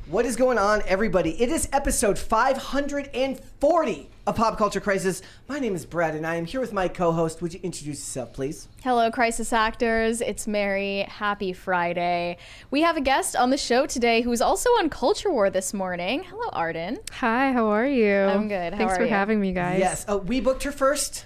What is going on, everybody? It is episode 540 of Pop Culture Crisis. My name is Brad, and I am here with my co-host. Would you introduce yourself, please? Hello, Crisis Actors. It's Mary. Happy Friday. We have a guest on the show today who is also on Culture War this morning. Hello, Arden. Hi, how are you? I'm good. How Thanks are for you? having me, guys. Yes. We booked her first.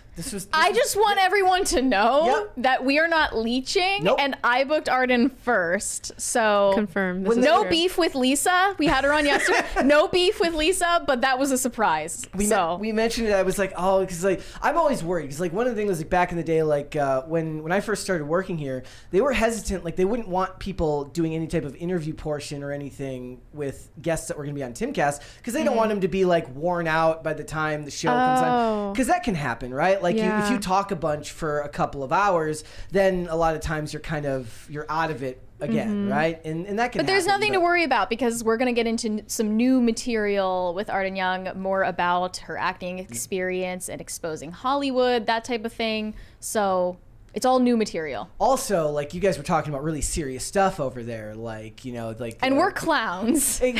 I just want everyone to know Yep. that we are not leeching, Nope. and I booked Arden first. So Confirmed. Well, no true. beef with Lisa. We had her on yesterday. No beef with Lisa, but that was a surprise. We mentioned it. I was like, oh, because like I'm always worried because like one of the things was like back in the day, like when I first started working here, they were hesitant. Like they wouldn't want people doing any type of interview portion or anything with guests that were going to be on Timcast because they don't want them to be like worn out by the time the show comes on. Because that can happen, right? Like if you talk a bunch for a couple of hours, then a lot of times you're out of it again, right? And that can But there's happen, nothing to worry about because we're going to get into some new material with Arden Young, more about her acting experience and exposing Hollywood, that type of thing. So it's all new material. Also, like you guys were talking about really serious stuff over there, like And we're clowns. Hey,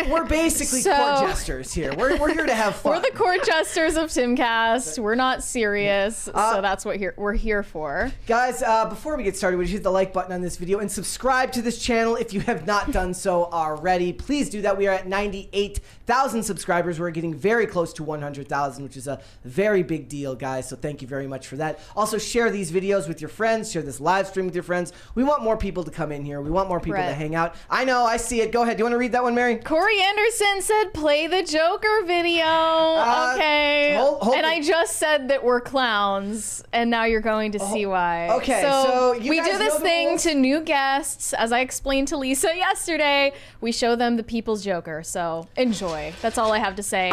we're basically court jesters here. We're here to have fun. We're the court jesters of Timcast. We're not serious, so that's what we're here for. Guys, before we get started, would you hit the like button on this video and subscribe to this channel if you have not done so already. Please do that. We are at 98,000 subscribers. We're getting very close to 100,000, which is a very big deal, guys. So thank you very much for that. Also, share these videos with your friends. Share this live stream with your friends. We want more people to come in here. We want more people to hang out. I know. I see it. Go ahead. Do you want to read that one, Mary? Corey Anderson said, play the Joker video. Okay. And I just said that we're clowns, and now you're going to see why. Okay. So you we guys do this know the thing rules? to new guests. As I explained to Lisa yesterday, we show them the people's Joker. So enjoy. That's all I have to say.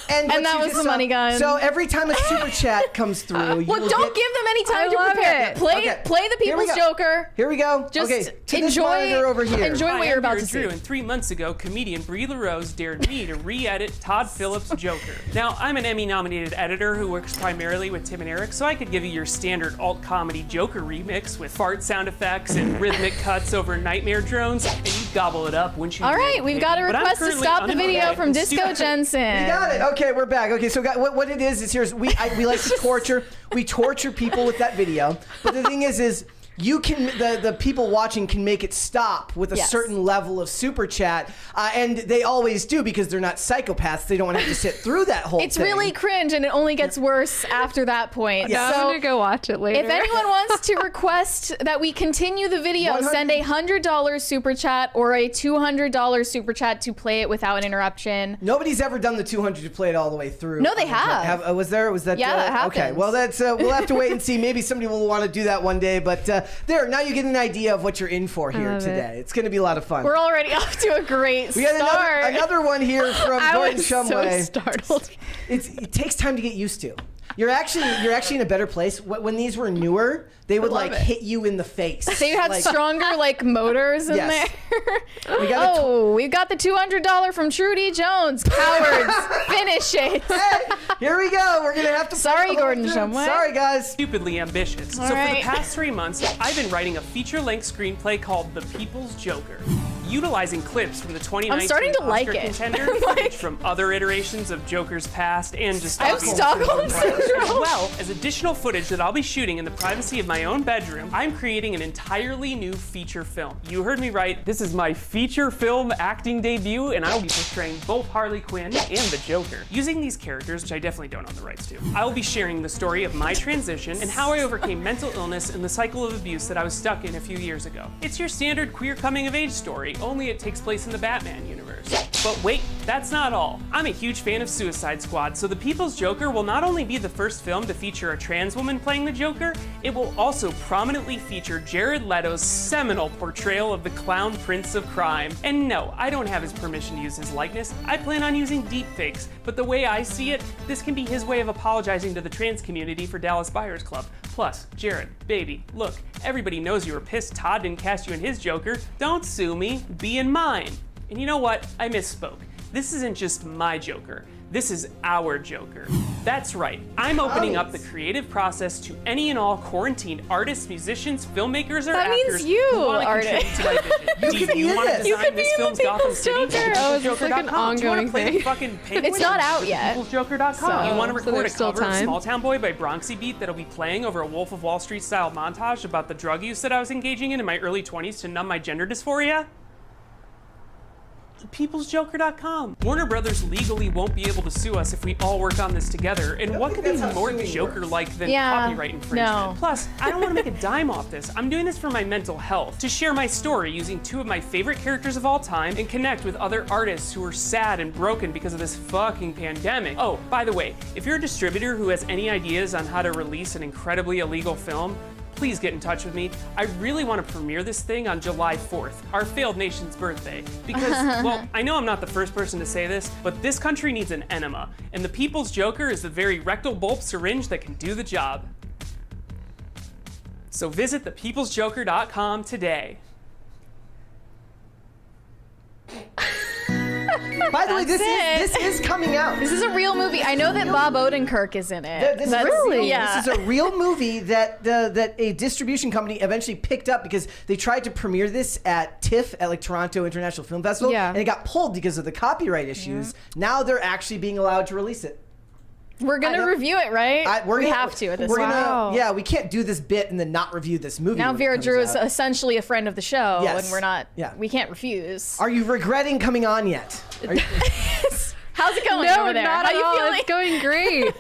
And that was the money gun. So every time a super chat comes through, Well, don't give them any time to prepare. it. Play the people's Joker. Here we go. Just to this enjoy monitor over here. Enjoy what you're about to see. Drew, and 3 months ago, comedian Brie LaRose dared me to re-edit Todd Phillips' Joker. Now, I'm an Emmy-nominated editor who works primarily with Tim and Eric, so I could give you your standard alt-comedy Joker remix with fart sound effects and rhythmic cuts over nightmare drones, and you gobble it up, wouldn't you? All right, we've got a request to stop the video from Disco Jensen. We got it. Okay, we're back. Okay, so what it is we like to torture. We torture people with that video. But the thing is you can the people watching can make it stop with a certain level of super chat, and they always do because they're not psychopaths. They don't want to have to sit through that whole It's thing. really cringe, and it only gets worse after that point. Yeah. So I'm gonna go watch it later. if anyone wants to request that we continue the video, send a $100 super chat or a $200 super chat to play it without an interruption. Nobody's ever done the 200 to play it all the way through. No, they have. Was that? Yeah, that happens. Okay, well that's we'll have to wait and see. Maybe somebody will want to do that one day. But there, now you get an idea of what you're in for here today. It's going to be a lot of fun. We're already off to a great We got start. another one here from I Gordon was Shumway. so startled. It takes time to get used to. You're actually in a better place. When these were newer, they would like hit you in the face. They had like, stronger like motors in Yes. there. We we got the $200 from Trudy Jones. Cowards, finish it. Hey, here we go. We're gonna have to. Sorry, play the whole Gordon thing. Shumway. Sorry, guys. Stupidly ambitious. All So for right. the past 3 months, I've been writing a feature-length screenplay called The People's Joker. Utilizing clips from the 2019 starting to Oscar like it. contender, footage from other iterations of Joker's past, and just I have Stockholm syndrome. as well as additional footage that I'll be shooting in the privacy of my own bedroom. I'm creating an entirely new feature film. You heard me right. This is my feature film acting debut, and I will be portraying both Harley Quinn and the Joker. Using these characters, which I definitely don't own the rights to, I will be sharing the story of my transition and how I overcame mental illness and the cycle of abuse that I was stuck in a few years ago. It's your standard queer coming-of-age story, only it takes place in the Batman universe. But wait, that's not all. I'm a huge fan of Suicide Squad, so The People's Joker will not only be the first film to feature a trans woman playing the Joker, it will also prominently feature Jared Leto's seminal portrayal of the clown prince of crime. And no, I don't have his permission to use his likeness. I plan on using deepfakes, but the way I see it, this can be his way of apologizing to the trans community for Dallas Buyers Club. Plus, Jared, baby, look, everybody knows you were pissed Todd didn't cast you in his Joker. Don't sue me, be in mine. And you know what? I misspoke. This isn't just my Joker. This is our Joker. That's right, I'm opening up the creative process to any and all quarantined artists, musicians, filmmakers, or That means actors you, who want to Arden. contribute to my vision. Do you want to You design could this be in film's the Gotham People's City? Joker. Oh, it's like an Peoplesjoker.com. Do you want ongoing to play the thing. fucking penguin? It's not out yet. Peoplesjoker.com. So- You want to so record a there's still cover of time. Small Town Boy by Bronxy Beat that'll be playing over a Wolf of Wall Street style montage about the drug use that I was engaging in my early 20s to numb my gender dysphoria? Peoplesjoker.com. Warner Brothers legally won't be able to sue us if we all work on this together, and what could be more Joker-like than copyright infringement? No. Plus, I don't want to make a dime off this. I'm doing this for my mental health, to share my story using two of my favorite characters of all time and connect with other artists who are sad and broken because of this fucking pandemic. Oh, by the way, if you're a distributor who has any ideas on how to release an incredibly illegal film, please get in touch with me. I really want to premiere this thing on July 4th, our failed nation's birthday. Because, well, I know I'm not the first person to say this, but this country needs an enema, and the People's Joker is the very rectal bulb syringe that can do the job. So visit thepeoplesjoker.com today. By the way, this is coming out. This is a real movie. I know that Bob Odenkirk is in it. This is That's- real. Yeah. This is a real movie that a distribution company eventually picked up because they tried to premiere this at TIFF, at like Toronto International Film Festival, Yeah. and it got pulled because of the copyright issues. Now they're actually being allowed to release it. We're going to review it, right? We have to at this we're point. Wow. Yeah, we can't do this bit and then not review this movie. Now when it Vera comes Drew is out. essentially a friend of the show, Yes. and we're not, Yeah. we can't refuse. Are you regretting coming on yet? Are you- How's it going No, over there? not How at you all. feeling? It's going great.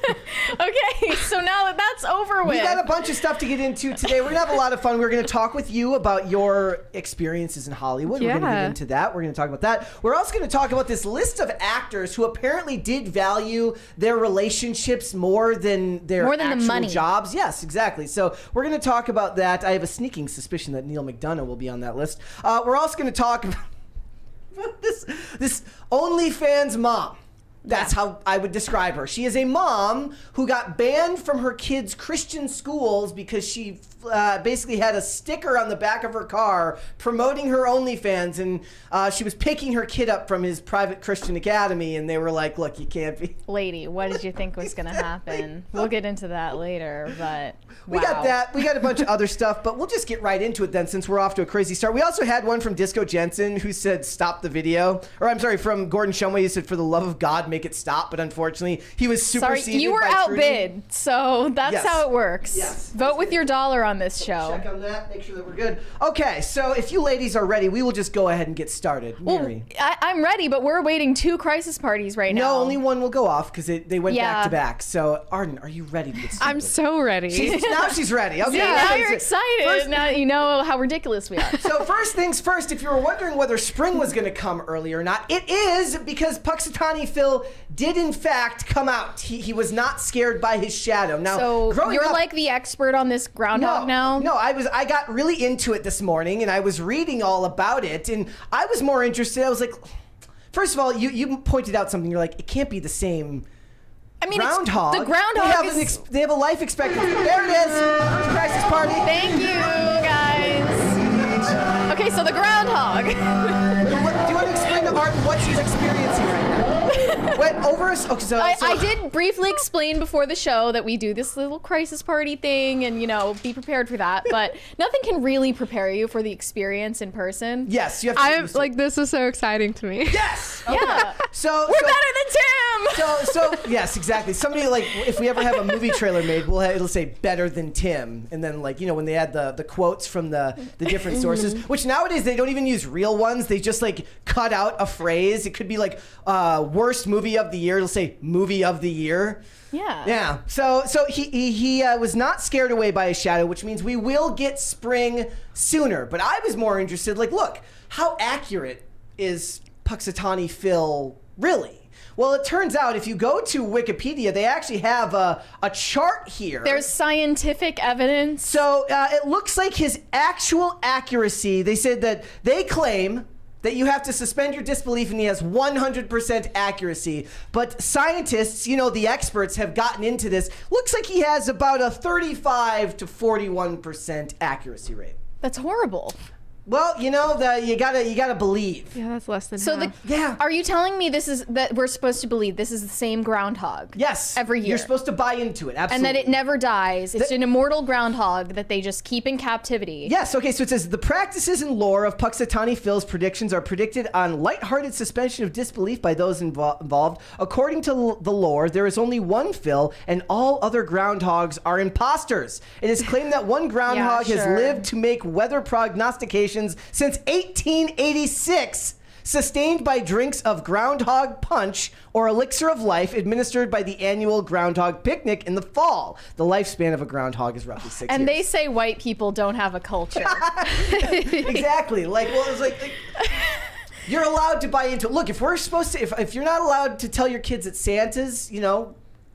Okay, so now that that's over with. We got a bunch of stuff to get into today. We're going to have a lot of fun. We're going to talk with you about your experiences in Hollywood. We're going to Yeah. get into that. We're going to talk about that. We're also going to talk about this list of actors who apparently did value their relationships more than their More than the actual money. jobs. Yes, exactly. So we're going to talk about that. I have a sneaking suspicion that Neil McDonough will be on that list. We're also going to talk about this OnlyFans mom. That's how I would describe her. She is a mom who got banned from her kids' Christian schools because she basically had a sticker on the back of her car promoting her OnlyFans, and she was picking her kid up from his private Christian academy, and they were like, look, you can't be... Lady, what did you think was going to happen? We'll get into that later, but We got that. We got a bunch of other stuff, but we'll just get right into it then since we're off to a crazy start. We also had one from Disco Jensen who said, stop the video. Or I'm sorry, from Gordon Shumway who said, for the love of God, make it stop. But unfortunately, he was Sorry, superseded you were by Trudy. outbid, so that's Yes. how it works. Yes. Vote with your dollar on this show. Check on that, make sure that we're good. Okay, so if you ladies are ready, we will just go ahead and get started. Well, Mary. I'm ready, but we're awaiting 2 crisis parties right now. No, only one will go off because they went Yeah. back to back. So, Arden, are you ready to get started? I'm so ready. Now she's ready. Okay. See, now so- you're excited. First- Now you know how ridiculous we are. So first things first, if you were wondering whether spring was going to come early or not, it is because Puxatani Phil did in fact come out. He was not scared by his shadow. Now, So growing you're up, like the expert on this groundhog now? No, I got really into it this morning and I was reading all about it and I was more interested. I was like, first of all, you pointed out something. You're like, it can't be the same. I mean, Groundhog. the groundhog is... They have a life expectancy. There it is. Crisis party. Thank you, guys. Okay, so the groundhog. Do you want to explain to Arden what she's experiencing right now? Wait, over us. Okay, so I did briefly explain before the show that we do this little crisis party thing and, you know, be prepared for that. But nothing can really prepare you for the experience in person. Yes, you have to. get I'm used to like, this is so exciting to me. yes. Yeah. So We're better than Tim! So yes, exactly. Somebody like if we ever have a movie trailer made, it'll say better than Tim, and then like when they add the quotes from the different sources, which nowadays they don't even use real ones. They just like cut out a phrase. It could be like worst movie of the year. It'll say movie of the year. Yeah. Yeah. So he was not scared away by his shadow, which means we will get spring sooner. But I was more interested. Like, look, how accurate is Puxatani Phil really? Well, it turns out if you go to Wikipedia, they actually have a chart here. There's scientific evidence. So it looks like his actual accuracy, they said that they claim that you have to suspend your disbelief and he has 100% accuracy. But scientists, the experts have gotten into this. Looks like he has about a 35 to 41% accuracy rate. That's horrible. Well, you gotta believe. Yeah, that's less than So half. Yeah. are you telling me that we're supposed to believe this is the same groundhog? Yes. Every year. You're supposed to buy into it. Absolutely. And that it never dies. It's an immortal groundhog that they just keep in captivity. Yes, okay, so it says, the practices and lore of Puxatani Phil's predictions are predicted on lighthearted suspension of disbelief by those involved. According to the lore, there is only one Phil, and all other groundhogs are imposters. It is claimed that one groundhog has sure. lived to make weather prognostications since 1886, sustained by drinks of groundhog punch or elixir of life administered by the annual groundhog picnic in the fall. The lifespan of a groundhog is roughly 6 years. And they say white people don't have a culture. Exactly. Like, well, it's like you're allowed to buy into it. Look, if we're supposed to, if you're not allowed to tell your kids that Santa's,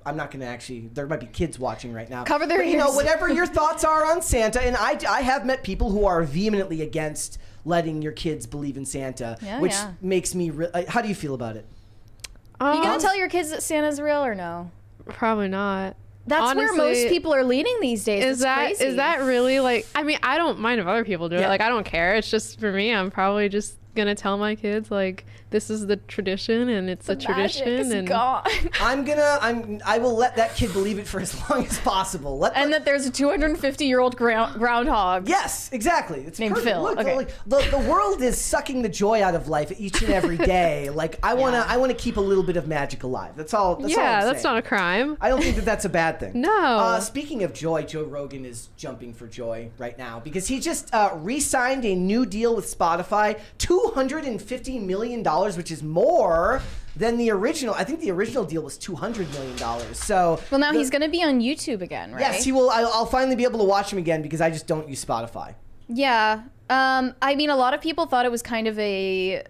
I'm not going to actually, there might be kids watching right now. Cover their ears. ears. Whatever your thoughts are on Santa, and I have met people who are vehemently against letting your kids believe in Santa, which makes me, how do you feel about it? You gonna tell your kids that Santa's real or no? Probably not. That's Honestly, where most people are leaning these days. Is that really like? I mean, I don't mind if other people do it. Like, I don't care. It's just for me. I'm probably just gonna tell my kids like this is the tradition and it's a tradition and gone. I will let that kid believe it for as long as possible. That there's a 250-year-old groundhog. Yes, exactly. It's named perfect. Phil. Look, Okay. the world is sucking the joy out of life each and every day. Like I wanna keep a little bit of magic alive. That's all. That's all I'm that's saying. not a crime. I don't think that that's a bad thing. No. Speaking of joy, Joe Rogan is jumping for joy right now because he just re-signed a new deal with Spotify, $250 million, which is more than the original. I think the original deal was $200 million. So Well, now he's going to be on YouTube again, right? yes, he will. I'll finally be able to watch him again because I just don't use Spotify. Yeah. I mean, a lot of people thought it was kind of a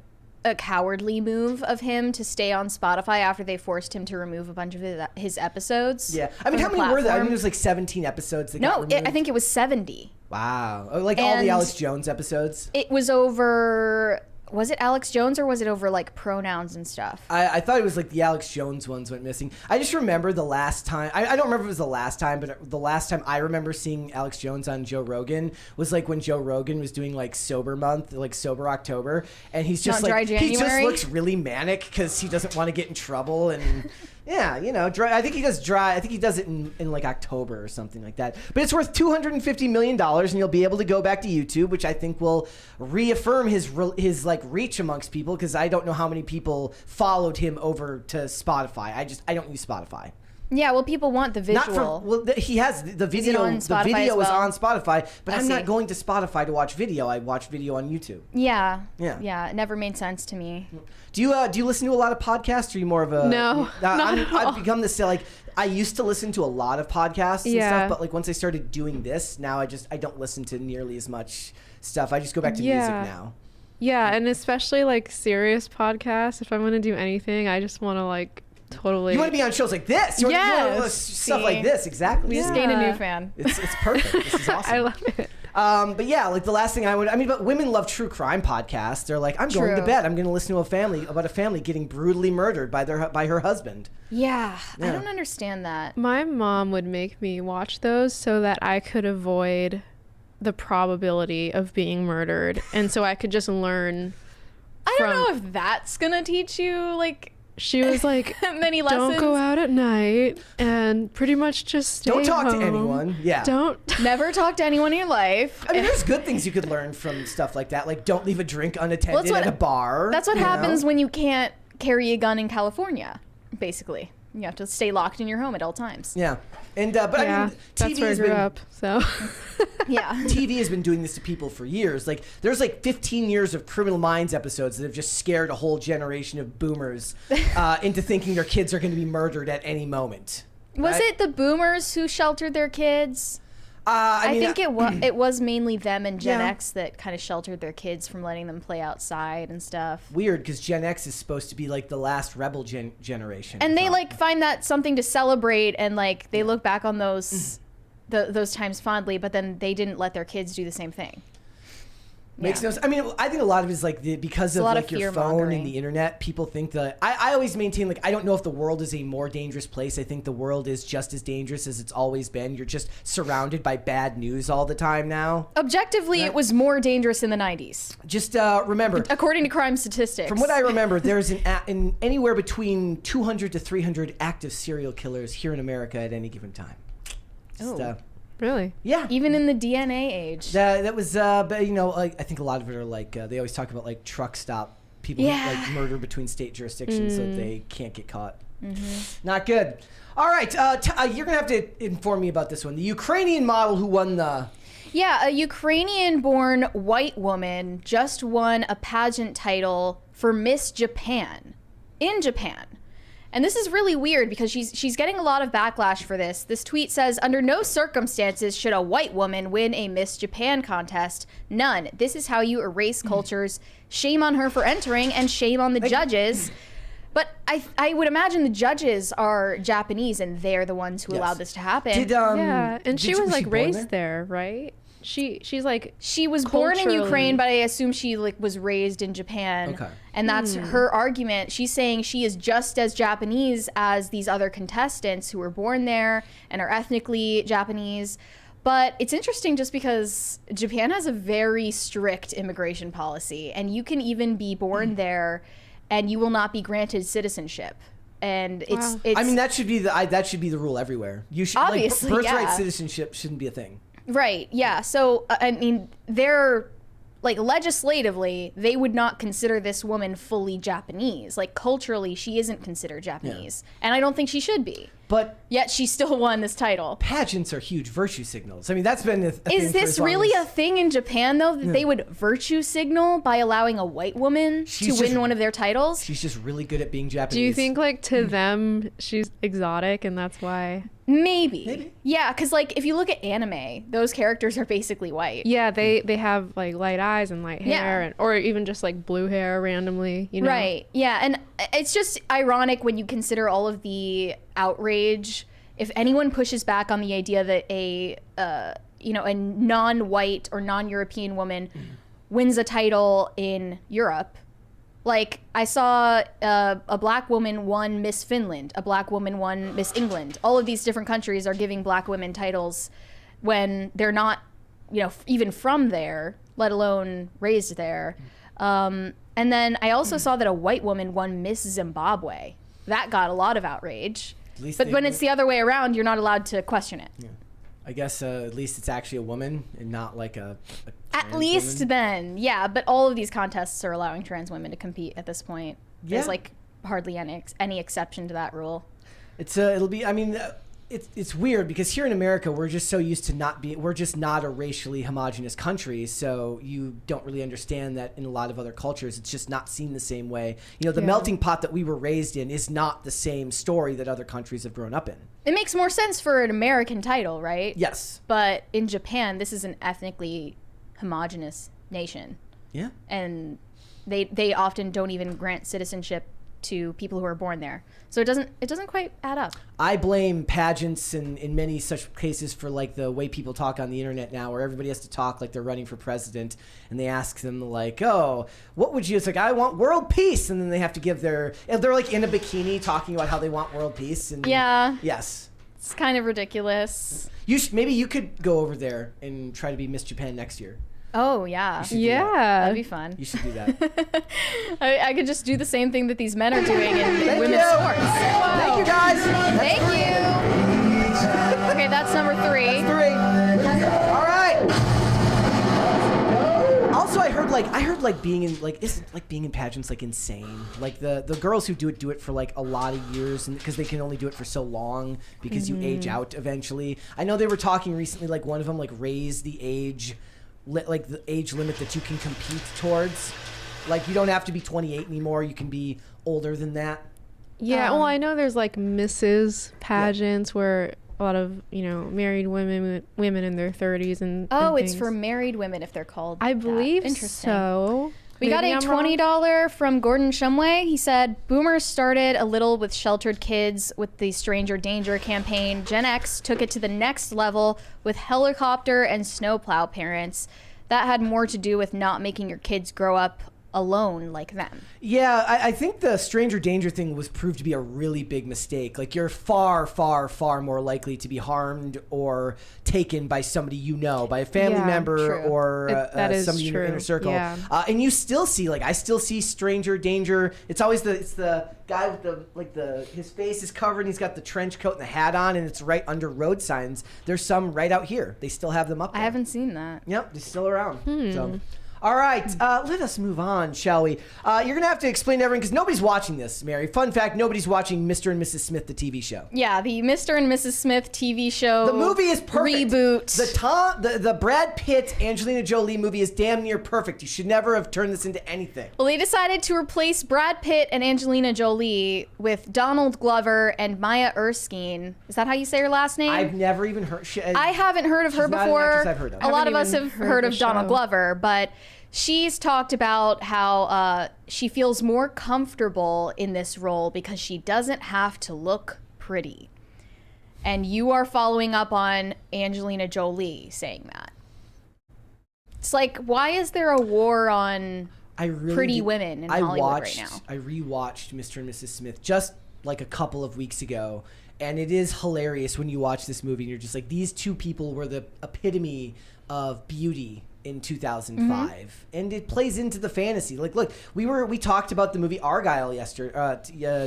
cowardly move of him to stay on Spotify after they forced him to remove a bunch of his episodes. Yeah. I mean, how many were there? I mean, there's like 17 episodes that got No, removed. I think it was 70. Wow. All the And Alex Jones episodes? It was over... Was it Alex Jones or was it over like pronouns and stuff? I thought it was like the Alex Jones ones went missing. I just remember the last time, I don't remember if it was the last time, but the last time I remember seeing Alex Jones on Joe Rogan was like when Joe Rogan was doing like sober month, like sober October. And he's just Not Dry like, he just January? looks really manic because he doesn't want to get in trouble. And yeah, dry. I think he does dry. I think he does it in like October or something like that. But it's worth $250 million and you'll be able to go back to YouTube, which I think will reaffirm his like reach amongst people because I don't know how many people followed him over to Spotify. I don't use Spotify. Yeah, well, people want the visual. He has the video. on The Spotify video as is well? on Spotify, but I'm see. not going to Spotify to watch video. I watch video on YouTube. Yeah. Yeah. Yeah, it never made sense to me. Do you listen to a lot of podcasts? Or are you more of a No, not at all. I've become this like I used to listen to a lot of podcasts and Yeah. stuff, but like once I started doing this, now I don't listen to nearly as much stuff. I just go back to music now. Yeah, and especially like serious podcasts. If I'm gonna do anything, I just want to like totally. You want to be on shows like this? You want Yes. stuff like this? Exactly. We just Yeah. gained a new fan. It's perfect. This is awesome. I love it. But yeah, like the last thing but women love true crime podcasts. They're like, I'm going to True. bed. I'm going to listen to about a family getting brutally murdered by her husband. Yeah, I Yeah. don't understand that. My mom would make me watch those so that I could avoid the probability of being murdered, and so I could just learn. I don't know if that's gonna teach you like She was like, many lessons. "Don't go out at night, and pretty much just stay Don't talk to home. anyone. Yeah. Don't." Never talk to anyone in your life. I mean, there's good things you could learn from stuff like that. Like, don't leave a drink unattended Well, that's at a bar. That's what you know? happens when you can't carry a gun in California. Basically, you have to stay locked in your home at all times. Yeah. And but Yeah, I mean, that's TV where I has grew been up. So. Yeah. TV has been doing this to people for years. Like, there's like 15 years of Criminal Minds episodes that have just scared a whole generation of boomers into thinking their kids are going to be murdered at any moment. Was Right? it the boomers who sheltered their kids? I think it was mainly them and Gen Yeah. X that kind of sheltered their kids from letting them play outside and stuff. Weird, because Gen X is supposed to be like the last rebel generation. And they like find that something to celebrate, and like they look back on those those times fondly, but then they didn't let their kids do the same thing. Makes no sense. I mean, I think a lot of it is like because of like your phone and the internet, people think that I always maintain like I don't know if the world is a more dangerous place. I think the world is just as dangerous as it's always been. You're just surrounded by bad news all the time now. Objectively, it was more dangerous in the 90s. Just remember, according to crime statistics. From what I remember, there's in anywhere between 200 to 300 active serial killers here in America at any given time. Just, Really? Yeah. Even in the DNA age. That was, but, you know, like, I think a lot of it are like, they always talk about like truck stop people who like murder between state jurisdictions so they can't get caught. Not good. All right. You're going to have to inform me about this one. The Ukrainian model who won the... Yeah, a Ukrainian-born white woman just won a pageant title for Miss Japan in Japan. And this is really weird because she's getting a lot of backlash for this. This tweet says, under no circumstances should a white woman win a Miss Japan contest. None. This is how you erase cultures. Shame on her for entering and shame on the judges. But I would imagine the judges are Japanese and they're the ones who allowed this to happen. And she was like raised there, right? She's like she was born in Ukraine, but I assume she like was raised in Japan. Okay. And that's her argument. She's saying she is just as Japanese as these other contestants who were born there and are ethnically Japanese. But it's interesting just because Japan has a very strict immigration policy, and you can even be born there and you will not be granted citizenship. And it's I mean, that should be the rule everywhere. You should obviously, like, birthright citizenship shouldn't be a thing. Right, yeah. So, I mean, they're, like, legislatively, they would not consider this woman fully Japanese. Like, culturally, she isn't considered Japanese. Yeah. And I don't think she should be. But yet she still won this title. Pageants are huge virtue signals. I mean, that's been a thing Is this really a thing in Japan, though, that they would virtue signal by allowing a white woman to win one of their titles? She's just really good at being Japanese. Do you think, like, to them, she's exotic and that's why... Maybe. Yeah, because, like, if you look at anime, those characters are basically white. Yeah, they have, like, light eyes and light hair, and, or even just, like, blue hair randomly, you know? Right, yeah, and it's just ironic when you consider all of the outrage. If anyone pushes back on the idea that a non-white or non-European woman wins a title in Europe, like, I saw a black woman won Miss Finland, a black woman won Miss England. All of these different countries are giving black women titles when they're not, even from there, let alone raised there. And then I also saw that a white woman won Miss Zimbabwe. That got a lot of outrage. But when it's the other way around, you're not allowed to question it. Yeah. I guess at least it's actually a woman and not like a at least woman. Then, yeah. But all of these contests are allowing trans women to compete at this point. Yeah. There's like hardly any exception to that rule. It'll be. I mean, it's weird because here in America we're just so used to we're just not a racially homogenous country, so you don't really understand that in a lot of other cultures it's just not seen the same way. The melting pot that we were raised in is not the same story that other countries have grown up in. It makes more sense for an American title, right? Yes. But in Japan, this is an ethnically homogenous nation. Yeah. And they often don't even grant citizenship to people who are born there. So it doesn't quite add up. I blame pageants in many such cases for like the way people talk on the internet now, where everybody has to talk like they're running for president, and they ask them like, "Oh, what would you?" It's like, "I want world peace," and then they have to give they're like in a bikini talking about how they want world peace. And yeah, yes, it's kind of ridiculous. Maybe you could go over there and try to be Miss Japan next year. Oh, yeah. Yeah. That'd be fun. You should do that. I could just do the same thing that these men are doing in women's sports. Wow. Thank you, guys. Thank you. Okay, that's number 3. That's 3. All right. Also, I heard being in pageants like insane. Like the girls who do it for like a lot of years, and because they can only do it for so long because you age out eventually. I know they were talking recently, like one of them like raised the age limit that you can compete towards. Like you don't have to be 28 anymore. You can be older than that. Yeah, well, I know there's like Mrs. pageants where a lot of, married women in their 30s and it's for married women if they're called I believe Interesting. So. We got a $20 from Gordon Shumway. He said, boomers started a little with sheltered kids with the Stranger Danger campaign. Gen X took it to the next level with helicopter and snowplow parents. that had more to do with not making your kids grow up alone like them. Yeah, I think the stranger danger thing was proved to be a really big mistake. Like, you're far, far, far more likely to be harmed or taken by somebody you know, by a family member true. or somebody in your inner circle. Yeah. And you still see, like, I still see stranger danger. It's always the guy with his face is covered and he's got the trench coat and the hat on, and it's right under road signs. There's some right out here. They still have them up there. I haven't seen that. Yep, they're still around. So. All right, let us move on, shall we? You're going to have to explain to everyone, because nobody's watching this, Mary. Fun fact, nobody's watching Mr. and Mrs. Smith, the TV show. Yeah, the Mr. and Mrs. Smith TV show. The movie is perfect. Reboot. The Brad Pitt, Angelina Jolie movie is damn near perfect. You should never have turned this into anything. Well, they decided to replace Brad Pitt and Angelina Jolie with Donald Glover and Maya Erskine. Is that how you say her last name? I've never even heard. I haven't heard of her not an before. actress I've heard of. A lot of us Haven't have even heard heard of the Donald show. Glover, but she's talked about how she feels more comfortable in this role because she doesn't have to look pretty. And you are following up on Angelina Jolie saying that. It's like, why is there a war on pretty women in Hollywood right now? I rewatched Mr. and Mrs. Smith just like a couple of weeks ago, and it is hilarious when you watch this movie and you're just like, these two people were the epitome of beauty in 2005, and it plays into the fantasy. Like, look, we talked about the movie Argyle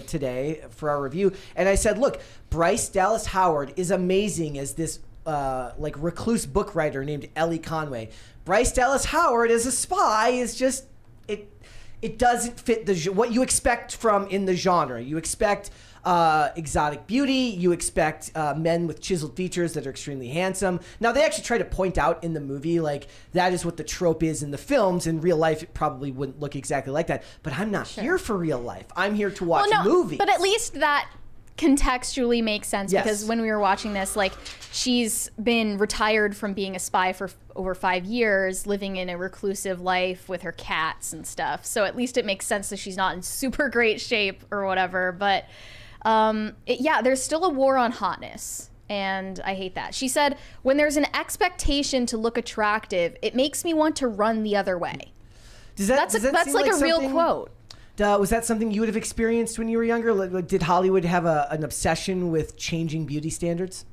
today for our review, and I said, look, Bryce Dallas Howard is amazing as this like recluse book writer named Ellie Conway. Bryce Dallas Howard as a spy is just it doesn't fit what you expect from in the genre. You expect exotic beauty. You expect men with chiseled features that are extremely handsome. Now, they actually try to point out in the movie, like, that is what the trope is in the films. In real life, it probably wouldn't look exactly like that. But I'm not here for real life. I'm here to watch movies. But at least that contextually makes sense, Yes. because when we were watching this, like, she's been retired from being a spy for over 5 years, living in a reclusive life with her cats and stuff. So at least it makes sense that she's not in super great shape or whatever. But there's still a war on hotness, and I hate that. She said, when there's an expectation to look attractive, it makes me want to run the other way. That's like a real quote. Was that something you would have experienced when you were younger? Like, did Hollywood have an obsession with changing beauty standards?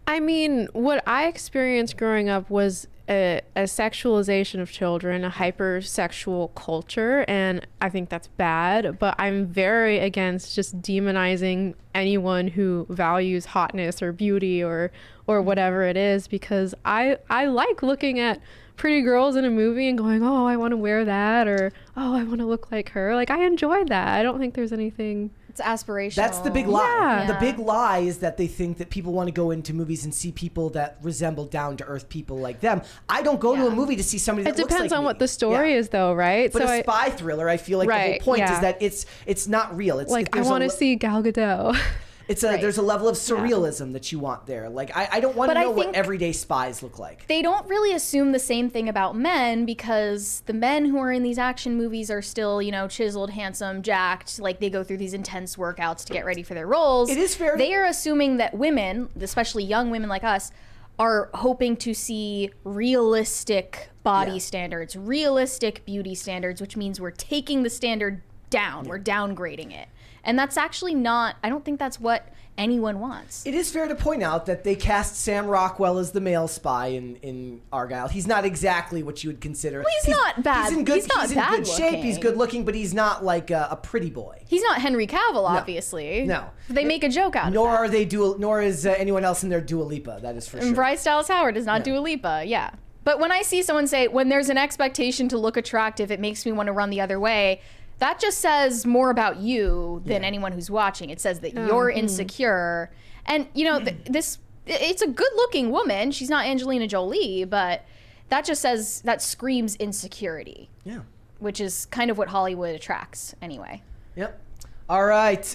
I mean, what I experienced growing up was a sexualization of children, a hypersexual culture, and I think that's bad, but I'm very against just demonizing anyone who values hotness or beauty or whatever it is, because I like looking at pretty girls in a movie and going, oh, I want to wear that, or oh, I want to look like her. Like, I enjoy that. I don't think there's anything... It's aspirational. That's the big lie. Yeah. The big lie is that they think that people want to go into movies and see people that resemble down-to-earth people like them. I don't go to a movie to see somebody that It looks like depends on me. what the story is, though, right? But a spy thriller, I feel like the whole point is that it's not real. It's like, I want to see Gal Gadot. There's a level of surrealism that you want there. Like, I don't want to know what everyday spies look like. They don't really assume the same thing about men, because the men who are in these action movies are still, chiseled, handsome, jacked. Like, they go through these intense workouts to get ready for their roles. It is fair. They are assuming that women, especially young women like us, are hoping to see realistic body standards, realistic beauty standards, which means we're taking the standard down. We're downgrading it. And that's actually not, I don't think that's what anyone wants. It is fair to point out that they cast Sam Rockwell as the male spy in Argyle. He's not exactly what you would consider. Well, he's not bad. He's in good looking. shape. He's good looking, but he's not like a pretty boy. He's not Henry Cavill, obviously. No. They make a joke out of Nor that. Nor is anyone else in there Dua Lipa. That is for sure. And Bryce Dallas Howard is not Dua Lipa. Yeah. But when I see someone say, when there's an expectation to look attractive, it makes me want to run the other way. That just says more about you than anyone who's watching. It says that you're insecure. And, it's a good-looking woman. She's not Angelina Jolie, but that just says, that screams insecurity. Yeah. Which is kind of what Hollywood attracts anyway. Yep. All right.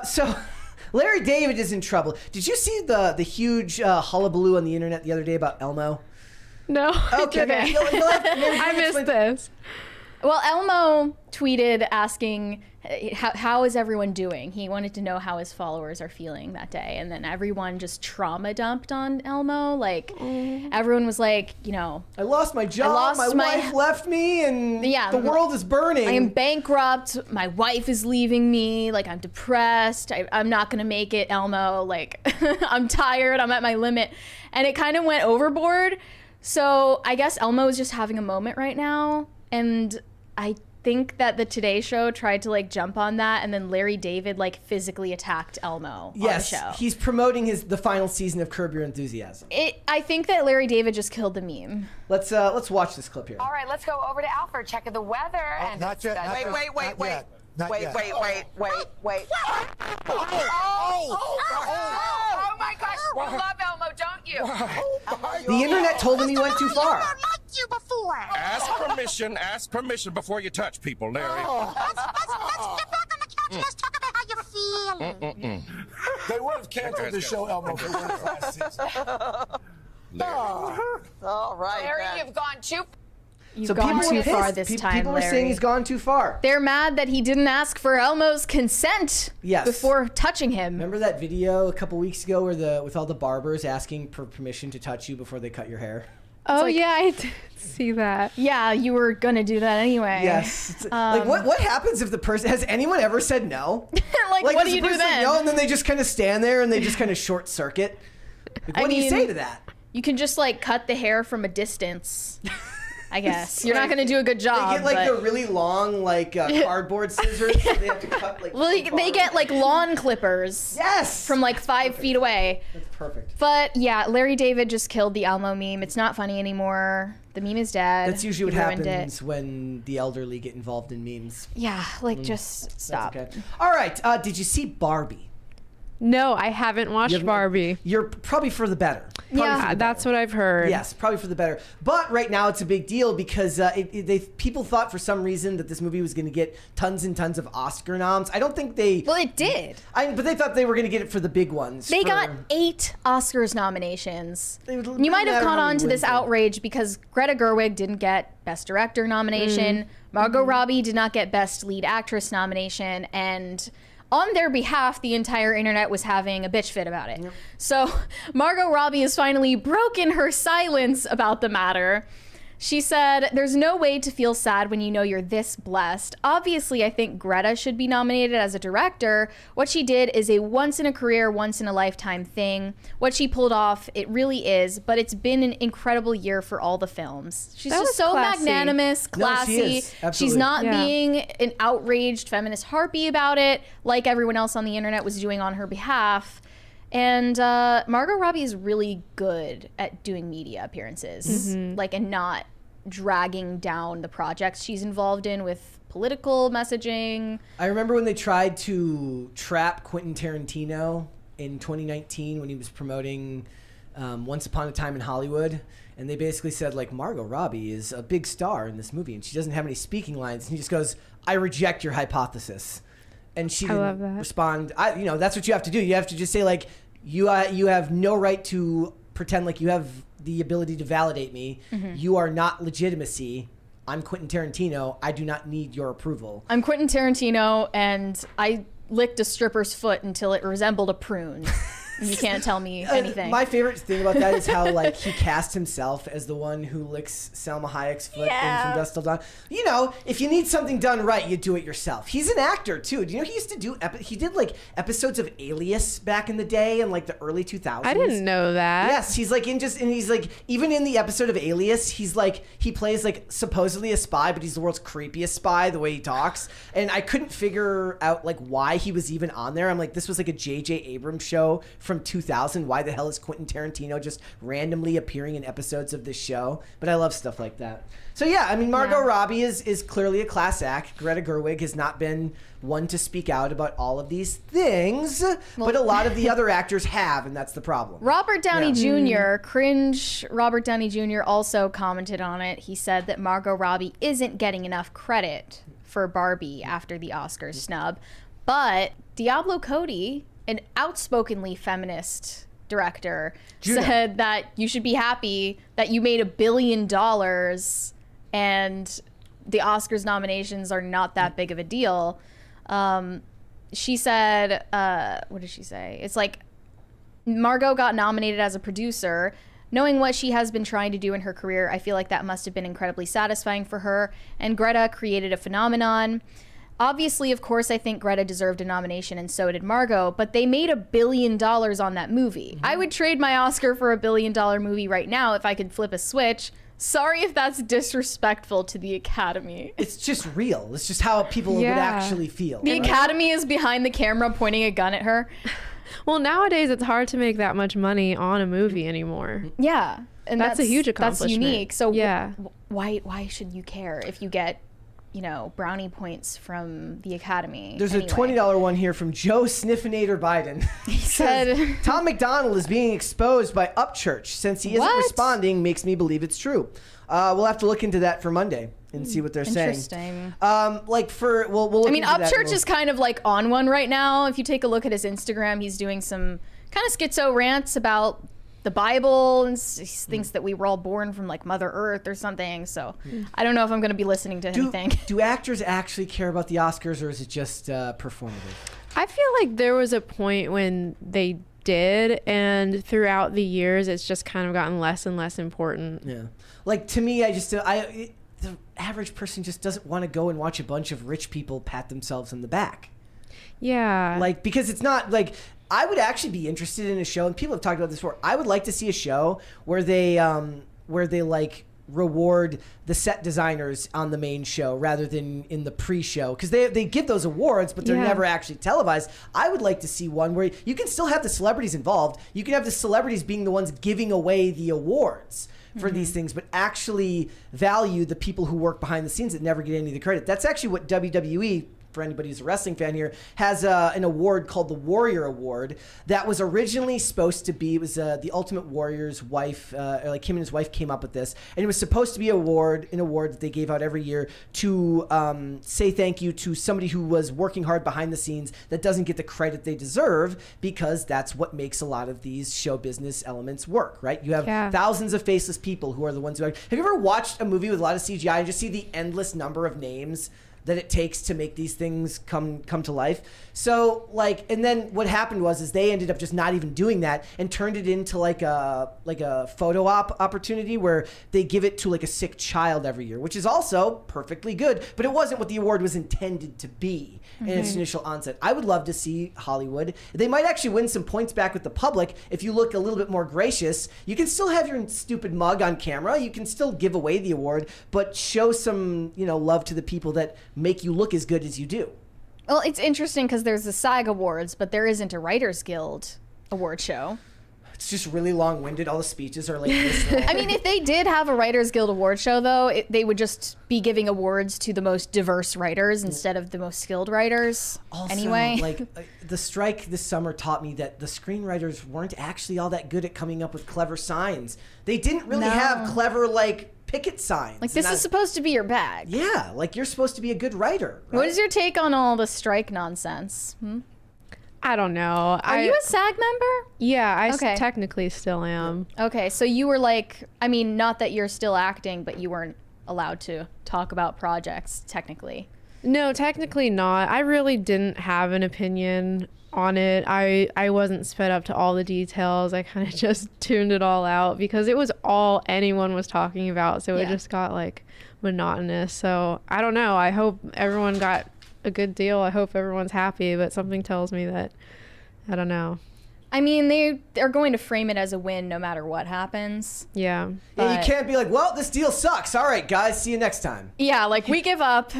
So Larry David is in trouble. Did you see the huge hullabaloo on the internet the other day about Elmo? No. Okay. I missed this. Well, Elmo tweeted asking how is everyone doing? He wanted to know how his followers are feeling that day. And then everyone just trauma dumped on Elmo. Like, everyone was like, you know, I lost my job, my wife left me, and the world is burning. I am bankrupt, my wife is leaving me, like, I'm depressed, I'm not gonna make it, Elmo, like, I'm tired, I'm at my limit. And it kind of went overboard. So I guess Elmo is just having a moment right now. And I think that the Today Show tried to like jump on that, and then Larry David like physically attacked Elmo on the show. He's promoting the final season of Curb Your Enthusiasm. I think that Larry David just killed the meme. Let's watch this clip here. All right, let's go over to Alfred, checking the weather. And not yet. Wait. Oh my gosh, you love Elmo, don't you? The internet told him he went too far. I liked you before. Ask permission before you touch people, Larry. Let's get back on the couch and let's talk about how you feel. They would have canceled the show, Elmo, if it weren't last season. All right, Larry, you've gone too. You've gone too far this time, People were Larry. saying he's gone too far. They're mad that he didn't ask for Elmo's consent before touching him. Remember that video a couple weeks ago where with all the barbers asking for permission to touch you before they cut your hair? Oh, yeah, I did see that. Yeah, you were going to do that anyway. Yes. Like, what happens if the person... Has anyone ever said no? like, what do you do then? No, and then they just kind of stand there and they just kind of short circuit. Like, what do you say to that? You can just, like, cut the hair from a distance. I guess. You're not going to do a good job. They get like the really long like cardboard scissors. So they have to cut like. Well, they get like lawn clippers. Yes. From like 5 feet away. That's perfect. But yeah, Larry David just killed the Elmo meme. It's not funny anymore. The meme is dead. That's usually what happens when the elderly get involved in memes. Yeah, like just stop. Okay. All right. Did you see Barbie? No, I haven't watched Barbie. You're probably for the better. That's what I've heard. Yes, probably for the better. But right now it's a big deal because people thought for some reason that this movie was going to get tons and tons of Oscar noms. I don't think they... Well, it did. But they thought they were going to get it for the big ones. They got 8 Oscars nominations. You might have caught on to this outrage because Greta Gerwig didn't get Best Director nomination. Margot Robbie did not get Best Lead Actress nomination. And... on their behalf, the entire internet was having a bitch fit about it. Yep. So Margot Robbie has finally broken her silence about the matter. She said, "There's no way to feel sad when you know you're this blessed. Obviously, I think Greta should be nominated as a director. What she did is a once-in-a-career, once-in-a-lifetime thing. What she pulled off, it really is, but it's been an incredible year for all the films." She's just so classy. magnanimous, classy. No, she is. Absolutely. She's not being an outraged feminist harpy about it, like everyone else on the internet was doing on her behalf. And Margot Robbie is really good at doing media appearances, like, and not dragging down the projects she's involved in with political messaging. I remember when they tried to trap Quentin Tarantino in 2019 when he was promoting Once Upon a Time in Hollywood. And they basically said, like, Margot Robbie is a big star in this movie and she doesn't have any speaking lines. And he just goes, "I reject your hypothesis." And she didn't respond. That's what you have to do. You have to just say, like, you have no right to pretend like you have the ability to validate me. You are not legitimacy. I'm Quentin Tarantino. I do not need your approval. I'm Quentin Tarantino, and I licked a stripper's foot until it resembled a prune. You can't tell me anything. My favorite thing about that is how like he cast himself as the one who licks Salma Hayek's foot in From Dusk Till Dawn. You know, if you need something done right, you do it yourself. He's an actor too. Do you know he used to do? He did like episodes of Alias back in the day in like the early 2000s. I didn't know that. Yes, he's like he's like even in the episode of Alias, he's like he plays like supposedly a spy, but he's the world's creepiest spy the way he talks. And I couldn't figure out like why he was even on there. I'm like, this was like a J.J. Abrams show from 2000. Why the hell is Quentin Tarantino just randomly appearing in episodes of this show? But I love stuff like that. So yeah, I mean, Margot Robbie is clearly a class act. Greta Gerwig has not been one to speak out about all of these things, but a lot of the other actors have, and that's the problem. Robert Downey Jr., Cringe Robert Downey Jr. also commented on it. He said that Margot Robbie isn't getting enough credit for Barbie after the Oscars snub, but Diablo Cody, an outspokenly feminist director, said that you should be happy that you made $1 billion and the Oscars nominations are not that big of a deal. She said, what did she say? It's like Margot got nominated as a producer. Knowing what she has been trying to do in her career, I feel like that must have been incredibly satisfying for her. And Greta created a phenomenon. Obviously, of course, I think Greta deserved a nomination and so did Margot, but they made $1 billion on that movie. I would trade my Oscar for $1 billion movie right now if I could flip a switch. Sorry if that's disrespectful to the Academy. It's just real. It's just how people would actually feel. The Academy is behind the camera pointing a gun at her. Well, nowadays it's hard to make that much money on a movie anymore. Yeah. And that's a huge accomplishment. That's unique. So yeah. Why should you care if you get, brownie points from the Academy? There's a $20 one here from Joe Sniffinator Biden. He said, Tom McDonald is being exposed by Upchurch. Since he isn't responding, makes me believe it's true. We'll have to look into that for Monday and see what they're saying. Interesting. We'll look into that. Upchurch is kind of like on one right now. If you take a look at his Instagram, he's doing some kind of schizo rants about the Bible, and he thinks that we were all born from like Mother Earth or something. So I don't know if I'm going to be listening to anything. Do actors actually care about the Oscars, or is it just performative? I feel like there was a point when they did, and throughout the years it's just kind of gotten less and less important. Yeah. Like, to me, the average person just doesn't want to go and watch a bunch of rich people pat themselves on the back. Yeah. Like, because it's not like, I would actually be interested in a show, and people have talked about this before. I would like to see a show where they like reward the set designers on the main show rather than in the pre-show, because they give those awards, but they're never actually televised. I would like to see one where you can still have the celebrities involved. You can have the celebrities being the ones giving away the awards for these things, but actually value the people who work behind the scenes that never get any of the credit. That's actually what WWE, for anybody who's a wrestling fan here, has an award called the Warrior Award that was originally supposed to be, it was the Ultimate Warrior's wife, like him and his wife came up with this, and it was supposed to be an award that they gave out every year to say thank you to somebody who was working hard behind the scenes that doesn't get the credit they deserve, because that's what makes a lot of these show business elements work, right? You have thousands of faceless people who are the ones who have you ever watched a movie with a lot of CGI and just see the endless number of names that it takes to make these things come to life? So and then what happened was they ended up just not even doing that and turned it into like a photo op opportunity where they give it to like a sick child every year, which is also perfectly good, but it wasn't what the award was intended to be in its initial onset. I would love to see Hollywood. They might actually win some points back with the public if you look a little bit more gracious. You can still have your stupid mug on camera. You can still give away the award, but show some, love to the people that make you look as good as you do. Well, it's interesting because there's the SAG Awards, but there isn't a Writers Guild award show. It's just really long-winded. All the speeches are like this long. I mean, if they did have a Writers Guild award show, though, they would just be giving awards to the most diverse writers instead of the most skilled writers. Also, anyway, the strike this summer taught me that the screenwriters weren't actually all that good at coming up with clever signs. They didn't really have clever picket signs. Like, this is supposed to be your bag. Yeah, like you're supposed to be a good writer. Right? What is your take on all the strike nonsense? I don't know. Are you a SAG member? Yeah, I technically still am. Okay, so you were not that you're still acting, but you weren't allowed to talk about projects, technically. No, technically not. I really didn't have an opinion on it. I wasn't sped up to all the details. I kind of just tuned it all out because it was all anyone was talking about. So it just got monotonous. So I don't know. I hope everyone got a good deal. I hope everyone's happy, but something tells me that I don't know. I mean, they're going to frame it as a win no matter what happens. Yeah. You can't be like, well, this deal sucks. All right, guys, see you next time. Yeah, we give up.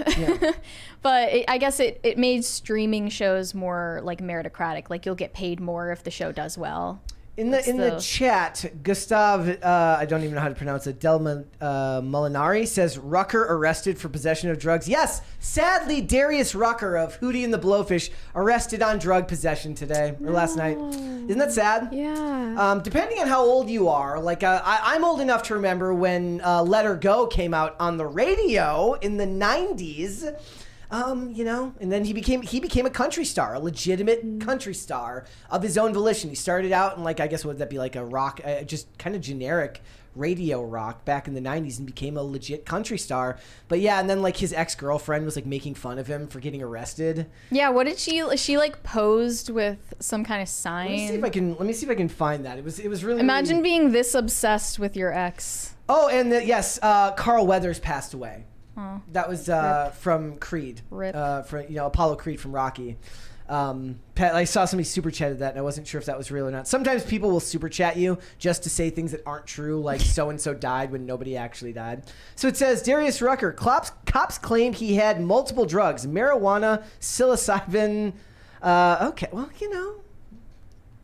But I guess it made streaming shows more meritocratic. You'll get paid more if the show does well. In the chat, Gustav, I don't even know how to pronounce it, Del Molinari says, Rucker arrested for possession of drugs. Yes, sadly, Darius Rucker of Hootie and the Blowfish arrested on drug possession today, or last night. Isn't that sad? Yeah. Depending on how old you are, I'm old enough to remember when Let Her Go came out on the radio in the 90s. And then he became a country star, a legitimate country star of his own volition. He started out in I guess what would that be, a rock, just kind of generic radio rock back in the 90s and became a legit country star. But yeah, and then like his ex-girlfriend was like making fun of him for getting arrested. Yeah, what did she like posed with some kind of sign? Let me see if I can find that. It was really Imagine being this obsessed with your ex. Oh, and yes, Carl Weathers passed away. Oh. That was from Creed. Rip. Apollo Creed from Rocky. I saw somebody super chatted that, and I wasn't sure if that was real or not. Sometimes people will super chat you just to say things that aren't true, like so and so died when nobody actually died. So it says Darius Rucker, cops claimed he had multiple drugs: marijuana, psilocybin. Okay, well,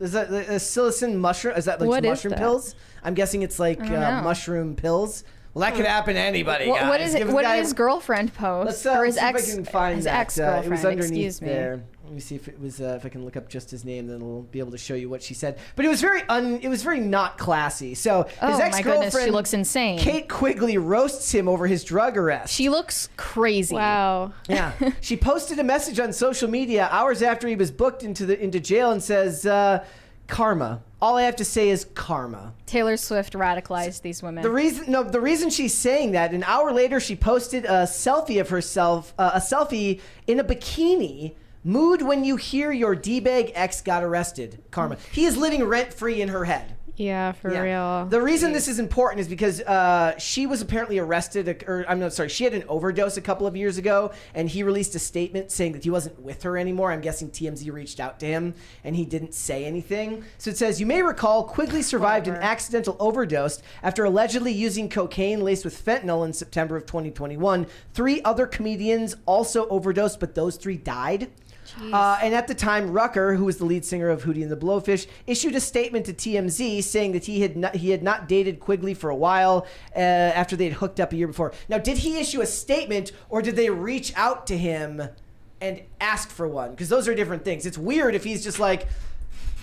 is that a psilocin mushroom? Is that like mushroom pills? I'm guessing it's like mushroom pills. Well, that could happen to anybody, guys. What is it? What did his girlfriend post? Or his ex? If I can find that. Ex-girlfriend. It was underneath Excuse me. there. Let me see if it was. If I can look up just his name, then I'll be able to show you what she said. But it was very not classy. So his ex-girlfriend, my goodness, she looks insane. Kate Quigley roasts him over his drug arrest. She looks crazy. Wow. Yeah. She posted a message on social media hours after he was booked into jail and says, "Karma. All I have to say is karma." Taylor Swift radicalized these women. The reason she's saying that, an hour later, she posted a selfie of herself, a selfie in a bikini. Mood when you hear your D-bag ex got arrested. Karma. He is living rent-free in her head. Yeah, for real. The reason this is important is because she was apparently arrested, she had an overdose a couple of years ago, and he released a statement saying that he wasn't with her anymore. I'm guessing TMZ reached out to him, and he didn't say anything. So it says, you may recall Quigley survived an accidental overdose after allegedly using cocaine laced with fentanyl in September of 2021. 3 other comedians also overdosed, but those 3 died. And at the time, Rucker, who was the lead singer of Hootie and the Blowfish, issued a statement to TMZ saying that he had not dated Quigley for a while after they had hooked up a year before. Now, did he issue a statement, or did they reach out to him and ask for one? Because those are different things. It's weird if he's just like,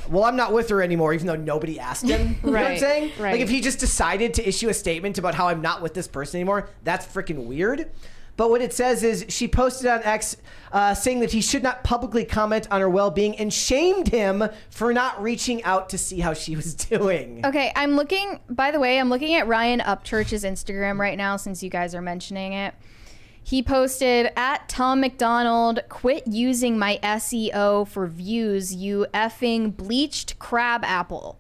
well, I'm not with her anymore, even though nobody asked him. You know what I'm saying? Right. Like, if he just decided to issue a statement about how I'm not with this person anymore, that's freaking weird. But what it says is she posted on X saying that he should not publicly comment on her well-being and shamed him for not reaching out to see how she was doing. Okay, by the way, I'm looking at Ryan Upchurch's Instagram right now since you guys are mentioning it. He posted, at Tom McDonald, quit using my SEO for views, you effing bleached crab apple.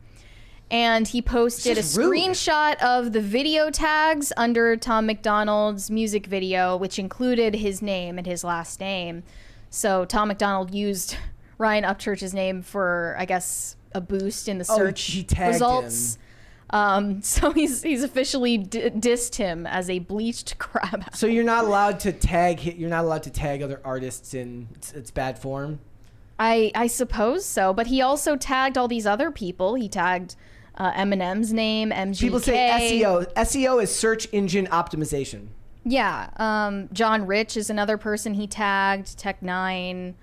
And he posted a screenshot of the video tags under Tom McDonald's music video, which included his name and his last name. So Tom McDonald used Ryan Upchurch's name for, I guess, a boost in the search results. So he's officially dissed him as a bleached crab. So you're not allowed to tag other artists in its bad form? I suppose so, but he also tagged all these other people. He tagged Eminem's name, MGK. People say SEO. SEO is search engine optimization. Yeah. John Rich is another person he tagged. Tech9.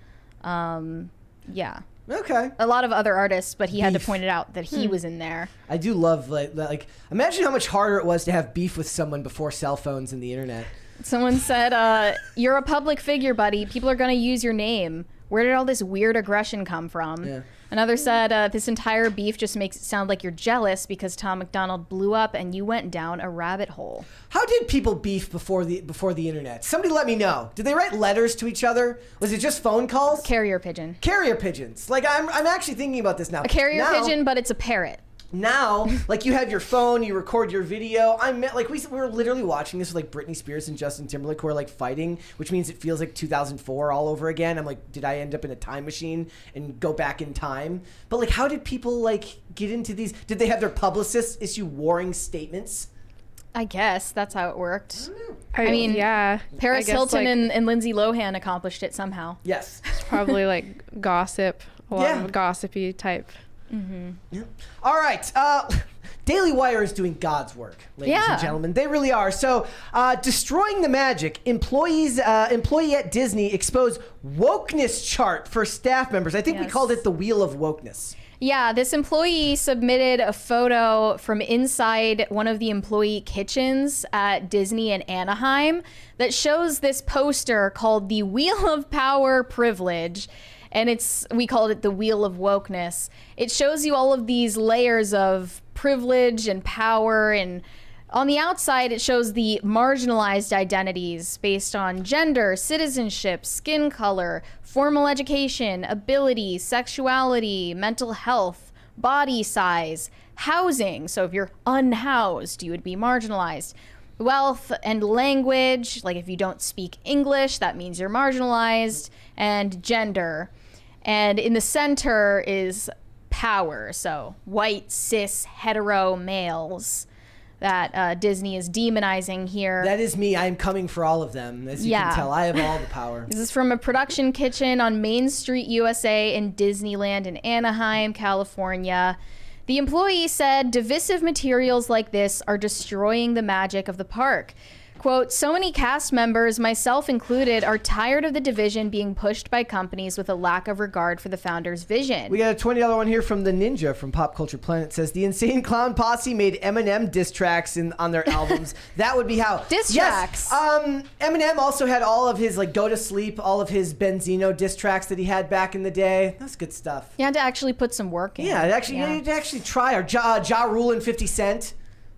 Yeah. Okay. A lot of other artists, but he had to point it out that he was in there. I do love like imagine how much harder it was to have beef with someone before cell phones and the internet. Someone said, "You're a public figure, buddy. People are going to use your name. Where did all this weird aggression come from?" Yeah. Another said, "This entire beef just makes it sound like you're jealous because Tom McDonald blew up and you went down a rabbit hole." How did people beef before the internet? Somebody let me know. Did they write letters to each other? Was it just phone calls? Carrier pigeon. Carrier pigeons. Like I'm actually thinking about this now. A carrier pigeon, but it's a parrot. Now, like you have your phone, you record your video. We were literally watching this with like Britney Spears and Justin Timberlake who are like fighting, which means it feels like 2004 all over again. I'm like, did I end up in a time machine and go back in time? But like, how did people like get into these? Did they have their publicists issue warring statements? I guess that's how it worked. I mean, yeah. Paris Hilton and Lindsay Lohan accomplished it somehow. Yes. It's probably like gossip, a lot of gossipy type. Mm-hmm. Yeah. All right. Daily Wire is doing God's work, ladies and gentlemen. They really are. So, destroying the magic. Employee at Disney exposed wokeness chart for staff members. I think we called it the Wheel of Wokeness. Yeah, this employee submitted a photo from inside one of the employee kitchens at Disney in Anaheim that shows this poster called the Wheel of Power Privilege. And we called it the Wheel of Wokeness. It shows you all of these layers of privilege and power, and on the outside, it shows the marginalized identities based on gender, citizenship, skin color, formal education, ability, sexuality, mental health, body size, housing. So if you're unhoused, you would be marginalized. Wealth and language, like if you don't speak English, that means you're marginalized, and gender. And in the center is power. So white, cis, hetero males that Disney is demonizing here. That is me. I am coming for all of them. As you can tell, I have all the power. This is from a production kitchen on Main Street, USA in Disneyland in Anaheim, California. The employee said divisive materials like this are destroying the magic of the park. Quote, so many cast members, myself included, are tired of the division being pushed by companies with a lack of regard for the founder's vision. We got a $20 one here from the Ninja from Pop Culture Planet. It says, the Insane Clown Posse made Eminem diss tracks on their albums. That would be how. Diss tracks. Eminem also had all of his, like, Go to Sleep, all of his Benzino diss tracks that he had back in the day. That's good stuff. You had to actually put some work in. Yeah, you had to actually try. Or Ja Rule and 50 Cent.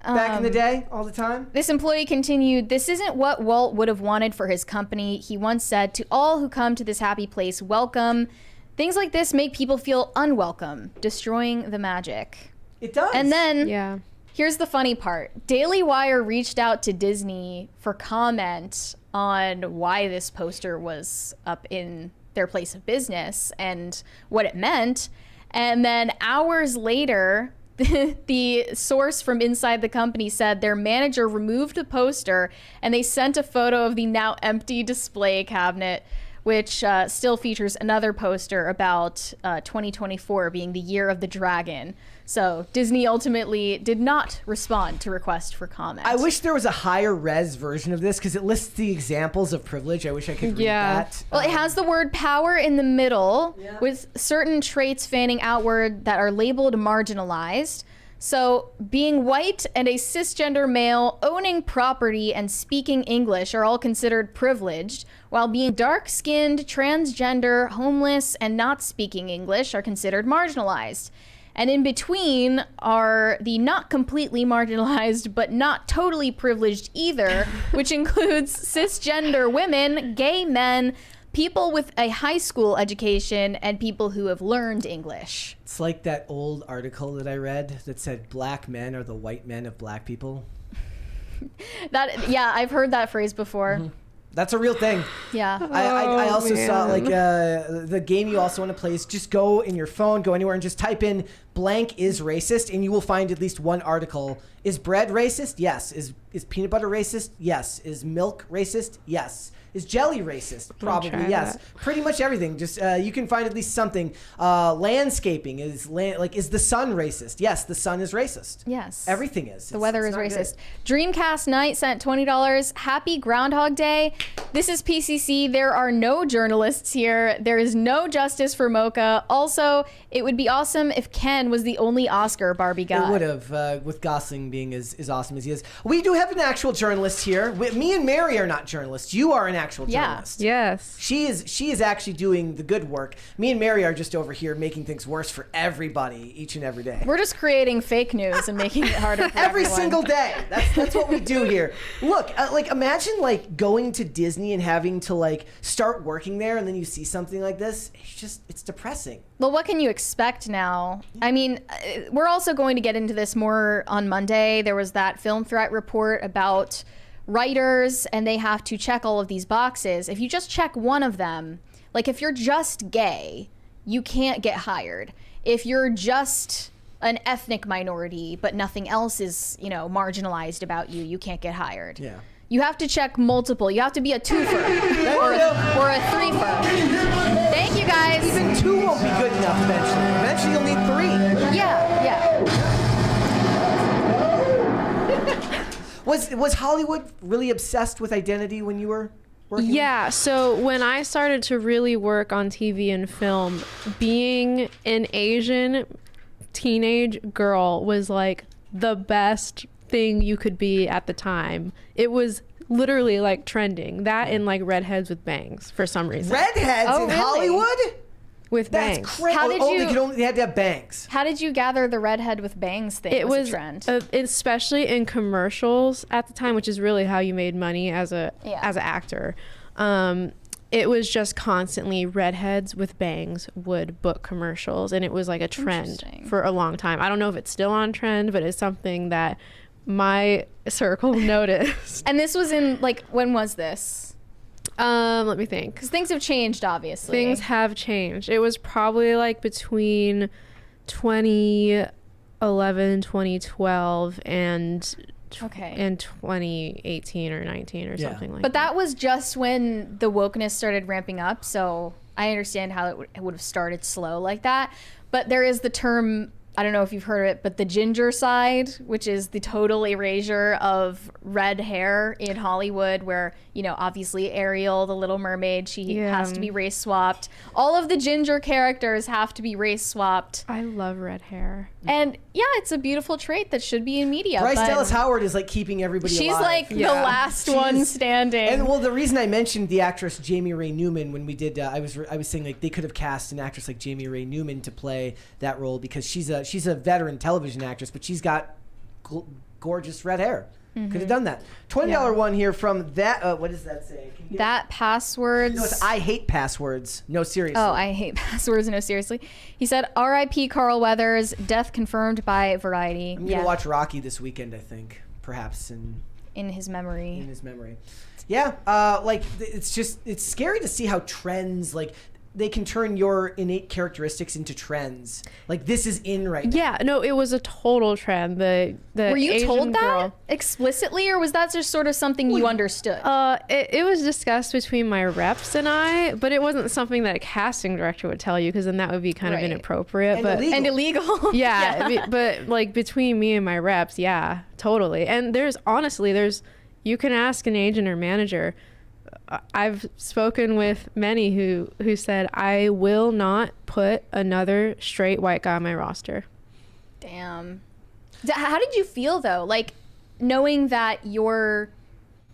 Back in the day, all the time. This employee continued, this isn't what Walt would have wanted for his company. He once said, to all who come to this happy place, welcome. Things like this make people feel unwelcome, destroying the magic. It does. And then, here's the funny part. Daily Wire reached out to Disney for comment on why this poster was up in their place of business and what it meant. And then hours later, the source from inside the company said their manager removed the poster and they sent a photo of the now empty display cabinet, which still features another poster about 2024 being the year of the dragon. So Disney ultimately did not respond to request for comment. I wish there was a higher res version of this because it lists the examples of privilege. I wish I could read that. Well, it has the word power in the middle with certain traits fanning outward that are labeled marginalized. So being white and a cisgender male, owning property and speaking English are all considered privileged, while being dark-skinned, transgender, homeless, and not speaking English are considered marginalized. And in between are the not completely marginalized, but not totally privileged either, which includes cisgender women, gay men, people with a high school education, and people who have learned English. It's like that old article that I read that said black men are the white men of black people. I've heard that phrase before. Mm-hmm. That's a real thing. Yeah. I also saw like the game you also want to play is just go in your phone, go anywhere and just type in blank is racist and you will find at least one article. Is bread racist? Yes. Is peanut butter racist? Yes. Is milk racist? Yes. Is jelly racist? Probably yes. Pretty much everything. Just you can find at least something. Landscaping is the sun racist? Yes, the sun is racist. Yes. Everything is. The weather is racist. Dreamcast Night sent $20. Happy Groundhog Day. This is PCC. There are no journalists here. There is no justice for Mocha. Also, it would be awesome if Ken was the only Oscar Barbie got. It would have, with Gosling being as awesome as he is. We do have an actual journalist here. Me and Mary are not journalists. You are an actual journalist. Yes. She is actually doing the good work. Me and Mary are just over here making things worse for everybody each and every day. We're just creating fake news and making it harder for every everyone. single day. That's what we do here. Look, imagine going to Disney and having to start working there and then you see something like this. It's depressing. Well, what can you expect now? I mean, we're also going to get into this more on Monday. There was that film threat report about writers and they have to check all of these boxes. If you just check one of them, like if you're just gay, you can't get hired. If you're just an ethnic minority but nothing else is, marginalized about you, you can't get hired. Yeah. You have to check multiple. You have to be a twofer or a threefer. Thank you guys. Even two won't be good enough eventually. Eventually you'll need three. Yeah. Was Hollywood really obsessed with identity when you were working? Yeah, so when I started to really work on TV and film, being an Asian teenage girl was like the best thing you could be at the time. It was literally trending. That and redheads with bangs for some reason. Redheads in really? Hollywood? with bangs. That's crazy. How did They had to have bangs. How did you gather the redhead with bangs thing? It was a trend. Especially in commercials at the time, which is really how you made money as an actor. It was just constantly redheads with bangs would book commercials, and it was like a trend for a long time. I don't know if it's still on trend, but it's something that my circle noticed. And this was in, like, when was this? Let me think. Because things have changed, obviously. Things have changed. It was probably like between 2011, 2012, and 2018 or 19 or something like that. But that was just when the wokeness started ramping up, so I understand how it would have started slow like that. But there is the term, I don't know if you've heard of it, but the ginger side, which is the total erasure of red hair in Hollywood, where, you know, obviously Ariel, the Little Mermaid, she has to be race swapped. All of the ginger characters have to be race swapped. I love red hair. And yeah, it's a beautiful trait that should be in media. Bryce Dallas Howard is like keeping everybody alive. She's like the last one standing. And well, the reason I mentioned the actress Jamie Ray Newman when we did, I was saying like they could have cast an actress like Jamie Ray Newman to play that role because she's a veteran television actress, but she's got gorgeous red hair. Could have done that. $20 one here from that. What does that say? That passwords. No, it's I hate passwords. No, seriously. Oh, I hate passwords. No, seriously. He said, R.I.P. Carl Weathers, death confirmed by Variety. I'm going to watch Rocky this weekend, I think. Perhaps in his memory. In his memory. Yeah, like, it's scary to see how trends, like, they can turn your innate characteristics into trends. Like, this is in right now. Yeah, no, it was a total trend. The Were you Asian told that girl, explicitly, or was that just sort of something you understood? it was discussed between my reps and I, but it wasn't something that a casting director would tell you, because then that would be kind of inappropriate. And illegal. Yeah, but like between me and my reps, yeah, totally. And there's you can ask an agent or manager. I've spoken with many who said, I will not put another straight white guy on my roster. Damn. How did you feel, though? Like, knowing that your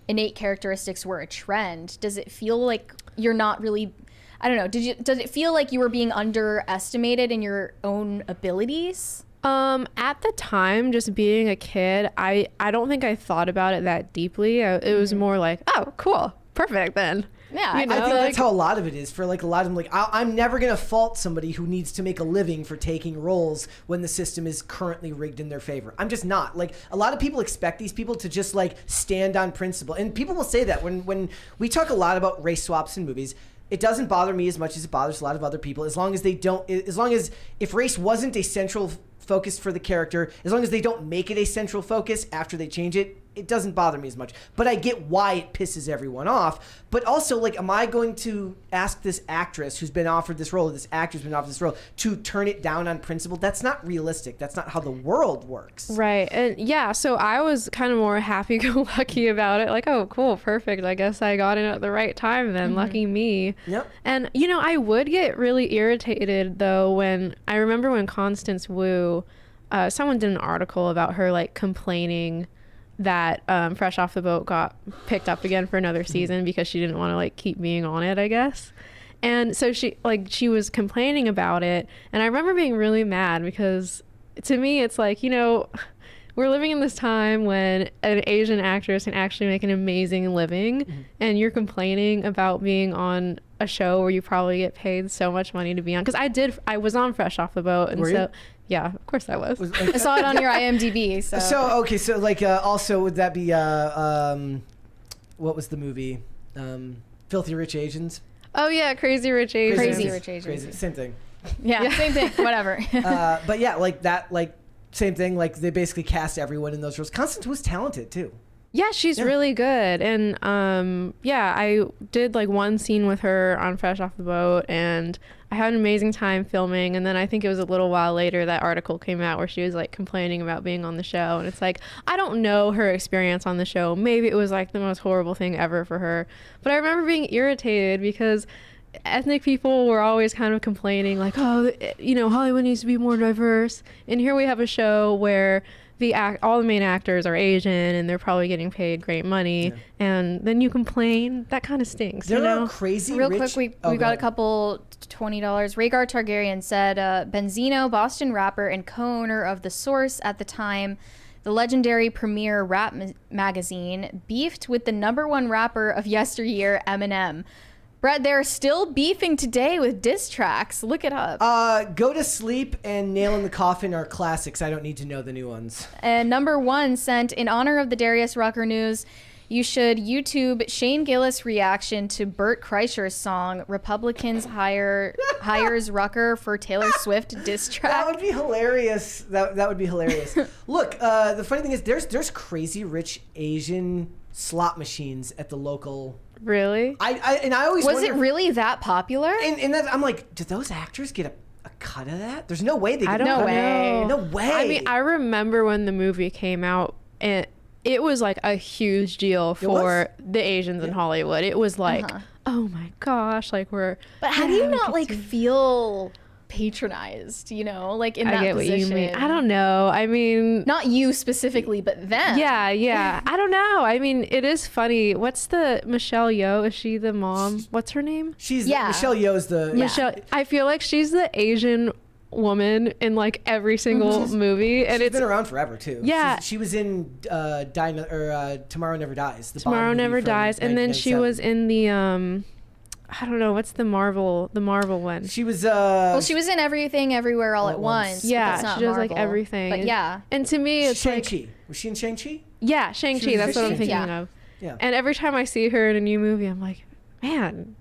innate characteristics were a trend, does it feel like you're not really, I don't know, does it feel like you were being underestimated in your own abilities? At the time, just being a kid, I don't think I thought about it that deeply. It was more like, oh, cool. Perfect then. Yeah, I think that's how a lot of it is. For like a lot of them, like I'm never gonna fault somebody who needs to make a living for taking roles when the system is currently rigged in their favor. I'm just not. Like, a lot of people expect these people to just like stand on principle, and people will say that when we talk a lot about race swaps in movies. It doesn't bother me as much as it bothers a lot of other people, as long as if race wasn't a central focus for the character, as long as they don't make it a central focus after they change it, it doesn't bother me as much. But I get why it pisses everyone off. But also, like, am I going to ask this actress who's been offered this role, or this actor's been offered this role, to turn it down on principle? That's not realistic. That's not how the world works. Right. And yeah, so I was kind of more happy-go-lucky about it. Like, oh, cool, perfect. I guess I got in at the right time then. Lucky me. Yep. And, you know, I would get really irritated, though, when I remember when Constance Wu, someone did an article about her, like, complaining that Fresh Off the Boat got picked up again for another season because she didn't want to like keep being on it, I guess. And so she was complaining about it, and I remember being really mad because to me it's like, you know, we're living in this time when an Asian actress can actually make an amazing living, and you're complaining about being on a show where you probably get paid so much money to be on. Because I was on Fresh Off the Boat, and Were you? Yeah, of course I was. I saw it on your IMDb. So like also would that be what was the movie? Filthy Rich Asians. Oh yeah, Crazy Rich Asians. Crazy Rich Asians. Crazy, same thing. Yeah, same thing. Whatever. But yeah, like that, like same thing. Like they basically cast everyone in those roles. Constance was talented too. Yeah, she's really good. And yeah, I did like one scene with her on Fresh Off the Boat, and I had an amazing time filming. And then I think it was a little while later that article came out where she was like complaining about being on the show. And it's like, I don't know her experience on the show. Maybe it was like the most horrible thing ever for her. But I remember being irritated because ethnic people were always kind of complaining like, oh, you know, Hollywood needs to be more diverse. And here we have a show where all the main actors are Asian and they're probably getting paid great money, and then you complain. That kind of stinks. There you know? are crazy Real rich... quick, we got a couple $20. Rhaegar Targaryen said, Benzino, Boston rapper and co-owner of The Source at the time, the legendary premier rap magazine, beefed with the #1 rapper of yesteryear, Eminem. Brett, they're still beefing today with diss tracks. Look it up. Go to Sleep and Nail in the Coffin are classics. I don't need to know the new ones. And #1 sent, in honor of the Darius Rucker news, you should YouTube Shane Gillis reaction to Bert Kreischer's song "Republicans hires Rucker for Taylor Swift" diss track. That would be hilarious. That would be hilarious. Look, the funny thing is, there's crazy rich Asian slot machines at the local. Really? I always Was wonder, it really that popular? And that, I'm like, do those actors get a cut of that? There's no way they get. I don't No know. way. No way. I mean, I remember when the movie came out, and it was like a huge deal for the Asians in Hollywood. It was like, oh my gosh, like we're. But how do you not like feel patronized? You know, like in that I get position. what you mean. I don't know. I mean, Not you specifically, but them. yeah. I don't know. I mean, it is funny. What's the Michelle Yeoh? Is she the mom? What's her name? She's Yeah. Michelle Yeoh's the Michelle. I feel like she's the Asian woman in like every single movie, and She's it's been around forever too. Yeah. she was in Tomorrow Never Dies. The Bond Tomorrow movie Never from Dies, and then she 1997. was in the I don't know, what's the Marvel one. She was Well, she was in Everything Everywhere All at Once. but Yeah, that's not she does like Marvel. everything. But yeah. And to me, it's like, Shang-Chi. Was she in Shang-Chi? yeah, Shang-Chi. was That's what I'm Shang-Chi. thinking Yeah. of. Yeah. And every time I see her in a new movie, I'm like, man,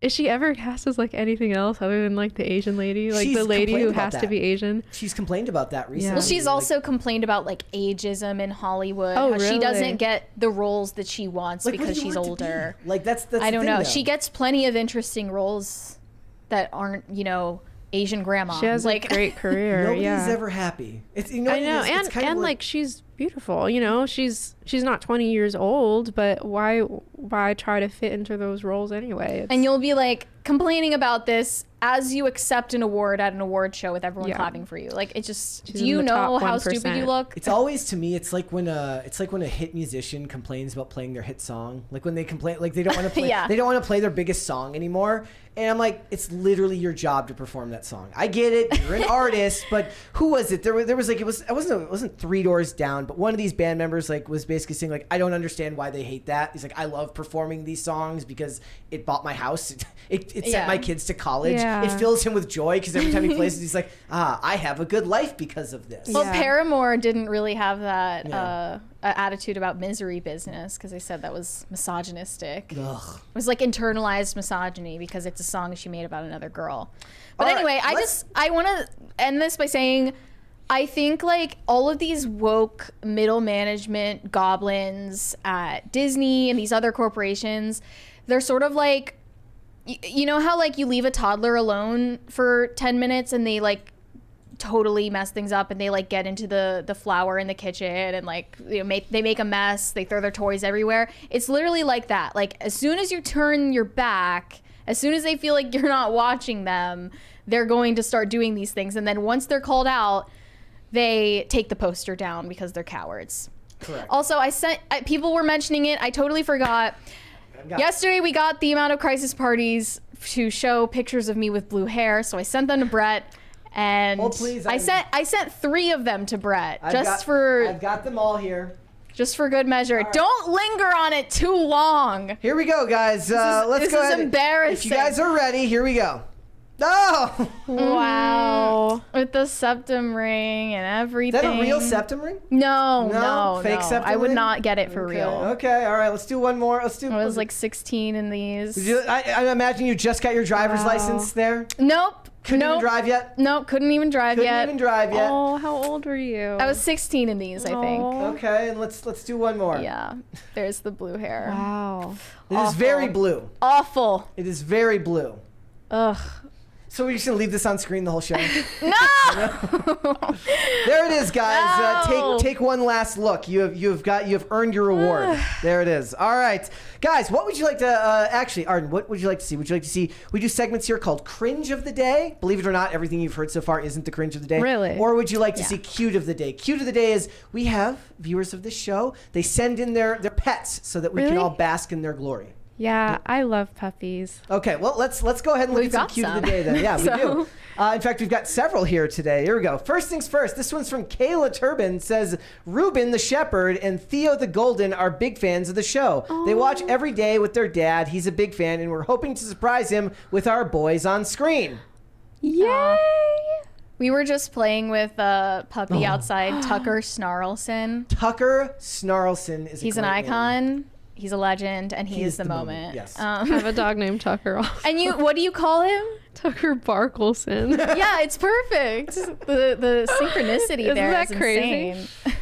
is she ever cast as like anything else other than like the Asian lady, like She's the lady who complained about has to that. be Asian? She's complained about that recently. Well, she's Like, also complained about like ageism in Hollywood. Oh, how she really? doesn't get the roles that she wants like, what because do you she's want it to be? older. Like that's I the don't thing, know. though. She gets plenty of interesting roles that aren't, Asian grandma. She has like a great career. Nobody's yeah. ever happy. It's I know, it's kind of and like she's beautiful. She's not 20 years old, but why try to fit into those roles anyway? And you'll be like complaining about this as you accept an award at an award show with everyone Yeah. clapping for you. Like it just, She's do in you the know top how stupid you 1%. look? It's always, to me, it's like when a hit musician complains about playing their hit song. Like when they complain, like they don't want to play, Yeah. they don't want to play their biggest song anymore. And I'm like, it's literally your job to perform that song. I get it, you're an artist, but who was it? There was like it wasn't Three Doors Down, but one of these band members like was basically saying like, I don't understand why they hate that. He's like, I love performing these songs because it bought my house, it sent Yeah. my kids to college. Yeah. It fills him with joy because every time he plays it, he's like, I have a good life because of this. Well, Yeah. Paramore didn't really have that Yeah. attitude about Misery Business because they said that was misogynistic. Ugh. It was like internalized misogyny because it's a song she made about another girl. But All right, anyway, I want to end this by saying I think like all of these woke middle management goblins at Disney and these other corporations, they're sort of like, you know how like you leave a toddler alone for 10 minutes and they like totally mess things up and they like get into the flour in the kitchen and like they make a mess, they throw their toys everywhere. It's literally like that. Like as soon as you turn your back, as soon as they feel like you're not watching them, they're going to start doing these things, and then once they're called out, they take the poster down because they're cowards. Correct. Also, people were mentioning it, I totally forgot. Yesterday we got the amount of crisis parties to show pictures of me with blue hair, so I sent them to Brett. And Oh, please, I sent 3 of them to Brett I've got them all here. just for good measure. Don't linger on it too long. Here we go, guys. Let's this go is ahead. embarrassing. If you guys are ready, here we go. Oh! Wow. With the septum ring and Is everything. that a real septum ring? No, Fake septum I would ring? not get it for real. Okay, all right. Let's do one more. Let's do. I was like 16 in these. I imagine you just got your driver's license there. Nope. Couldn't even drive yet. Nope, couldn't even drive Couldn't yet. even drive yet. Oh, how old were you? I was 16 in these, I think. Oh. Okay, and let's do one more. Yeah. There's the blue hair. Wow. It is very blue. Awful. It is very blue. Ugh. So we're just gonna leave this on screen the whole show. No. There it is, guys. No. Take one last look. You've earned your reward. There it is. All right, guys. What would you like to actually, Arden? What would you like to see? Would you like to see? We do segments here called Cringe of the Day. Believe it or not, everything you've heard so far isn't the Cringe of the Day. Really? Or would you like to see Cute of the Day? Cute of the Day is we have viewers of this show. They send in their pets so that we can all bask in their glory. Yeah, I love puppies. Okay, well, let's go ahead and look We've at some got Cute some. of the Day then. Yeah, we do. In fact, we've got several here today. Here we go. First things first. This one's from Kayla Turbin. Says, Ruben the Shepherd and Theo the Golden are big fans of the show. They watch every day with their dad. He's a big fan, and we're hoping to surprise him with our boys on screen. Yay! We were just playing with a puppy outside, Tucker Snarlson. Tucker Snarlson is He's a an great icon. name. He's a legend, and he is the moment. Yes. I have a dog named Tucker. And what do you call him? Tucker Barkelson. Yeah, it's perfect. The synchronicity Isn't there that is crazy? insane.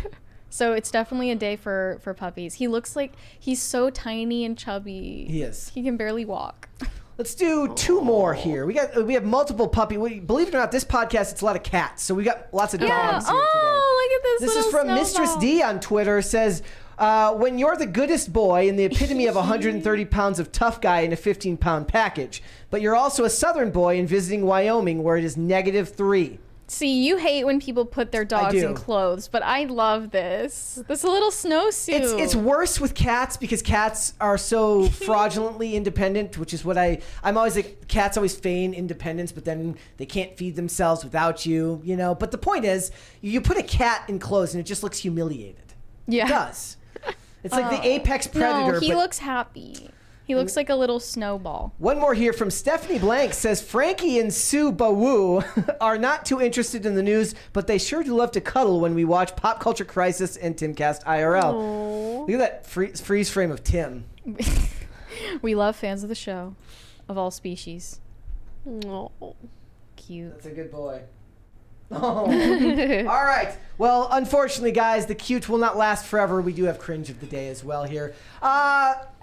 So it's definitely a day for puppies. He looks like he's so tiny and chubby. He is. He can barely walk. Let's do two more here. We have multiple puppy. Believe it or not, this podcast it's a lot of cats, so we got lots of dogs here today. Oh, look at This is from Mistress D on Twitter. Says, when you're the goodest boy and the epitome of 130 pounds of tough guy in a 15-pound package, but you're also a southern boy and visiting Wyoming where it is -3. See, you hate when people put their dogs in clothes, but I love this. This little snowsuit. It's worse with cats because cats are so fraudulently independent, which is what I'm always like, cats always feign independence, but then they can't feed themselves without you, you know? But the point is, you put a cat in clothes and it just looks humiliated. Yeah. It does. It's like the apex predator. No, he but looks happy. He looks like a little snowball. One more here from Stephanie Blank says, Frankie and Sue Bawu are not too interested in the news, but they sure do love to cuddle when we watch Pop Culture Crisis and Timcast IRL. Aww. Look at that freeze frame of Tim. We love fans of the show, of all species. Oh, cute. That's a good boy. Oh. All right. Well, unfortunately, guys, the cute will not last forever. We do have Cringe of the Day as well here.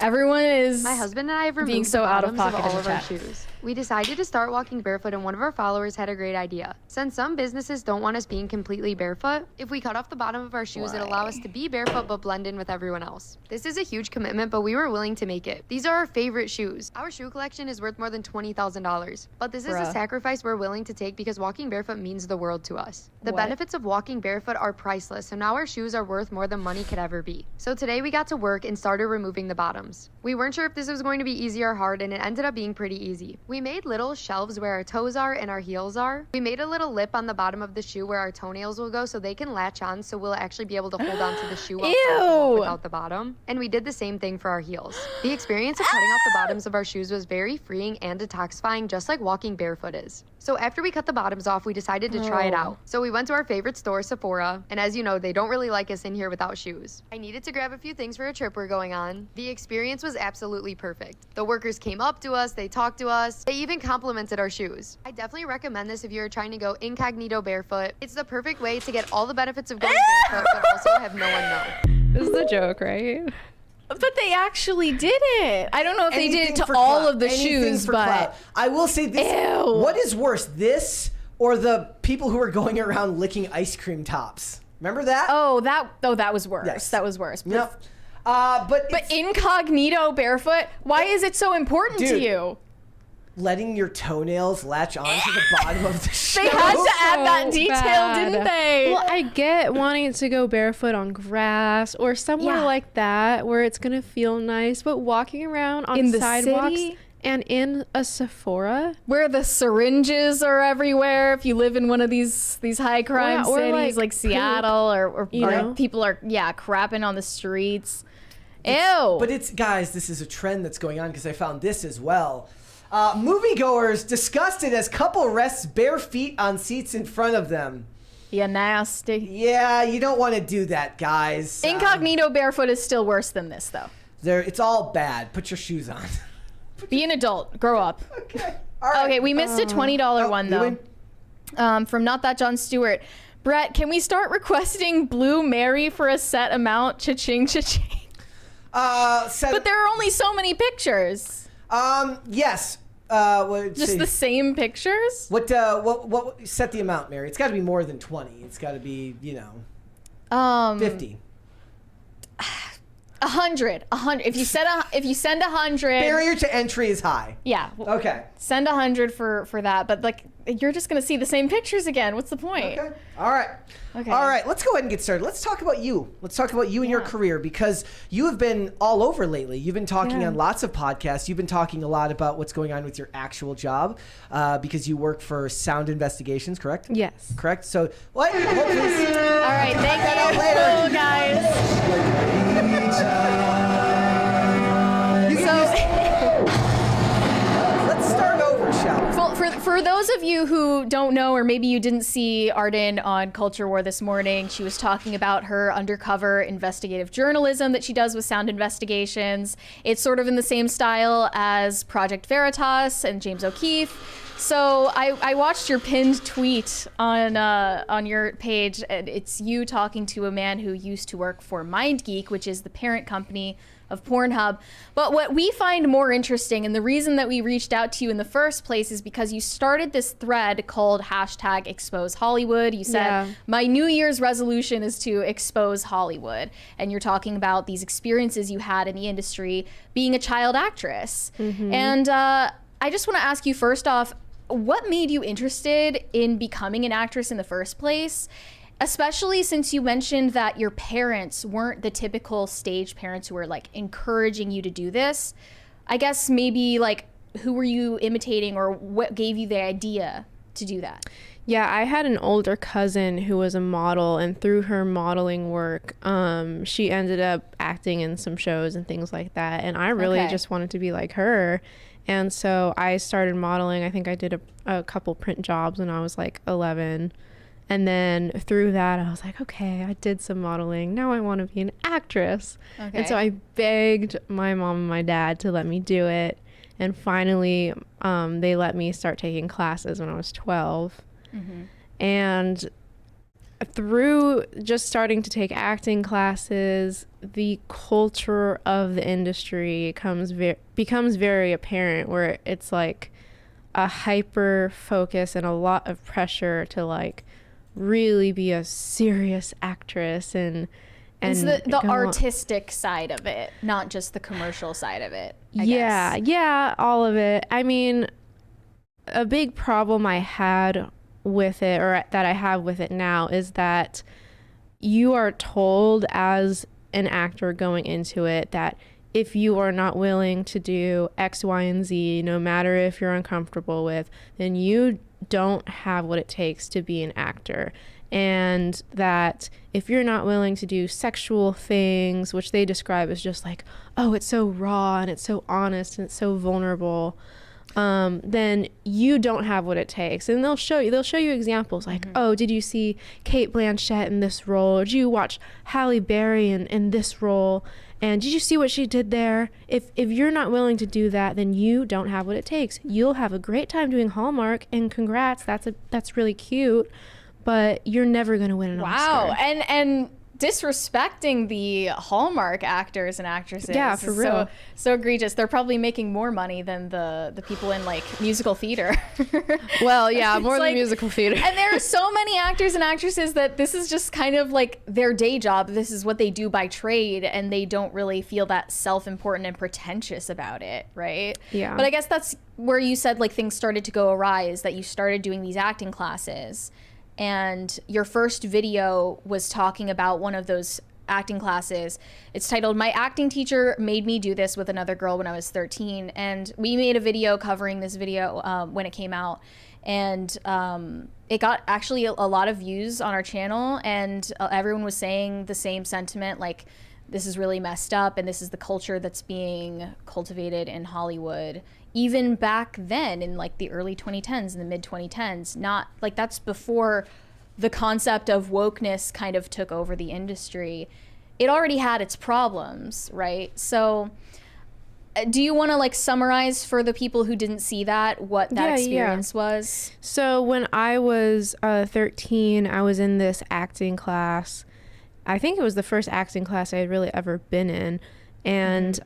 Everyone is My husband and I have removed being so the out of bottoms pocket of all in of the our chat. shoes. We decided to start walking barefoot, and one of our followers had a great idea. Since some businesses don't want us being completely barefoot, if we cut off the bottom of our shoes, it'll allow us to be barefoot but blend in with everyone else. This is a huge commitment, but we were willing to make it. These are our favorite shoes. Our shoe collection is worth more than $20,000. But this is a sacrifice we're willing to take because walking barefoot means the world to us. The benefits of walking barefoot are priceless, so now our shoes are worth more than money could ever be. So today we got to work and started removing the bottoms. We weren't sure if this was going to be easy or hard, and it ended up being pretty easy. We made little shelves where our toes are and our heels are. We made a little lip on the bottom of the shoe where our toenails will go so they can latch on, so we'll actually be able to hold on to the shoe without the bottom. And we did the same thing for our heels. The experience of cutting off the bottoms of our shoes was very freeing and detoxifying, just like walking barefoot is. So after we cut the bottoms off, we decided to try it out. So we went to our favorite store, Sephora, and as you know, they don't really like us in here without shoes. I needed to grab a few things for a trip we're going on. The experience was absolutely perfect. The workers came up to us, they talked to us, they even complimented our shoes. I definitely recommend this if you're trying to go incognito barefoot. It's the perfect way to get all the benefits of going barefoot, but also have no one know. This is a joke, right? But they actually did it. I don't know if they did Anything it to for all clout. of the Anything shoes, for but clout. I will say this. Ew. What is worse, this or the people who are going around licking ice cream tops? Remember that? that was worse. Yes. That was worse. Yep. But incognito barefoot, why is it so important to you? Letting your toenails latch onto the bottom of the shoe. They had to add that So detail, bad. didn't they? Well, I get wanting to go barefoot on grass or somewhere like that where it's gonna feel nice, but walking around on In the sidewalks city? and in a Sephora Where the syringes are everywhere. If you live in one of these high crime or cities like Seattle or you know? people are crapping on the streets. Ew. But it's, guys, this is a trend that's going on because I found this as well. Moviegoers disgusted as couple rests bare feet on seats in front of them. Yeah, nasty. Yeah, you don't want to do that, guys. Incognito barefoot is still worse than this, though. It's all bad. Put your shoes on. Be an adult. Grow up. Okay. All right. Okay, we missed a $20 one, though. From Not That John Stewart. Brett, can we start requesting Blue Mary for a set amount? Cha-ching, cha-ching. But there are only so many pictures. Yes. Just the same pictures? What set the amount, Mary? It's got to be more than 20. It's got to be, 50. 100. If you send 100, barrier to entry is high. Yeah. Okay. Send 100 for that, but like you're just gonna see the same pictures again. What's the point? Okay. All right. Okay. All right. Let's go ahead and get started. Let's talk about you. Let's talk about you and your career, because you have been all over lately. You've been talking on lots of podcasts. You've been talking a lot about what's going on with your actual job, because you work for Sound Investigations, correct? Yes. Correct. So what? Hold, please. All right. Thank you, later. guys. Let's start over, shall we? For those of you who don't know, or maybe you didn't see Arden on Culture War this morning, she was talking about her undercover investigative journalism that she does with Sound Investigations. It's sort of in the same style as Project Veritas and James O'Keefe. So I watched your pinned tweet on your page, and it's you talking to a man who used to work for MindGeek, which is the parent company of Pornhub. But what we find more interesting, and the reason that we reached out to you in the first place, is because you started this thread called #ExposeHollywood. You said, my New Year's resolution is to expose Hollywood. And you're talking about these experiences you had in the industry being a child actress. Mm-hmm. And I just want to ask you, first off, what made you interested in becoming an actress in the first place? Especially since you mentioned that your parents weren't the typical stage parents who were like encouraging you to do this. I guess maybe like who were you imitating, or what gave you the idea to do that? Yeah, I had an older cousin who was a model, and through her modeling work, she ended up acting in some shows and things like that. And I really just wanted to be like her. And so I started modeling. I think I did a couple print jobs when I was like 11. And then through that, I was like, okay, I did some modeling. Now I want to be an actress. Okay. And so I begged my mom and my dad to let me do it. And finally, they let me start taking classes when I was 12. Mm-hmm. And through just starting to take acting classes, the culture of the industry becomes very apparent, where it's like a hyper focus and a lot of pressure to like really be a serious actress and it's the artistic side of it, not just the commercial side of it. I guess. Yeah, all of it. I mean, a big problem I had with it, or that I have with it now, is that you are told as an actor going into it that if you are not willing to do X, Y, and Z, no matter if you're uncomfortable with, then you don't have what it takes to be an actor. And that if you're not willing to do sexual things, which they describe as just like, oh, it's so raw and it's so honest and it's so vulnerable, then you don't have what it takes. And they'll show you examples like, oh, did you see Cate Blanchett in this role? Or did you watch Halle Berry in this role? And did you see what she did there? If you're not willing to do that, then you don't have what it takes. You'll have a great time doing Hallmark, and congrats, that's really cute, but you're never going to win an Oscar. Wow, and disrespecting the Hallmark actors and actresses. Yeah, for real. So egregious. They're probably making more money than the people in like musical theater. Well, yeah, more than like, musical theater. And there are so many actors and actresses that this is just kind of like their day job. This is what they do by trade, and they don't really feel that self-important and pretentious about it, right? Yeah. But I guess that's where you said like things started to go awry, is that you started doing these acting classes. And your first video was talking about one of those acting classes. It's titled, "My Acting Teacher Made Me Do This with Another Girl When I Was 13. And we made a video covering this video when it came out. And it got actually a lot of views on our channel. And everyone was saying the same sentiment, like, this is really messed up. And this is the culture that's being cultivated in Hollywood. Even back then in like the early 2010s and the mid 2010s, not like that's before the concept of wokeness kind of took over the industry. It already had its problems, right? So do you want to like summarize for the people who didn't see that, what that experience was? So when I was 13, I was in this acting class. I think it was the first acting class I had really ever been in. And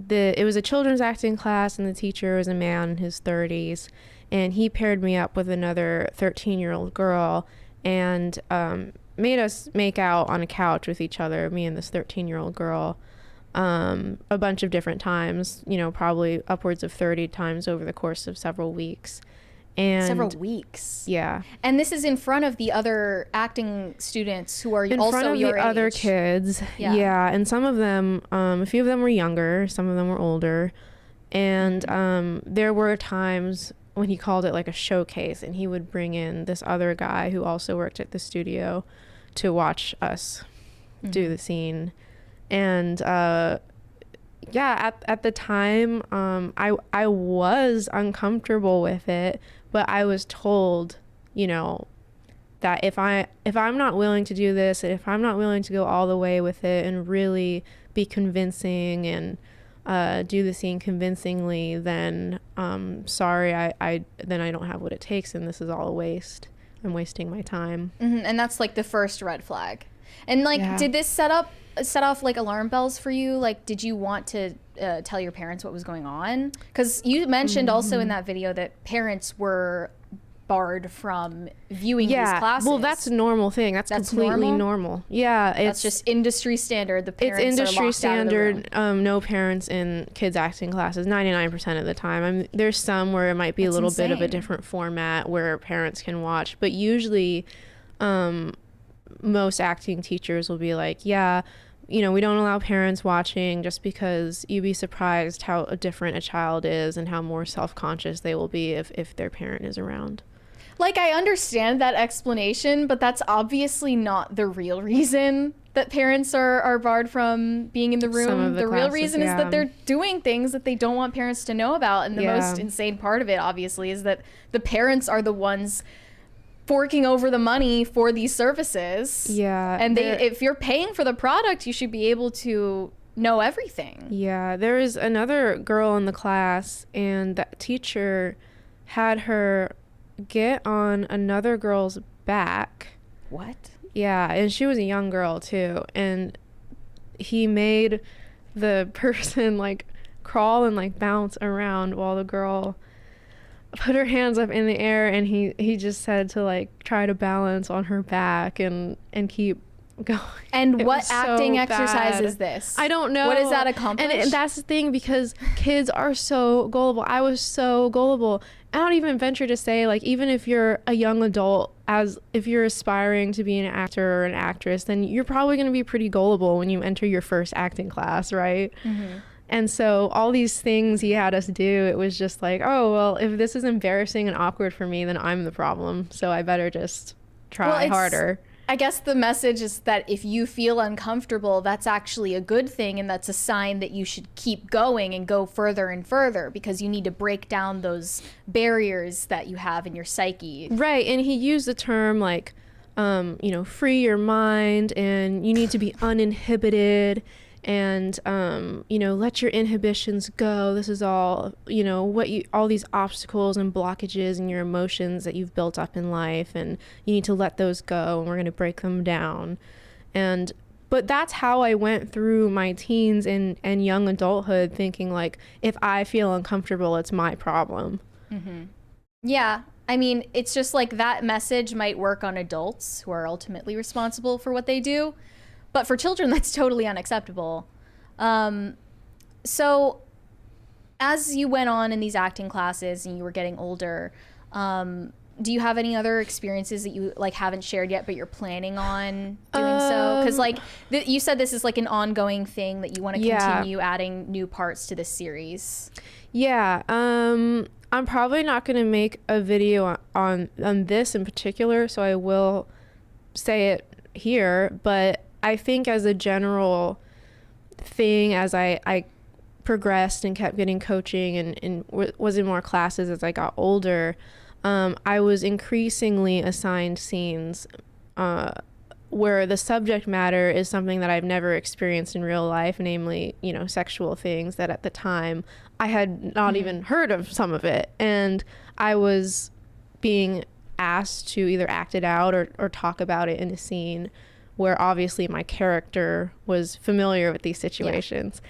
it was a children's acting class, and the teacher was a man in his 30s, and he paired me up with another 13-year-old girl, and made us make out on a couch with each other, me and this 13-year-old girl, a bunch of different times, probably upwards of 30 times over the course of several weeks. And several weeks. Yeah. And this is in front of the other acting students who are in also front of your the age. other kids. Yeah. And some of them, a few of them were younger, some of them were older. And there were times when he called it like a showcase, and he would bring in this other guy who also worked at the studio to watch us do the scene. And at the time, I was uncomfortable with it, but I was told, that if I'm not willing to do this, and if I'm not willing to go all the way with it and really be convincing and do the scene convincingly, then sorry, I don't have what it takes, and this is all a waste. I'm wasting my time. And that's like the first red flag. And did this set off like alarm bells for you? Like, did you want to tell your parents what was going on? Because you mentioned also in that video that parents were barred from viewing these classes. Well, that's a normal thing. That's completely normal. Yeah, that's just industry standard. The parents it's industry are locked standard. Out of the room. No parents in kids acting classes 99% of the time. There's some where it might be a little bit of a different format where parents can watch, but usually most acting teachers will be like, we don't allow parents watching just because you'd be surprised how different a child is and how more self-conscious they will be if their parent is around. Like, I understand that explanation, but that's obviously not the real reason that parents are barred from being in the room. Some of the real classes, reason is that they're doing things that they don't want parents to know about. And the most insane part of it, obviously, is that the parents are the ones forking over the money for these services. Yeah. And if you're paying for the product, you should be able to know everything. Yeah. There was another girl in the class, and that teacher had her get on another girl's back. What? Yeah, and she was a young girl too, and he made the person like crawl and like bounce around while the girl put her hands up in the air, and he just said to like try to balance on her back and keep going. And what acting exercise is this? I don't know. What does that accomplish? And that's the thing, because kids are so gullible. I was so gullible. I don't even venture to say, like, even if you're a young adult, if you're aspiring to be an actor or an actress, then you're probably going to be pretty gullible when you enter your first acting class, right? Mm-hmm. And so all these things he had us do, it was just like, oh, well, if this is embarrassing and awkward for me, then I'm the problem. So I better just try harder. I guess the message is that if you feel uncomfortable, that's actually a good thing, and that's a sign that you should keep going and go further and further, because you need to break down those barriers that you have in your psyche. Right, and he used the term like, free your mind, and you need to be uninhibited, and let your inhibitions go. This is all all these obstacles and blockages and your emotions that you've built up in life, and you need to let those go, and we're going to break them down. But that's how I went through my teens and young adulthood, thinking like, if I feel uncomfortable, it's my problem. Mm-hmm. Yeah, I mean, it's just like that message might work on adults who are ultimately responsible for what they do. But for children, that's totally unacceptable. So as you went on in these acting classes and you were getting older, do you have any other experiences that you like haven't shared yet, but you're planning on doing so? Because like you said, this is like an ongoing thing that you want to continue adding new parts to this series. Yeah. I'm probably not going to make a video on this in particular, so I will say it here, but I think as a general thing, as I progressed and kept getting coaching and was in more classes as I got older, I was increasingly assigned scenes where the subject matter is something that I've never experienced in real life, namely, sexual things that at the time I had not even heard of some of it. And I was being asked to either act it out or talk about it in a scene where obviously my character was familiar with these situations.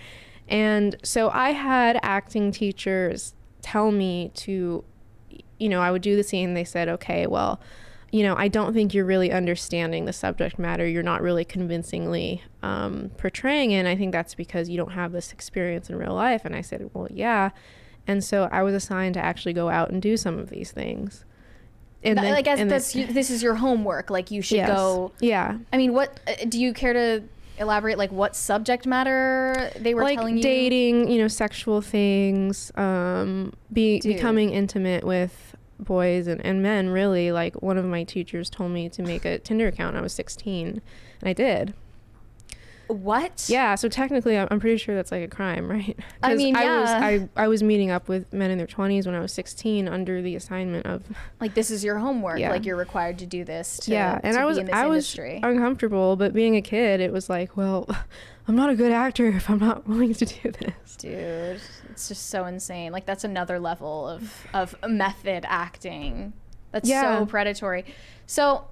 And so I had acting teachers tell me to, I would do the scene. They said, okay, well, I don't think you're really understanding the subject matter. You're not really convincingly portraying it. And I think that's because you don't have this experience in real life. And I said, well, yeah. And so I was assigned to actually go out and do some of these things. And then, I guess this is your homework. Like, you should go. Yeah. I mean, what do you care to elaborate? Like, what subject matter they were telling you? Like dating, sexual things, becoming intimate with boys and men, really. Like, one of my teachers told me to make a Tinder account when I was 16, and I did. What? Yeah, so technically I'm pretty sure that's like a crime, right? I mean, yeah. I was meeting up with men in their 20s when I was 16 under the assignment of, like, this is your homework. Yeah. Like, you're required to do this to, and to I was be in this industry. uncomfortable, but being a kid, it was like, well, I'm not a good actor if I'm not willing to do this. Dude, it's just so insane. Like, that's another level of method acting. That's so predatory. So,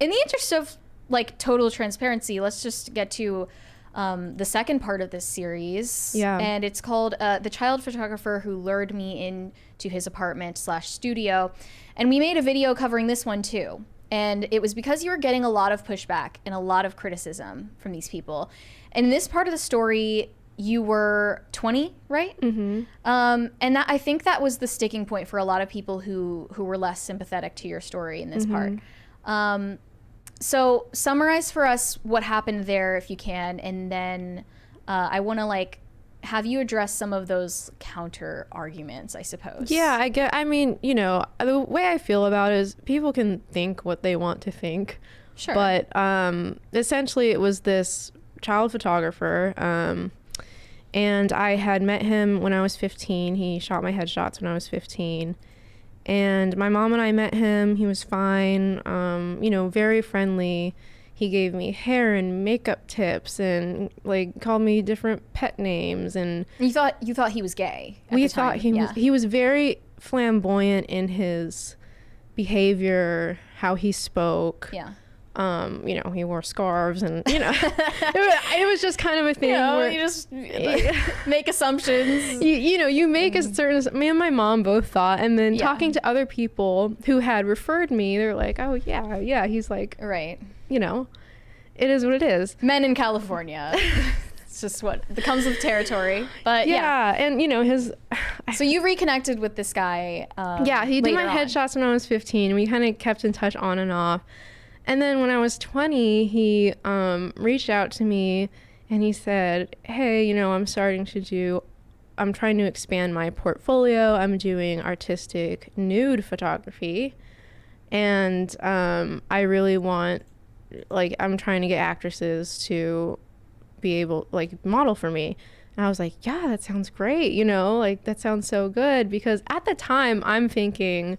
in the interest of like total transparency, let's just get to the second part of this series. Yeah. And it's called The Child Photographer Who Lured Me Into His Apartment/Studio. And we made a video covering this one too. And it was because you were getting a lot of pushback and a lot of criticism from these people. And in this part of the story, you were 20, right? Mm-hmm. And I think that was the sticking point for a lot of people who were less sympathetic to your story in this part. So summarize for us what happened there, if you can, and then I want to have you address some of those counter arguments, I suppose. Yeah, the way I feel about it is people can think what they want to think. Sure. But essentially it was this child photographer, and I had met him when I was 15. He shot my headshots when I was 15. And my mom and I met him. He was fine, very friendly. He gave me hair and makeup tips and called me different pet names. And you thought he was gay. We thought he was very flamboyant in his behavior, how he spoke. Yeah. He wore scarves and, it was just kind of a thing where you just make assumptions. You make a certain, me and my mom both thought, and then talking to other people who had referred me, they're like, oh yeah, he's like, right. It is what it is. Men in California. It's just what comes with territory. But and his. So you reconnected with this guy. He did my headshots when I was 15. And we kind of kept in touch on and off. And then when I was 20, he reached out to me and he said, hey, I'm trying to expand my portfolio. I'm doing artistic nude photography. And I really want, I'm trying to get actresses to be able, model for me. And I was like, yeah, that sounds great. That sounds so good. Because at the time I'm thinking,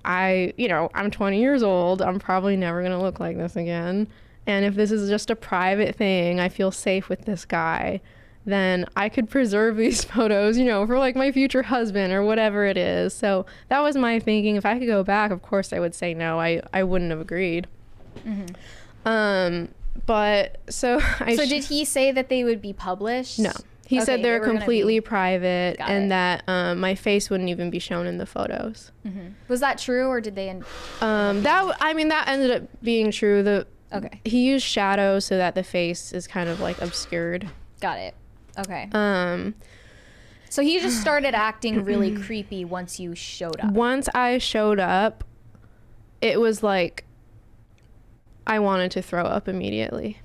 I'm 20 years old. I'm probably never going to look like this again. And if this is just a private thing, I feel safe with this guy, then I could preserve these photos, for my future husband or whatever it is. So that was my thinking. If I could go back, of course I would say no. I wouldn't have agreed. Mm-hmm. But so did he say that they would be published? No. He said they're completely private and that my face wouldn't even be shown in the photos. Mm-hmm. Was that true, or did they? That ended up being true. Okay. He used shadows so that the face is kind of obscured. Got it. Okay. So he just started acting really creepy once you showed up. Once I showed up, it was I wanted to throw up immediately.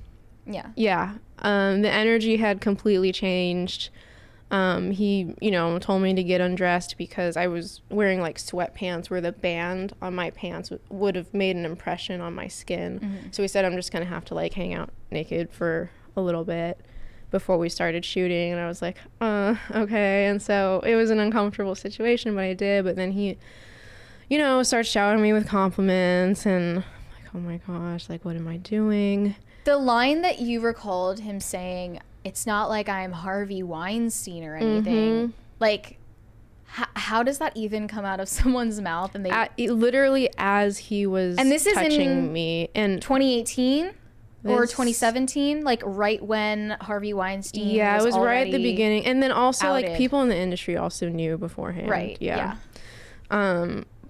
Yeah. Yeah. The energy had completely changed. He, told me to get undressed because I was wearing sweatpants where the band on my pants would have made an impression on my skin. Mm-hmm. So he said, I'm just going to have to hang out naked for a little bit before we started shooting. And I was like, okay. And so it was an uncomfortable situation, but I did. But then he, started showering me with compliments and oh my gosh, what am I doing? The line that you recalled him saying, it's not like I'm Harvey Weinstein or anything. Mm-hmm. How does that even come out of someone's mouth? And literally as he was touching me in 2018 or 2017, like right when Harvey Weinstein. Yeah, it was right at the beginning, and then also outed. like people in the industry also knew beforehand. Right. Yeah.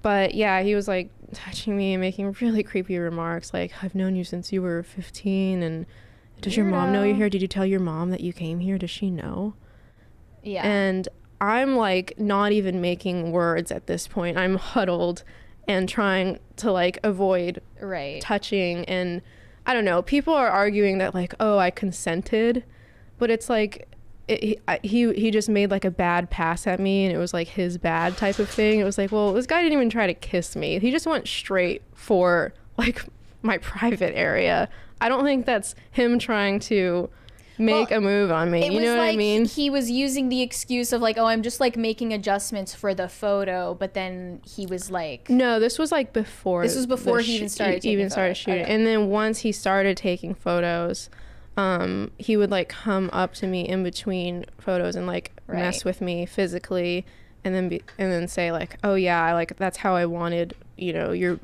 But yeah, he was like touching me and making really creepy remarks, like, I've known you since you were 15, and does your mom know you're here? Did you tell your mom that you came here? Does she know? Yeah. And I'm like not even making words at this point. I'm huddled and trying to like avoid touching, and I don't know, people are arguing that like, oh, I consented, but it's like he just made like a bad pass at me, and it was like his bad type of thing. It was like, well, this guy didn't even try to kiss me. He just went straight for like my private area. I don't think that's him trying to make a move on me. You know what I mean? He was using the excuse of like, oh, I'm just like making adjustments for the photo, but then he was like, no, this was like before. This was before he even started shooting. And then once he started taking photos, he would like come up to me in between photos and like mess with me physically, and then say like, oh yeah, like that's how I wanted, you know,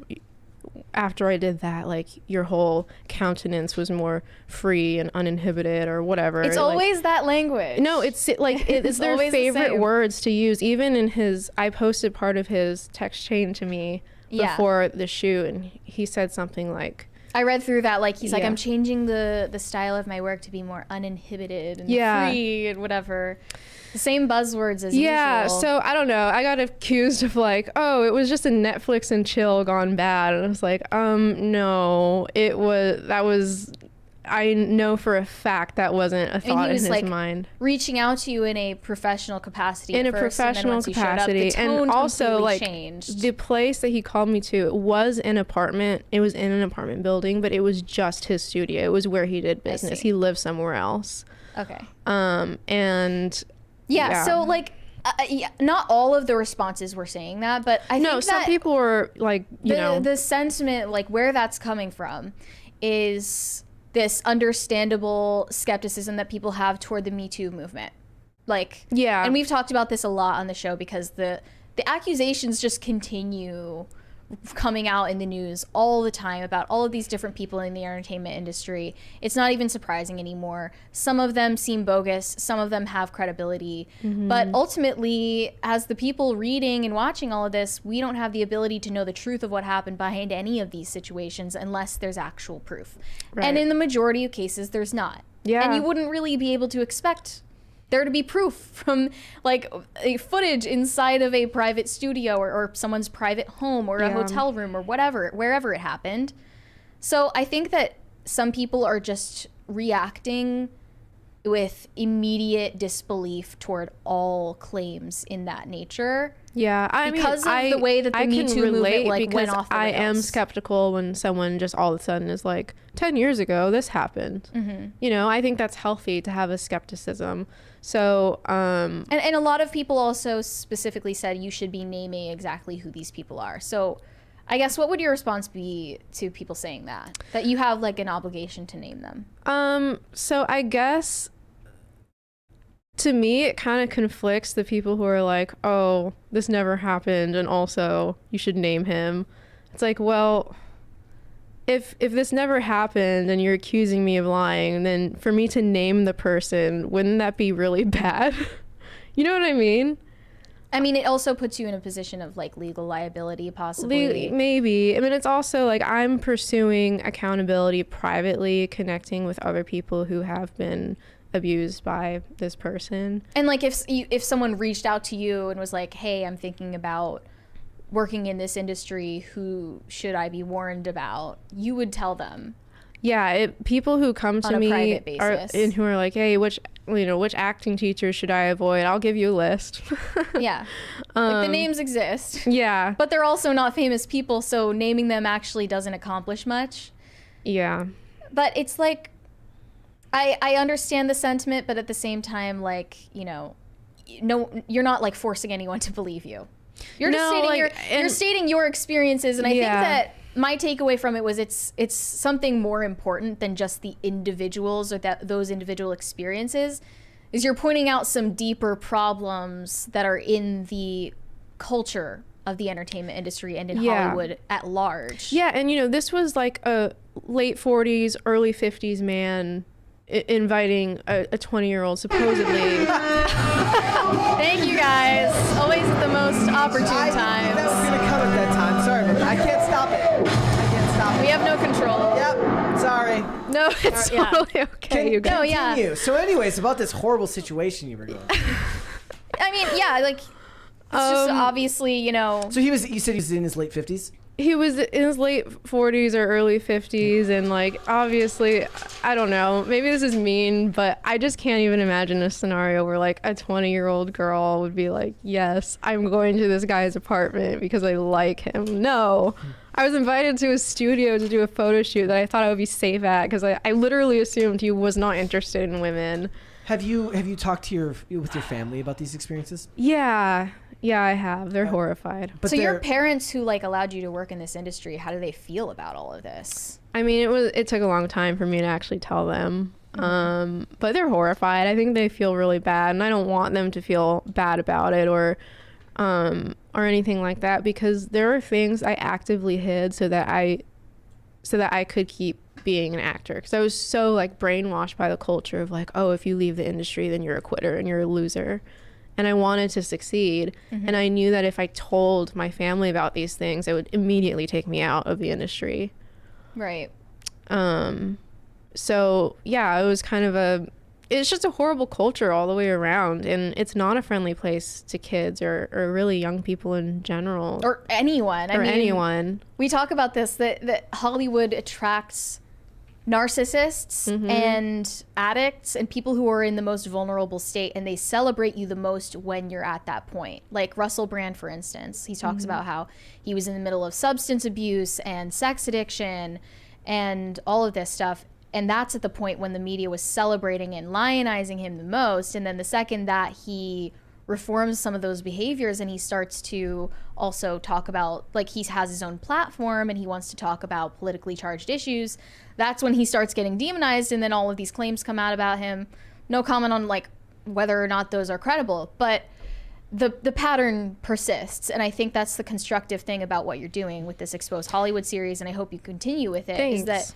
after I did that, like your whole countenance was more free and uninhibited or whatever. It's like, always that language. No, it's like it's their favorite words to use. Even in I posted part of his text chain to me before the shoot, and he said something like, I read through that, like he's like, I'm changing the style of my work to be more uninhibited and free and whatever. The same buzzwords as usual. Yeah, so I don't know. I got accused of like, oh, it was just a Netflix and chill gone bad. And I was like, no, I know for a fact that wasn't a thought in his mind. Reaching out to you in a professional capacity. In a professional capacity. And also like changed. The place that he called me to was an apartment. It was in an apartment building, but it was just his studio. It was where he did business. He lived somewhere else. Okay. And yeah, so like not all of the responses were saying that, but I think some people were like, the sentiment, like where that's coming from is this understandable skepticism that people have toward the Me Too movement. Like, and we've talked about this a lot on the show because the accusations just continue coming out in the news all the time about all of these different people in the entertainment industry. It's not even surprising anymore. Some of them seem bogus, some of them have credibility, but ultimately, as the people reading and watching all of this, we don't have the ability to know the truth of what happened behind any of these situations unless there's actual proof. And in the majority of cases, there's not. And you wouldn't really be able to expect there to be proof from like a footage inside of a private studio or someone's private home or a hotel room or whatever, wherever it happened. So I think that some people are just reacting with immediate disbelief toward all claims in that nature. Yeah, because of the way that the Me Too movement like went off the rails. I am skeptical when someone just all of a sudden is like, 10 years ago this happened. You know, I think that's healthy to have a skepticism. So and a lot of people also specifically said you should be naming exactly who these people are. So I guess what would your response be to people saying that you have like an obligation to name them? So I guess to me, it kind of conflicts the people who are like, oh, this never happened, and also you should name him. It's like, well, if this never happened and you're accusing me of lying, then for me to name the person, wouldn't that be really bad? You know what I mean? I mean, it also puts you in a position of like legal liability, possibly. Maybe. I mean, it's also like I'm pursuing accountability privately, connecting with other people who have been abused by this person. And like if someone reached out to you and was like, hey, I'm thinking about working in this industry, who should I be warned about, you would tell them. Yeah, people who come to me and who are like, hey, which acting teachers should I avoid? I'll give you a list. Yeah. Like the names exist. Yeah. But they're also not famous people, so naming them actually doesn't accomplish much. Yeah. But it's like, I understand the sentiment, but at the same time, like, you know, no, you're not like forcing anyone to believe you. You're just you're stating your experiences, and I think that my takeaway from it was it's something more important than just the individuals or those individual experiences. is you're pointing out some deeper problems that are in the culture of the entertainment industry and in Hollywood at large. Yeah, and this was like a late 40s, early 50s man inviting a 20-year-old supposedly. Thank you guys. Always at the most opportune times. That was going to come at that time. Sorry about that. I can't stop it. We have no control. Yep. Sorry. No, it's totally okay. You guys. Continue. So anyways, about this horrible situation you were going through. I mean, yeah, like, it's just obviously, So you said he was in his late 50s? He was in his late 40s or early 50s, and like, obviously, I don't know, maybe this is mean, but I just can't even imagine a scenario where like a 20-year-old girl would be like, yes, I'm going to this guy's apartment because I like him. No. I was invited to his studio to do a photo shoot that I thought I would be safe at because I literally assumed he was not interested in women. Have you talked to with your family about these experiences? Yeah, I have. They're horrified. But so your parents who like allowed you to work in this industry, how do they feel about all of this? I mean, it took a long time for me to actually tell them. But they're horrified. I think they feel really bad, and I don't want them to feel bad about it or anything like that, because there are things I actively hid so that I could keep being an actor, because I was so like brainwashed by the culture of like, oh, if you leave the industry then you're a quitter and you're a loser. And I wanted to succeed. And I knew that if I told my family about these things, it would immediately take me out of the industry. Right. So yeah, it was kind of it's just a horrible culture all the way around. And it's not a friendly place to kids or really young people in general. Or anyone. I mean, anyone. We talk about this, that Hollywood attracts narcissists and addicts and people who are in the most vulnerable state, and they celebrate you the most when you're at that point. Like Russell Brand, for instance, he talks about how he was in the middle of substance abuse and sex addiction and all of this stuff, and that's at the point when the media was celebrating and lionizing him the most. And then the second that he reforms some of those behaviors and he starts to also talk about, like, he has his own platform and he wants to talk about politically charged issues, that's when he starts getting demonized, and then all of these claims come out about him. No comment on like whether or not those are credible, but the pattern persists, and I think that's the constructive thing about what you're doing with this Expose Hollywood series, and I hope you continue with it. Thanks. Is that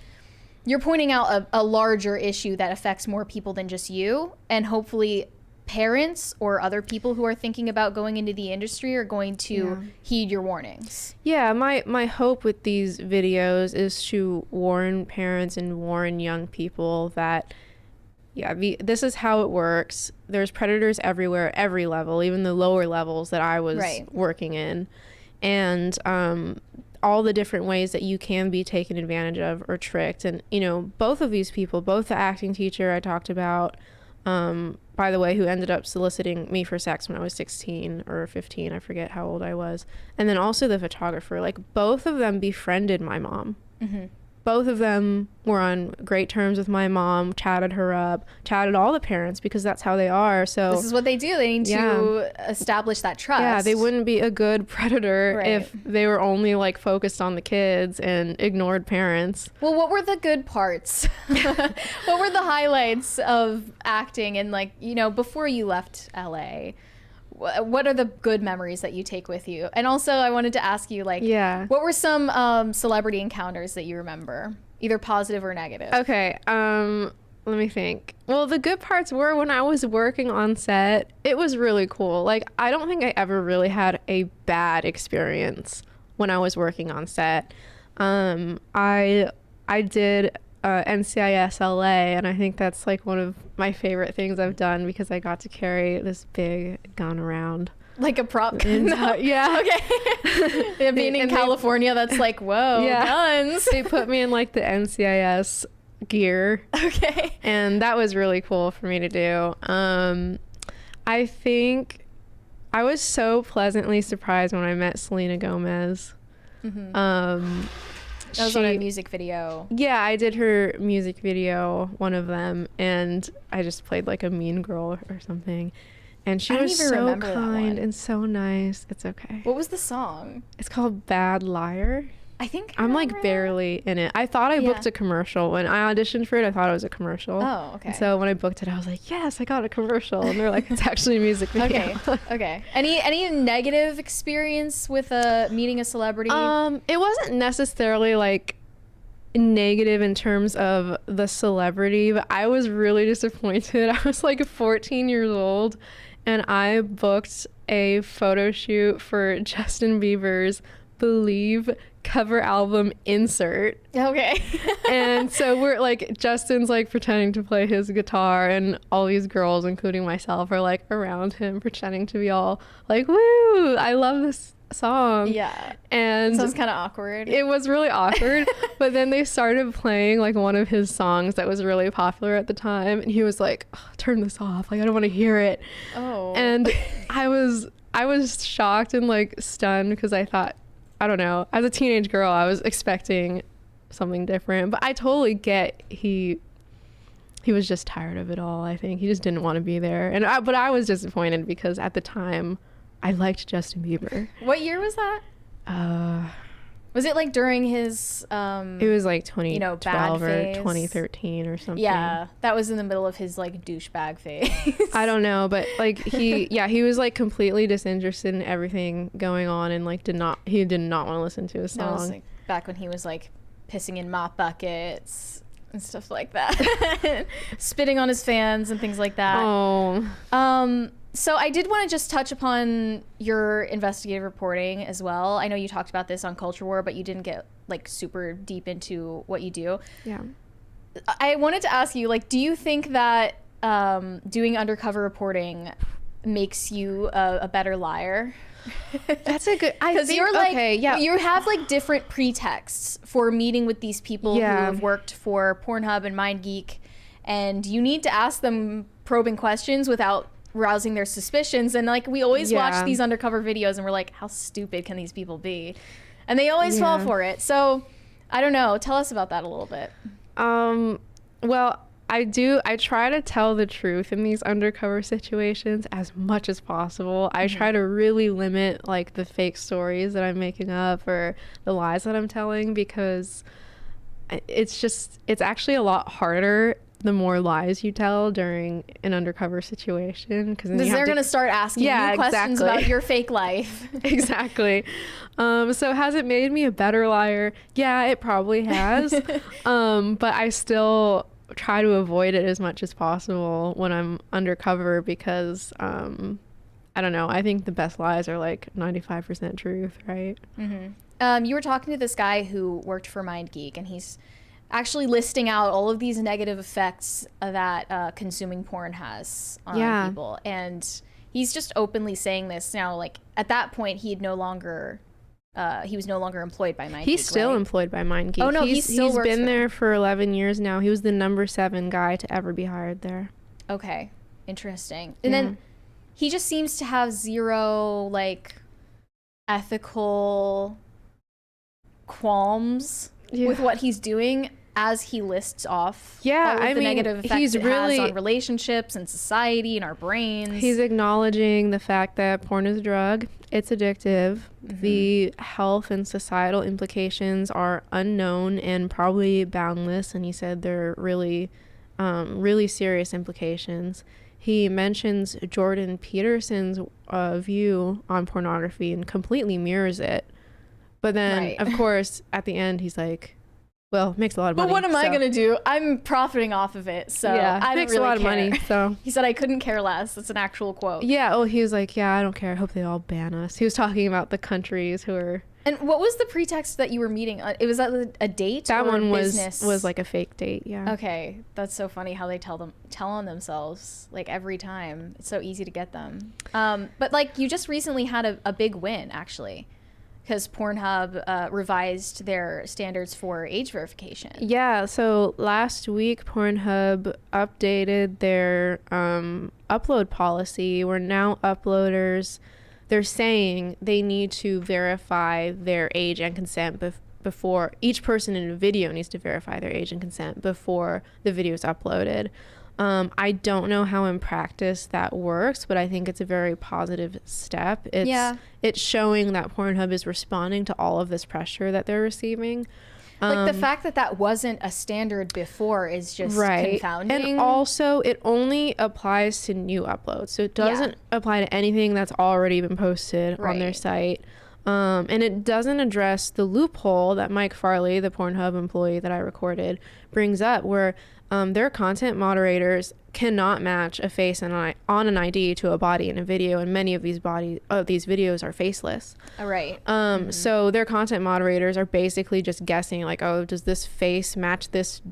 you're pointing out a larger issue that affects more people than just you, and hopefully parents or other people who are thinking about going into the industry are going to heed your warnings. Yeah, my hope with these videos is to warn parents and warn young people that, this is how it works. There's predators everywhere, every level, even the lower levels that I was working in. And all the different ways that you can be taken advantage of or tricked. And, both of these people, both the acting teacher I talked about, by the way, who ended up soliciting me for sex when I was 16 or 15, I forget how old I was. And then also the photographer, like both of them befriended my mom. Both of them were on great terms with my mom, chatted her up, chatted all the parents, because that's how they are. So this is what they do. They need to establish that trust. Yeah, they wouldn't be a good predator if they were only like focused on the kids and ignored parents. Well, what were the good parts? What were the highlights of acting and before you left LA? What are the good memories that you take with you? And also I wanted to ask you, what were some celebrity encounters that you remember, either positive or negative? Okay, let me think. Well, the good parts were when I was working on set, it was really cool. Like, I don't think I ever really had a bad experience when I was working on set. I did NCIS LA, and I think that's like one of my favorite things I've done, because I got to carry this big gun around. Like a prop gun? Yeah. Okay. Being in California, that's like, whoa, guns. They put me in like the NCIS gear. Okay. And that was really cool for me to do. I think I was so pleasantly surprised when I met Selena Gomez. That was on a music video. Yeah, I did her music video, one of them, and I just played like a mean girl or something. And she was so kind and so nice. It's okay. What was the song? It's called Bad Liar. I think I'm like barely in it. I thought I booked a commercial. When I auditioned for it, I thought it was a commercial. Oh, okay. And so when I booked it, I was like, yes, I got a commercial. And they're like, it's actually a music video. Okay. Any negative experience with meeting a celebrity? It wasn't necessarily like negative in terms of the celebrity, but I was really disappointed. I was like 14 years old and I booked a photo shoot for Justin Bieber's Believe cover album insert. Okay. And so we're like, Justin's like pretending to play his guitar and all these girls, including myself, are like around him pretending to be all like, woo, I love this song. Yeah. And so it's kind of awkward. It was really awkward. But then they started playing like one of his songs that was really popular at the time. And he was like, oh, turn this off. Like, I don't want to hear it. Oh. And I was shocked and like stunned because I thought, I don't know, as a teenage girl, I was expecting something different, but I totally get he was just tired of it all. I think he just didn't want to be there. But I was disappointed because at the time I liked Justin Bieber. What year was that? Was it like during his it was like 2012 bad or phase? 2013 or something. Yeah, that was in the middle of his like douchebag phase. I don't know, but like he was like completely disinterested in everything going on and like did not want to listen to his song. That was like back when he was like pissing in mop buckets and stuff like that. Spitting on his fans and things like that. Oh. So I did want to just touch upon your investigative reporting as well. I know you talked about this on Culture War, but you didn't get like super deep into what you do. Yeah. I wanted to ask you, like, do you think that doing undercover reporting makes you a better liar? That's a good. Because you're like, you have like different pretexts for meeting with these people who have worked for Pornhub and MindGeek, and you need to ask them probing questions without rousing their suspicions. And like we always watch these undercover videos and we're like, how stupid can these people be? And they always fall for it. So I don't know, tell us about that a little bit. Well, I try to tell the truth in these undercover situations as much as possible. I try to really limit like the fake stories that I'm making up or the lies that I'm telling, because it's actually a lot harder the more lies you tell during an undercover situation, because they're going to start asking you questions about your fake life. Exactly. So has it made me a better liar? Yeah, it probably has. But I still try to avoid it as much as possible when I'm undercover, because I don't know, I think the best lies are like 95% truth, right? Mm-hmm. You were talking to this guy who worked for MindGeek, and he's actually listing out all of these negative effects that consuming porn has on people. And he's just openly saying this now. Like at that point, he was no longer employed by MindGeek. He's still employed by MindGeek. Oh no, he's been there for 11 years now. He was the number 7 guy to ever be hired there. Okay, interesting. And then he just seems to have zero like ethical qualms with what he's doing, as he lists off all of the negative effects it has on relationships and society and our brains. He's acknowledging the fact that porn is a drug. It's addictive. The health and societal implications are unknown and probably boundless. And he said they're really, really serious implications. He mentions Jordan Peterson's view on pornography and completely mirrors it. But then, of course, at the end, he's like, well, makes a lot of money. But what am I going to do? I'm profiting off of it. So I makes don't really a lot of money. So he said I couldn't care less. That's an actual quote. Yeah. Oh, he was like, yeah, I don't care. I hope they all ban us. He was talking about the countries who are. And what was the pretext that you were meeting? It was a date? That or one business? was like a fake date. Yeah. Okay. That's so funny how they tell on themselves like every time. It's so easy to get them. But like you just recently had a big win actually, because Pornhub revised their standards for age verification. Yeah, so last week Pornhub updated their upload policy, where now uploaders, they're saying they need to verify their age and consent before each person in a video needs to verify their age and consent before the video is uploaded. I don't know how in practice that works, but I think it's a very positive step. It's showing that Pornhub is responding to all of this pressure that they're receiving. Like the fact that that wasn't a standard before is just confounding. And also it only applies to new uploads. So it doesn't apply to anything that's already been posted on their site. And it doesn't address the loophole that Mike Farley, the Pornhub employee that I recorded, brings up, where their content moderators cannot match a face on an ID to a body in a video, and many of these videos are faceless. So their content moderators are basically just guessing, like, oh, does this face match this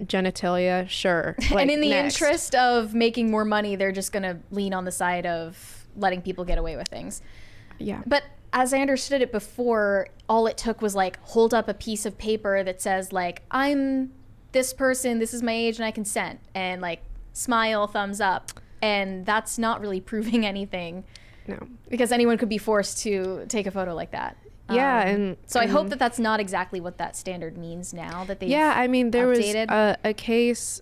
genitalia? Sure. Like, and in the interest of making more money, they're just gonna lean on the side of letting people get away with things. Yeah. But as I understood it before, all it took was like hold up a piece of paper that says like, I'm this person, this is my age, and I consent, and like smile, thumbs up, and that's not really proving anything. No, because anyone could be forced to take a photo like that. And so I hope that that's not exactly what that standard means now that they've I mean, there updated. was a case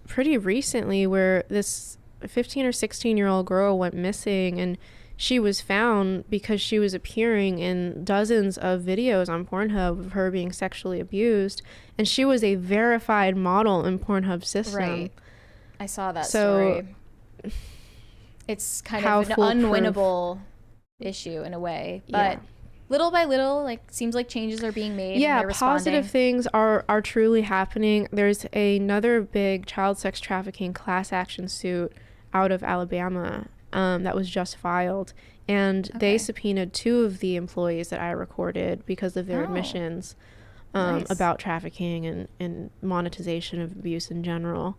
pretty recently where this 15 or 16-year-old girl went missing, and she was found because she was appearing in dozens of videos on Pornhub of her being sexually abused, and she was a verified model in Pornhub's system. Right. I saw that story. It's kind of an unwinnable issue in a way, but little by little, like, seems like changes are being made. Yeah, and they're positive things are truly happening. There's another big child sex trafficking class action suit out of Alabama that was just filed, and they subpoenaed 2 of the employees that I recorded because of their admissions about trafficking and monetization of abuse in general.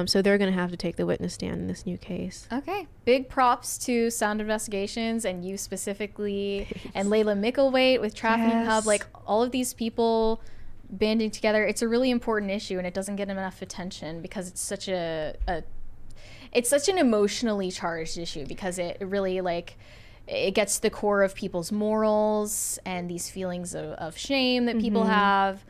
So they're going to have to take the witness stand in this new case. Okay. Big props to Sound Investigations and you specifically, and Layla Micklethwait with Trafficking Hub. Like, all of these people banding together. It's a really important issue, and it doesn't get enough attention because it's such it's such an emotionally charged issue, because it really, like, it gets to the core of people's morals and these feelings of shame that people have.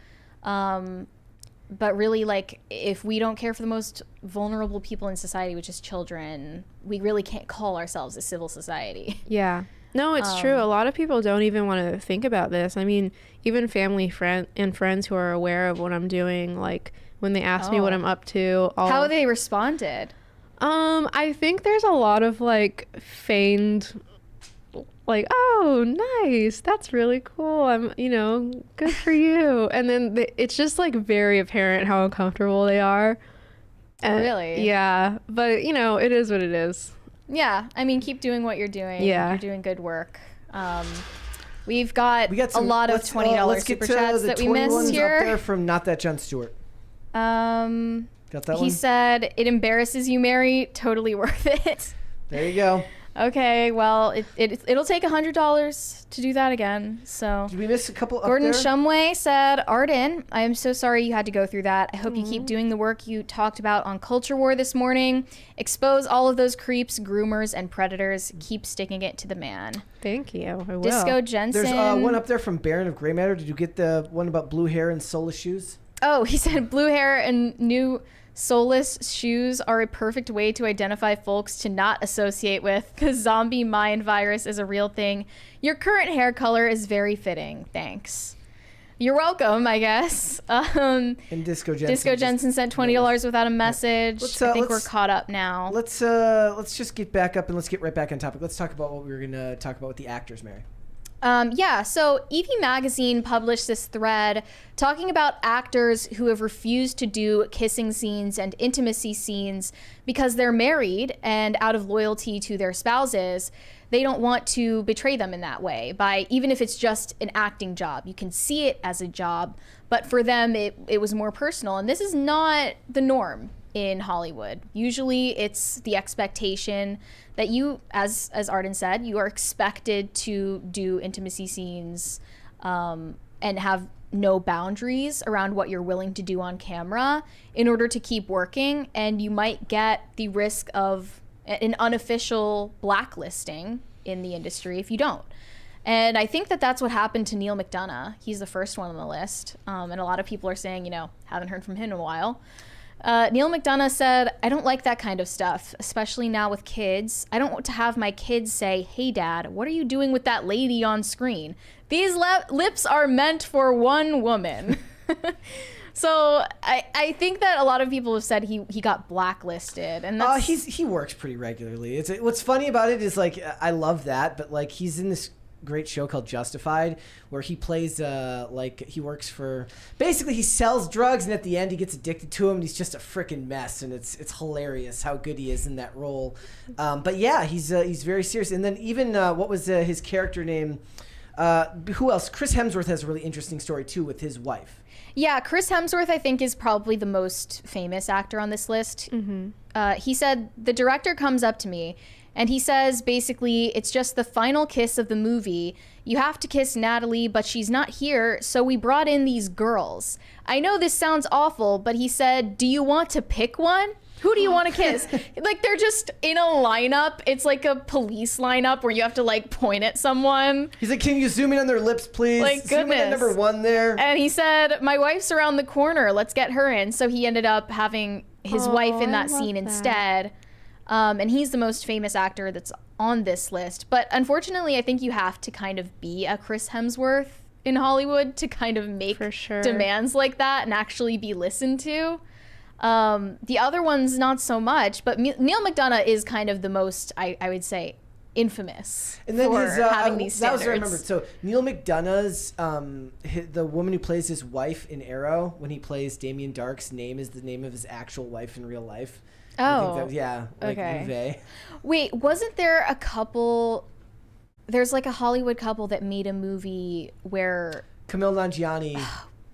But really, like, if we don't care for the most vulnerable people in society, which is children, we really can't call ourselves a civil society. Yeah. No, it's true. A lot of people don't even want to think about this. I mean, even family and friends who are aware of what I'm doing, like, when they ask me what I'm up to. How they responded? I think there's a lot of, like, feigned, like, oh, nice, that's really cool, I'm, good for you. And then it's just, like, very apparent how uncomfortable they are. And, really? Yeah, but, it is what it is. Yeah, I mean, keep doing what you're doing. Yeah. You're doing good work. We got a lot of $20 super chats that we missed here. Up there from Not That Jon Stewart. Got that one? He said, it embarrasses you, Mary. Totally worth it. There you go. Okay, well, it'll take $100 to do that again. So did we miss a couple up Gordon there? Shumway said, Arden, I am so sorry you had to go through that. I hope you keep doing the work you talked about on Culture War this morning. Expose all of those creeps, groomers, and predators. Keep sticking it to the man. Thank you. I will. Disco Jensen. There's one up there from Baron of Grey Matter. Did you get the one about blue hair and soulless shoes? Oh, he said blue hair and new soulless shoes are a perfect way to identify folks to not associate with. The zombie mind virus is a real thing. Your current hair color is very fitting. Thanks. You're welcome, I guess. And Disco Jensen sent $20 without a message. I think we're caught up now. Let's just get back up and let's get right back on topic. Let's talk about what we were going to talk about with the actors, Mary. So Evie Magazine published this thread talking about actors who have refused to do kissing scenes and intimacy scenes because they're married, and out of loyalty to their spouses, they don't want to betray them in that way, by even if it's just an acting job. You can see it as a job, but for them it was more personal, and this is not the norm in Hollywood. Usually it's the expectation that you, as Arden said, you are expected to do intimacy scenes and have no boundaries around what you're willing to do on camera in order to keep working, and you might get the risk of an unofficial blacklisting in the industry if you don't. And I think that that's what happened to Neil McDonough. He's the first one on the list, and a lot of people are saying, haven't heard from him in a while. Neil McDonough said, I don't like that kind of stuff, especially now with kids. I don't want to have my kids say, hey, Dad, what are you doing with that lady on screen? These lips are meant for one woman. So I think that a lot of people have said he got blacklisted, and that's... he works pretty regularly. What's funny about it is like I love that, but like he's in this great show called Justified where he plays like he works for, basically he sells drugs, and at the end he gets addicted to them, and he's just a freaking mess, and it's hilarious how good he is in that role. But yeah, he's very serious. And then even what was his character name? Who else? Chris Hemsworth has a really interesting story too with his wife. Yeah, Chris Hemsworth, I think, is probably the most famous actor on this list. He said, the director comes up to me and he says, basically, it's just the final kiss of the movie. You have to kiss Natalie, but she's not here, so we brought in these girls. I know this sounds awful, but he said, do you want to pick one? Who do you want to kiss? Like, they're just in a lineup. It's like a police lineup where you have to, like, point at someone. He's like, can you zoom in on their lips, please? Like, zoom in at number 1 there. And he said, my wife's around the corner. Let's get her in. So he ended up having his wife in that scene instead. And he's the most famous actor that's on this list. But unfortunately, I think you have to kind of be a Chris Hemsworth in Hollywood to kind of make demands like that and actually be listened to. The other ones, not so much, but Neil McDonough is kind of the most, I would say, infamous and then for having these standards. That was what I remembered. So Neil McDonough's, the woman who plays his wife in Arrow, when he plays Damien Dark's name is the name of his actual wife in real life. Oh, like okay. Wait, wasn't there a couple? There's like a Hollywood couple that made a movie where Kumail Nanjiani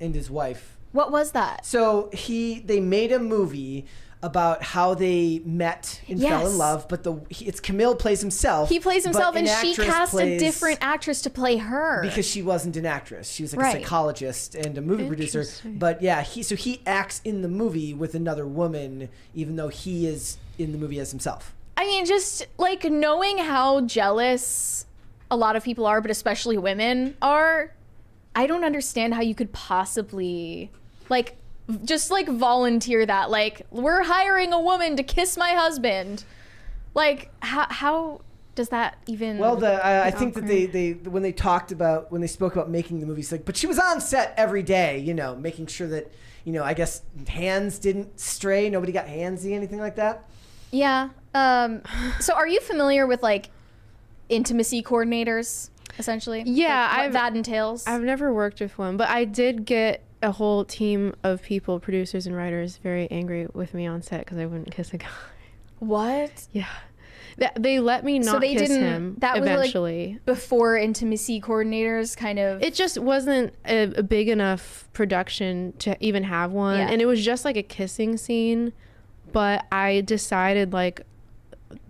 and his wife. What was that? So they made a movie about how they met and fell in love, but it's Kumail plays himself. He plays himself, and she cast a different actress to play her because she wasn't an actress. She was like a psychologist and a movie producer. But yeah, he acts in the movie with another woman, even though he is in the movie as himself. I mean, just like knowing how jealous a lot of people are, but especially women are, I don't understand how you could possibly just volunteer that, like, we're hiring a woman to kiss my husband. Like, how does that even? Well, I think that they when they spoke about making the movie, it's like, but she was on set every day, making sure that, I guess hands didn't stray, nobody got handsy, anything like that. Yeah. So are you familiar with like intimacy coordinators, essentially? Yeah, like, what that entails? I've never worked with one, but I did get a whole team of people, producers and writers, very angry with me on set because I wouldn't kiss a guy. What? Yeah. They let me not kiss him eventually. Was like before intimacy coordinators kind of... It just wasn't a big enough production to even have one. Yeah. And it was just like a kissing scene. But I decided like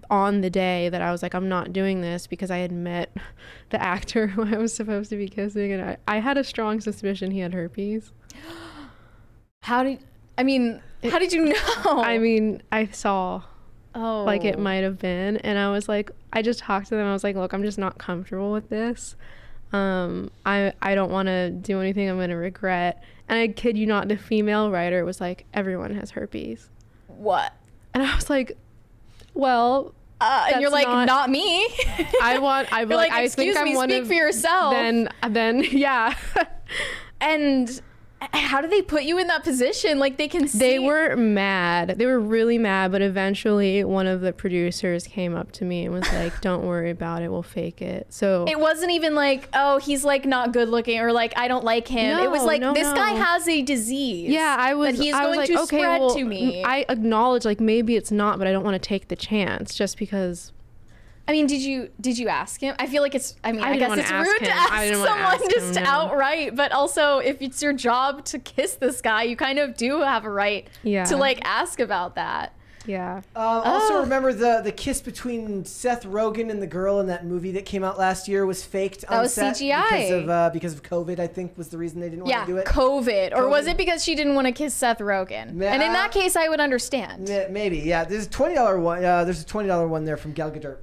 on the day that I was like, I'm not doing this, because I had met the actor who I was supposed to be kissing, and I had a strong suspicion he had herpes. How did you know? I mean, I saw like it might have been, and I was like, I just talked to them. I was like, look, I'm just not comfortable with this. I don't want to do anything I'm going to regret. And I kid you not, the female writer was like, everyone has herpes. What? And I was like, well, and you're like, not me. I think I'm one speak for yourself. Then yeah. And how do they put you in that position? Like, they can see. They were mad. They were really mad. But eventually, one of the producers came up to me and was like, "Don't worry about it. We'll fake it." So it wasn't even like, "Oh, he's like not good looking," or like, "I don't like him." It was like, this guy has a disease. Yeah, that he's going to spread to me. I acknowledge, like, maybe it's not, but I don't want to take the chance just because. I mean, did you ask him? I feel like it's, I guess it's rude to ask someone just outright, but also if it's your job to kiss this guy, you kind of do have a right to like ask about that. Yeah. Also remember the kiss between Seth Rogen and the girl in that movie that came out last year was faked on set. That was CGI. Because of COVID, I think was the reason they didn't want to do it. COVID. Or was it because she didn't want to kiss Seth Rogen? And in that case, I would understand. Maybe, yeah. There's a $20 one. There's a $20 one there from Gal Gadot.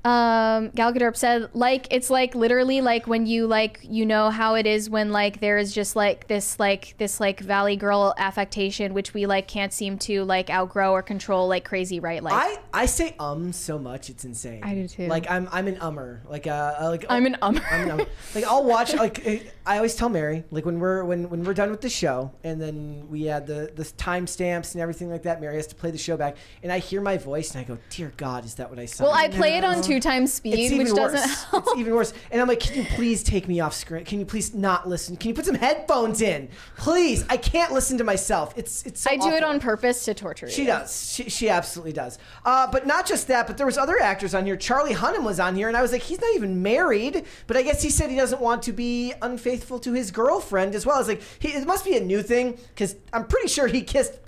Gal Gadot said, like, it's like literally like when you like, you know how it is when like there is just like this Valley Girl affectation, which we like can't seem to like outgrow or control like crazy, right? Like I say so much, it's insane. I do too. Like I'm an ummer. Like I'm an ummer. I'm an ummer. Like I'll watch, like I always tell Mary, like when we're done with the show and then we add the timestamps and everything like that, Mary has to play the show back and I hear my voice and I go, dear God, is that what I sound? Well, I play it on 2x speed, which doesn't help. It's even worse. And I'm like, can you please take me off screen? Can you please not listen? Can you put some headphones in? Please. I can't listen to myself. It's so I do it awful. on purpose to torture you. She does. She absolutely does. But not just that, but there was other actors on here. Charlie Hunnam was on here, and I was like, he's not even married, but I guess he said he doesn't want to be unfaithful to his girlfriend as well. I was like, it must be a new thing, because I'm pretty sure he kissed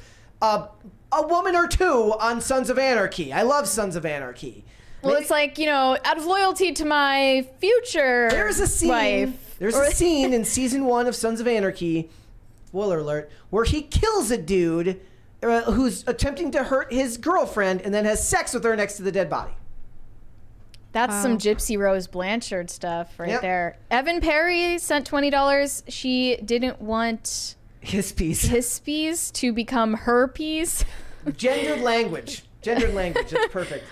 a woman or two on Sons of Anarchy. I love Sons of Anarchy. Well, it's like, you know, out of loyalty to my future There's a scene. wife. There's a scene in season 1 of Sons of Anarchy, spoiler alert, where he kills a dude who's attempting to hurt his girlfriend and then has sex with her next to the dead body. That's some Gypsy Rose Blanchard stuff right Yep. there. Evan Perry sent $20. She didn't want hispies to become herpes. Gendered language. That's perfect.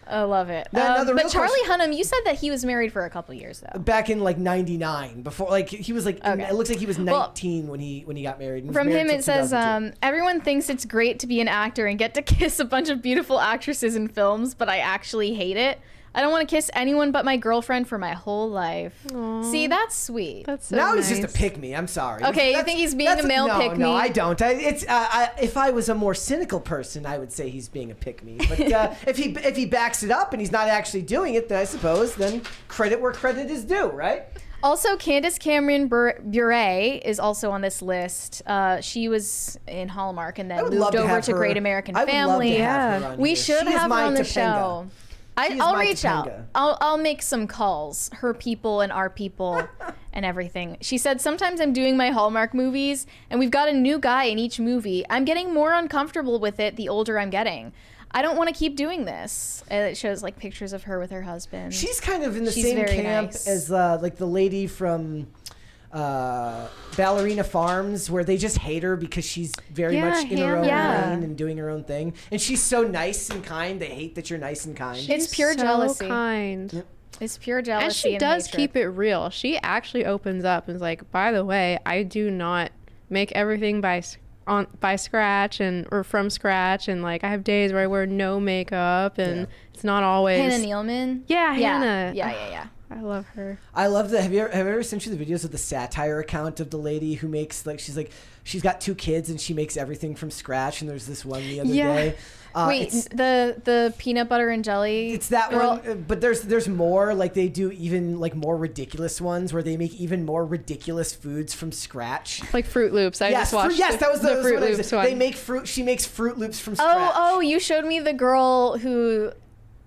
I love it. Now, the but real Charlie question- Hunnam, you said that he was married for a couple years though. Back in like '99, before like he was like Okay. it looks like he was 19 when he got married. and was From married him, till it says, 2002. everyone thinks it's great to be an actor and get to kiss a bunch of beautiful actresses in films, but I actually hate it. I don't want to kiss anyone but my girlfriend for my whole life. Aww. See, that's sweet. That's so Now nice. he's just a pick me. I'm sorry. Okay, you think he's being a male pick me? No, I don't. If I was a more cynical person, I would say he's being a pick me. But if he backs it up and he's not actually doing it, then I suppose then credit where credit is due, right? Also, Candace Cameron Bure is also on this list. She was in Hallmark and then moved over to Great American Family. We should have her on the show. I'll reach out. I'll make some calls. Her people and our people and everything. She said, sometimes I'm doing my Hallmark movies and we've got a new guy in each movie. I'm getting more uncomfortable with it the older I'm getting. I don't want to keep doing this. And it shows like pictures of her with her husband. She's kind of in the She's same very camp nice. as like the lady from Ballerina Farms, where they just hate her because she's very much in her own lane and doing her own thing. And she's so nice and kind. They hate that you're nice and kind. It's pure jealousy. Kind. Yep. It's pure jealousy. And she does hatred. keep it real. She actually opens up and is like, by the way, I do not make everything by scratch or from scratch, and like I have days where I wear no makeup and it's not always Hannah Nealman. Yeah, Hannah. Yeah. I love her. I love the. Have I ever sent you the videos of the satire account of the lady who makes she's got 2 kids and she makes everything from scratch, and there's this one the other day. Wait, the peanut butter and jelly. It's that one, but there's more. Like they do even like more ridiculous ones where they make even more ridiculous foods from scratch. Like Fruit Loops. I just watched. That was the Fruit Loops one. They make fruit. She makes Fruit Loops from scratch. Oh, you showed me the girl who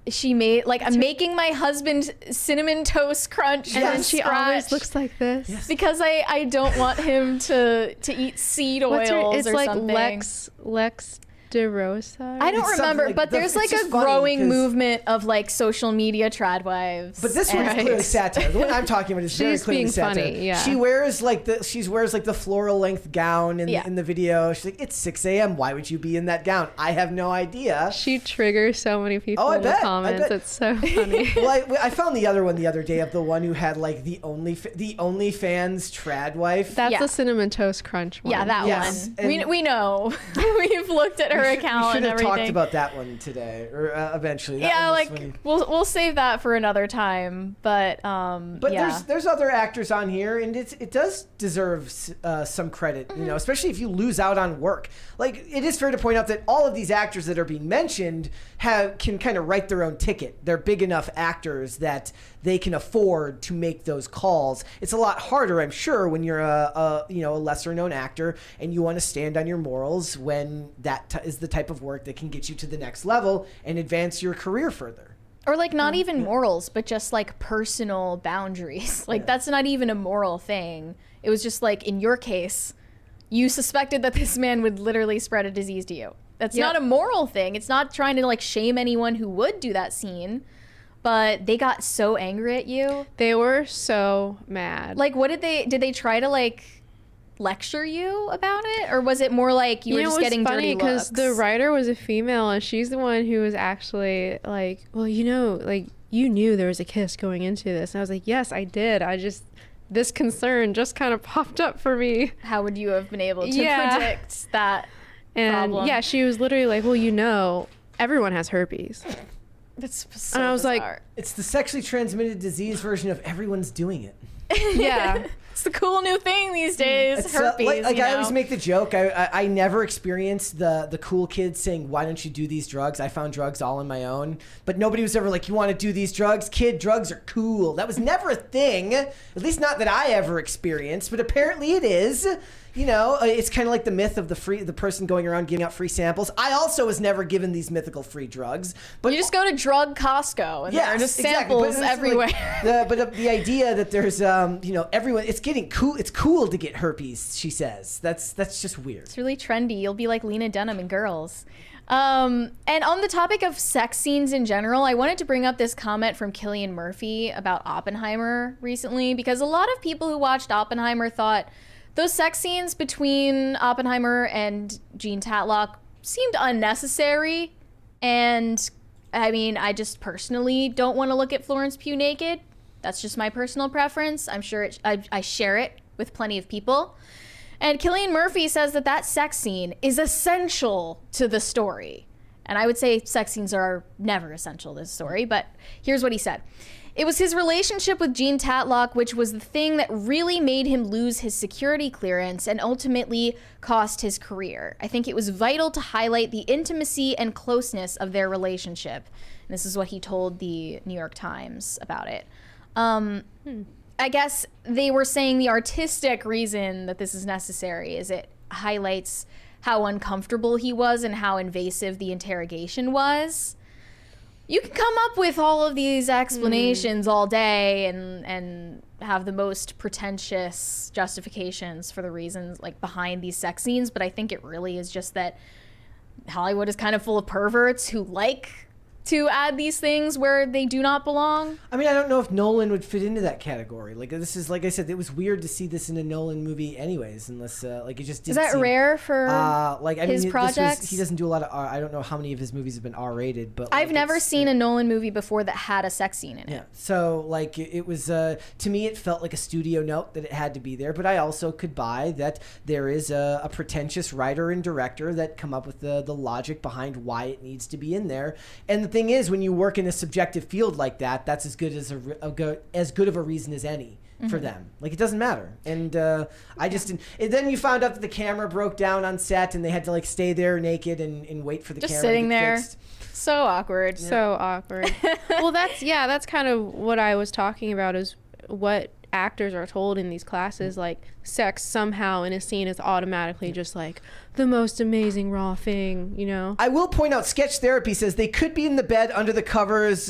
she made like I'm making my husband cinnamon toast crunch, and then she scratch always looks like this because I don't want him to eat seed oils it's or like something. Lex DeRosa. I don't It's remember, like but there's like a growing movement of like social media tradwives. But this one is clearly satire. The one I'm talking about is very clearly being satire. funny, yeah. She wears like the floral length gown in the video. She's like, it's 6 a.m. Why would you be in that gown? I have no idea. She triggers so many people in the comments. It's so funny. Well, I found the other one the other day of the one who had like the OnlyFans tradwife. That's the cinnamon toast crunch one. Yeah, that one. We know. We've looked at her account and everything. Talked about that one today or eventually. We'll save that for another time. But there's other actors on here, and it does deserve some credit, especially if you lose out on work. Like it is fair to point out that all of these actors that are being mentioned can kind of write their own ticket. They're big enough actors that they can afford to make those calls. It's a lot harder, I'm sure, when you're a lesser known actor and you want to stand on your morals when that is the type of work that can get you to the next level and advance your career further. Or like not even morals, but just like personal boundaries. Like that's not even a moral thing. It was just like in your case, you suspected that this man would literally spread a disease to you. That's not a moral thing. It's not trying to like shame anyone who would do that scene. but they got so angry at you. They were so mad. Like, what did they try to like lecture you about it, or was it more like you were just getting dirty looks? Because the writer was a female, and she's the one who was actually like, well, like you knew there was a kiss going into this, and I was like, yes, I did. This concern just kind of popped up for me. How would you have been able to predict that problem? Yeah, she was literally like, well, everyone has herpes. That's so and I was bizarre. like, it's the sexually transmitted disease version of everyone's doing it. Yeah. It's the cool new thing these days. It's, herpes. like I always make the joke. I never experienced the cool kids saying, "Why don't you do these drugs?" I found drugs all on my own, but nobody was ever like, "You want to do these drugs, kid? Drugs are cool." That was never a thing. At least not that I ever experienced. But apparently it is. You know, it's kind of like the myth of the person going around giving out free samples. I also was never given these mythical free drugs. But you just go to drug Costco and there are just samples exactly. everywhere. Like, the idea that there's everyone, it's getting cool. It's cool to get herpes. She says that's just weird. It's really trendy. You'll be like Lena Dunham in Girls. And on the topic of sex scenes in general, I wanted to bring up this comment from Cillian Murphy about Oppenheimer recently, because a lot of people who watched Oppenheimer thought those sex scenes between Oppenheimer and Jean Tatlock seemed unnecessary. And I mean, I just personally don't want to look at Florence Pugh naked. That's just my personal preference. I'm sure I share it with plenty of people. And Cillian Murphy says that sex scene is essential to the story. And I would say sex scenes are never essential to the story, but here's what he said. It was his relationship with Jean Tatlock which was the thing that really made him lose his security clearance and ultimately cost his career. I think it was vital to highlight the intimacy and closeness of their relationship. And this is what he told the New York Times about it. I guess they were saying the artistic reason that this is necessary is it highlights how uncomfortable he was and how invasive the interrogation was. You can come up with all of these explanations all day and have the most pretentious justifications for the reasons like behind these sex scenes, but I think it really is just that Hollywood is kind of full of perverts who like to add these things where they do not belong. I mean, I don't know if Nolan would fit into that category. Like, this is, like I said, it was weird to see this in a Nolan movie anyways, unless, like, it just didn't Is that rare for his projects? He doesn't do a lot of I don't know how many of his movies have been R-rated, but... I've never seen a Nolan movie before that had a sex scene in it. Yeah, so, like, it was, to me, it felt like a studio note that it had to be there, but I also could buy that there is a pretentious writer and director that come up with the logic behind why it needs to be in there. And the thing is, when you work in a subjective field like that, that's as good as as good of a reason as any for them. Like, it doesn't matter. And I just didn't. And then you found out that the camera broke down on set, and they had to like stay there naked and wait for the camera sitting to get there. fixed. So awkward. Yeah. So awkward. Well, that's kind of what I was talking about, is what actors are told in these classes, like sex somehow in a scene is automatically just like the most amazing raw thing, you know? I will point out, Sketch Therapy says they could be in the bed under the covers,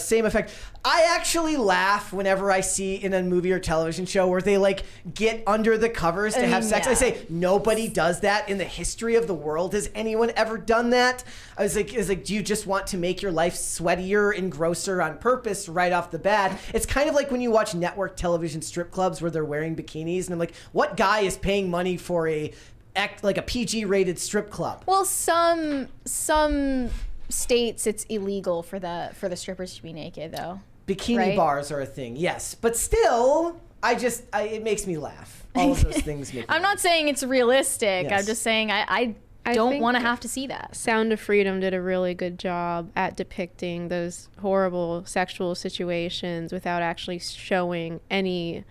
same effect. I actually laugh whenever I see in a movie or television show where they like get under the covers to have sex. Yeah. I say, nobody does that in the history of the world. Has anyone ever done that? I was like, do you just want to make your life sweatier and grosser on purpose right off the bat? It's kind of like when you watch network television strip clubs where they're wearing bikinis, and I'm like, what guy is paying money for a PG-rated strip club? Well, some states it's illegal for the strippers to be naked, though. Bikini bars are a thing, yes, but still, it makes me laugh. All of those things make me I'm not saying it's realistic. Yes. I'm just saying I don't want to have to see that. Sound of Freedom did a really good job at depicting those horrible sexual situations without actually showing any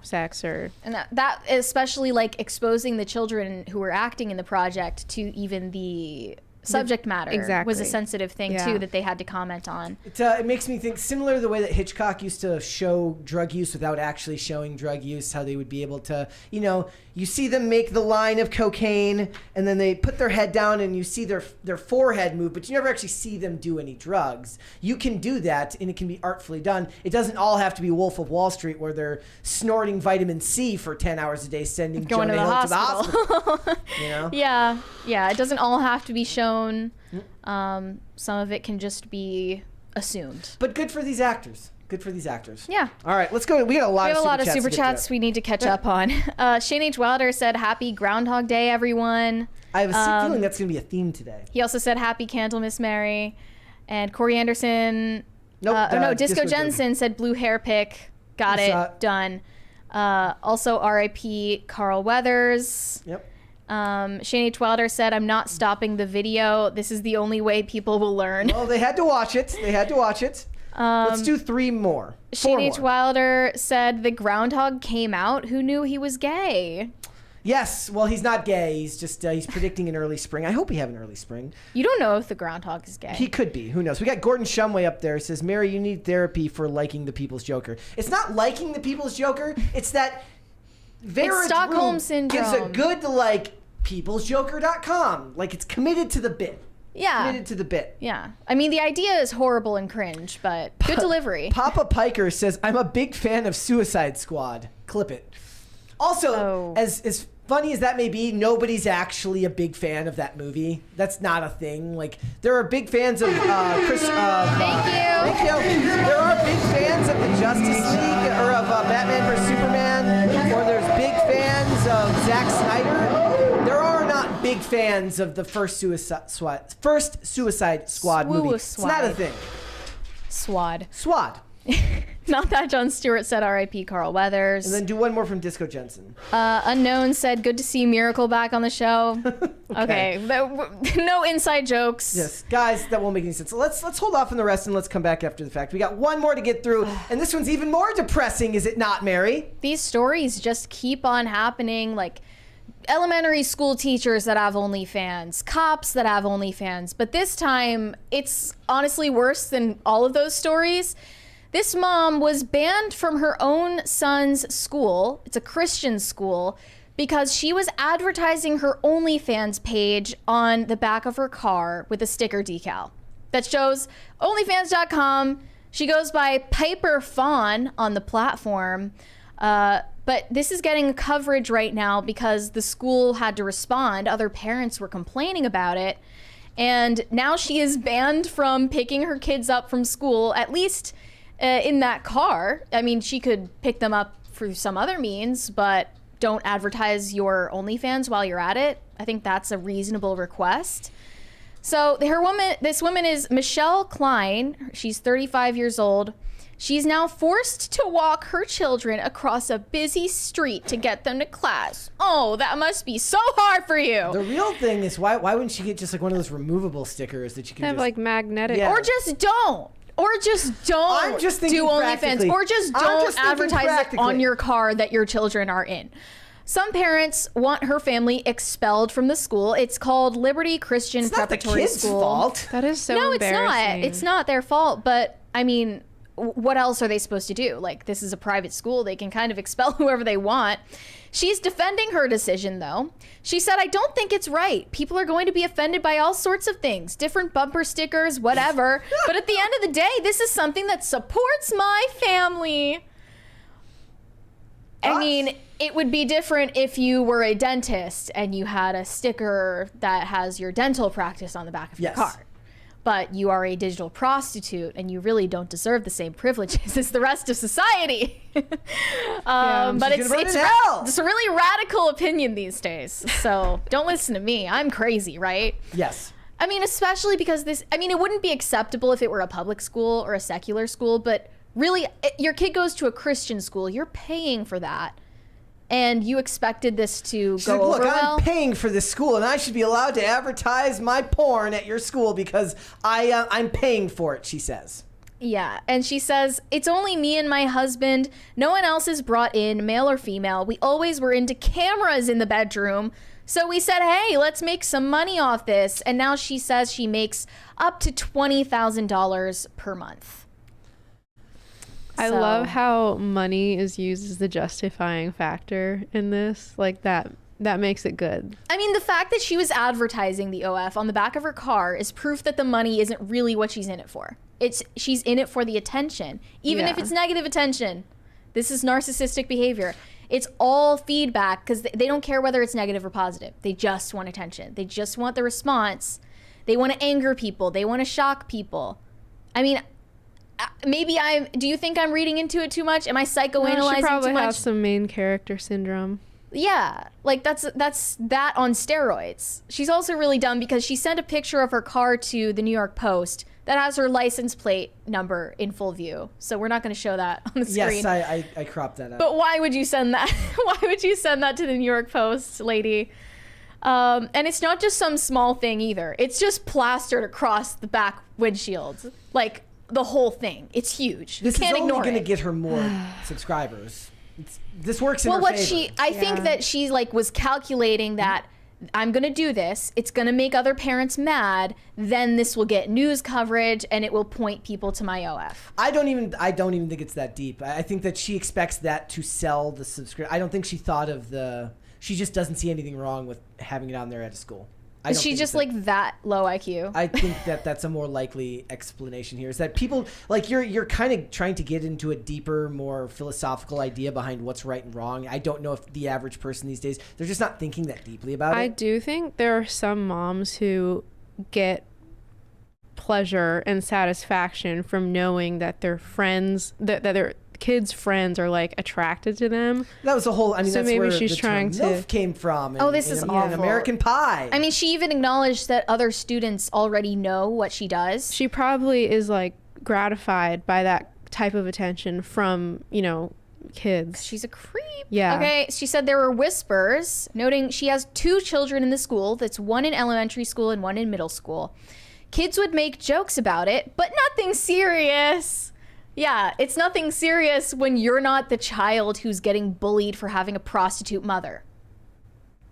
sex or... And that especially like exposing the children who were acting in the project to even the subject matter was a sensitive thing too that they had to comment on. It makes me think, similar to the way that Hitchcock used to show drug use without actually showing drug use, how they would be able to, you see them make the line of cocaine and then they put their head down and you see their forehead move, but you never actually see them do any drugs. You can do that and it can be artfully done. It doesn't all have to be Wolf of Wall Street where they're snorting vitamin C for 10 hours a day, sending Jonah Hill to the hospital. Yeah, it doesn't all have to be shown. Some of it can just be assumed. But good for these actors. Good for these actors. Yeah. All right, let's go. We got a lot of super chats we need to catch up on. Shane H. Wilder said, "Happy Groundhog Day, everyone." I have a feeling that's going to be a theme today. He also said, "Happy Candlemas Mary." And Corey Anderson, Disco Jensen said, "Blue hair pick." Got it. Done. Also, R.I.P. Carl Weathers. Yep. Shane H. Wilder said, "I'm not stopping the video. This is the only way people will learn." Well, they had to watch it. Let's do 3 more. Shane H. Wilder said, "The groundhog came out. Who knew he was gay?" Yes. Well, he's not gay. He's just he's predicting an early spring. I hope we have an early spring. You don't know if the groundhog is gay. He could be. Who knows? We got Gordon Shumway up there. He says, "Mary, you need therapy for liking the People's Joker." It's not liking the People's Joker. It's that Vera Stockholm Drew syndrome. gives a good peoplesjoker.com. Like it's committed to the bit. Yeah. Committed to the bit. Yeah. I mean, the idea is horrible and cringe, but good delivery. Papa Piker says, "I'm a big fan of Suicide Squad." Clip it. Also, as funny as that may be, nobody's actually a big fan of that movie. That's not a thing. Like, there are big fans of Chris. Thank you. There are big fans of the Justice League or of Batman vs Superman, or there's big fans of Zack Snyder. There are not big fans of the first Suicide Squad movie. It's not a thing. Swad. Swad. Not that Jon Stewart said R.I.P. Carl Weathers. And then do one more from Disco Jensen. Unknown said, "Good to see Miracle back on the show." Okay. No inside jokes. Yes, guys, that won't make any sense. So let's hold off on the rest and let's come back after the fact. We got one more to get through, and this one's even more depressing, is it not, Mary? These stories just keep on happening, like elementary school teachers that have OnlyFans, cops that have OnlyFans, but this time it's honestly worse than all of those stories. This mom was banned from her own son's school. It's a Christian school, because she was advertising her OnlyFans page on the back of her car with a sticker decal that shows OnlyFans.com. She goes by Piper Fawn on the platform. But this is getting coverage right now because the school had to respond. Other parents were complaining about it. And now she is banned from picking her kids up from school, at least in that car. I mean, she could pick them up through some other means, but don't advertise your OnlyFans while you're at it. I think that's a reasonable request. So this woman is Michelle Klein. She's 35 years old. She's now forced to walk her children across a busy street to get them to class. Oh, that must be so hard for you. The real thing is, why wouldn't she get just like one of those removable stickers that you can have just... like magnetic. Yeah. Or just don't. I'm just thinking do OnlyFans. Or just don't advertise it on your car that your children are in. Some parents want her family expelled from the school. It's called Liberty Christian Preparatory School. It's not the kids' fault. That is so embarrassing. No, it's not. It's not their fault. But I mean, what else are they supposed to do? Like, this is a private school. They can kind of expel whoever they want. She's defending her decision, though. She said, "I don't think it's right. People are going to be offended by all sorts of things, different bumper stickers, whatever. But at the end of the day, this is something that supports my family." I mean, it would be different if you were a dentist and you had a sticker that has your dental practice on the back of your car. But you are a digital prostitute and you really don't deserve the same privileges as the rest of society. But it's a really radical opinion these days. So don't listen to me. I'm crazy, right? Yes. I mean, especially because it wouldn't be acceptable if it were a public school or a secular school, but really, your kid goes to a Christian school. You're paying for that. And you expected this to go over well? I'm paying for this school, and I should be allowed to advertise my porn at your school because I'm paying for it, she says. Yeah, and she says, "It's only me and my husband. No one else is brought in, male or female. We always were into cameras in the bedroom. So we said, hey, let's make some money off this." And now she says she makes up to $20,000 per month. I love how money is used as the justifying factor in this. Like that makes it good. I mean, the fact that she was advertising the OF on the back of her car is proof that the money isn't really what she's in it for. She's in it for the attention, even if it's negative attention. This is narcissistic behavior. It's all feedback because they don't care whether it's negative or positive. They just want attention. They just want the response. They want to anger people. They want to shock people. I mean, maybe do you think I'm reading into it too much? Am I psychoanalyzing she probably too much? has some main character syndrome. Yeah, like that's that on steroids. She's also really dumb because she sent a picture of her car to the New York Post that has her license plate number in full view. So we're not going to show that on the screen. Yes, I cropped that out. But why would you send that? Why would you send that to the New York Post, lady? And it's not just some small thing either. It's just plastered across the back windshields, like the whole thing. It's huge. This Can't is only ignore going to it. get her more subscribers. This works in her Well, favor. I think that she like was calculating that I'm gonna do this. It's gonna make other parents mad. Then this will get news coverage, and it will point people to my OF. I don't even think it's that deep. I think that she expects that to sell the subscription. I don't think she thought of she just doesn't see anything wrong with having it on there at a school. Is she just like that low IQ? I think that's a more likely explanation here. Is that people like you're kind of trying to get into a deeper, more philosophical idea behind what's right and wrong. I don't know if the average person these days, they're just not thinking that deeply about it. I do think there are some moms who get pleasure and satisfaction from knowing that their friends, that their kids' friends are like attracted to them. That was the whole. I mean, so that's maybe where she's the trying term to. MILF came from. This is in awful. American Pie. I mean, she even acknowledged that other students already know what she does. She probably is like gratified by that type of attention from kids. She's a creep. Yeah. Okay, she said there were whispers, noting she has 2 children in the school. That's one in elementary school and one in middle school. Kids would make jokes about it, but nothing serious. Yeah, it's nothing serious when you're not the child who's getting bullied for having a prostitute mother.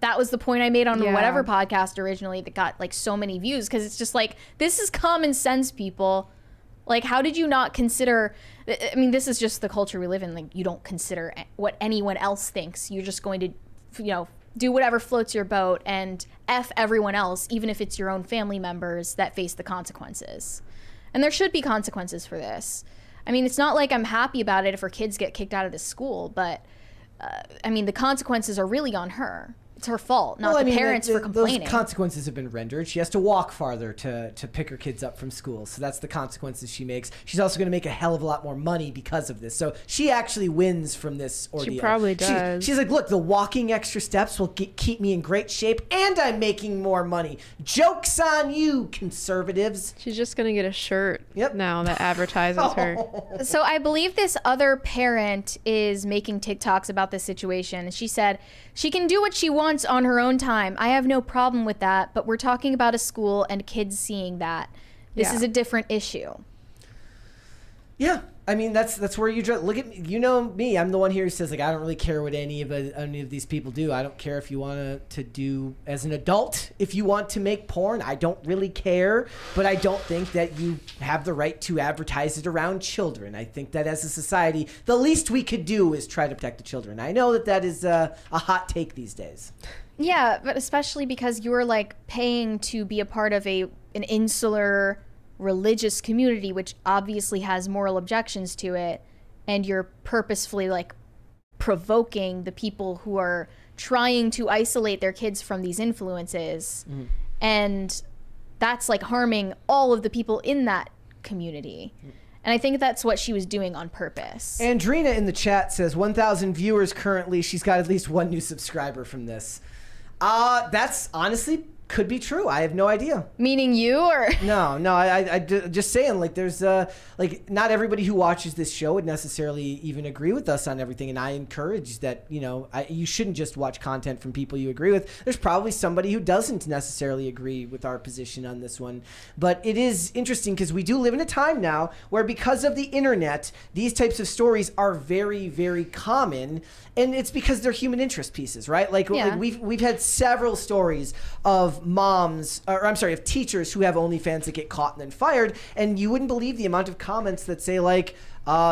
That was the point I made on whatever podcast originally that got like so many views, because it's just like, this is common sense, people. Like, how did you not consider, I mean, this is just the culture we live in. Like, you don't consider what anyone else thinks. You're just going to, do whatever floats your boat and F everyone else, even if it's your own family members that face the consequences. And there should be consequences for this. I mean, it's not like I'm happy about it if her kids get kicked out of this school, but I mean, the consequences are really on her. It's her fault, not the parents for complaining. Those consequences have been rendered. She has to walk farther to pick her kids up from school. So that's the consequences she makes. She's also going to make a hell of a lot more money because of this. So she actually wins from this ordeal. She probably does. She's like, look, the walking extra steps will keep me in great shape, and I'm making more money. Joke's on you, conservatives. She's just going to get a shirt now that advertises her. So I believe this other parent is making TikToks about this situation. She said, she can do what she wants on her own time. I have no problem with that, but we're talking about a school and kids seeing that. This is a different issue. Yeah, I mean that's where you look at me. You know me. I'm the one here who says like I don't really care what any of these people do. I don't care if you want to do as an adult. If you want to make porn, I don't really care. But I don't think that you have the right to advertise it around children. I think that as a society, the least we could do is try to protect the children. I know that is a hot take these days. Yeah, but especially because you're like paying to be a part of an insular religious community, which obviously has moral objections to it, and you're purposefully like provoking the people who are trying to isolate their kids from these influences, and that's like harming all of the people in that community. And I think that's what she was doing on purpose. Andrina in the chat says 1,000 viewers currently. She's got at least 1 new subscriber from this. That's honestly could be true. I have no idea. Meaning you, or no? I just saying, like, there's like not everybody who watches this show would necessarily even agree with us on everything, and I encourage that. You shouldn't just watch content from people you agree with. There's probably somebody who doesn't necessarily agree with our position on this one, but it is interesting because we do live in a time now where, because of the internet, these types of stories are very, very common, and it's because they're human interest pieces, right? Like we've had several stories of of teachers who have OnlyFans that get caught and then fired, and you wouldn't believe the amount of comments that say like,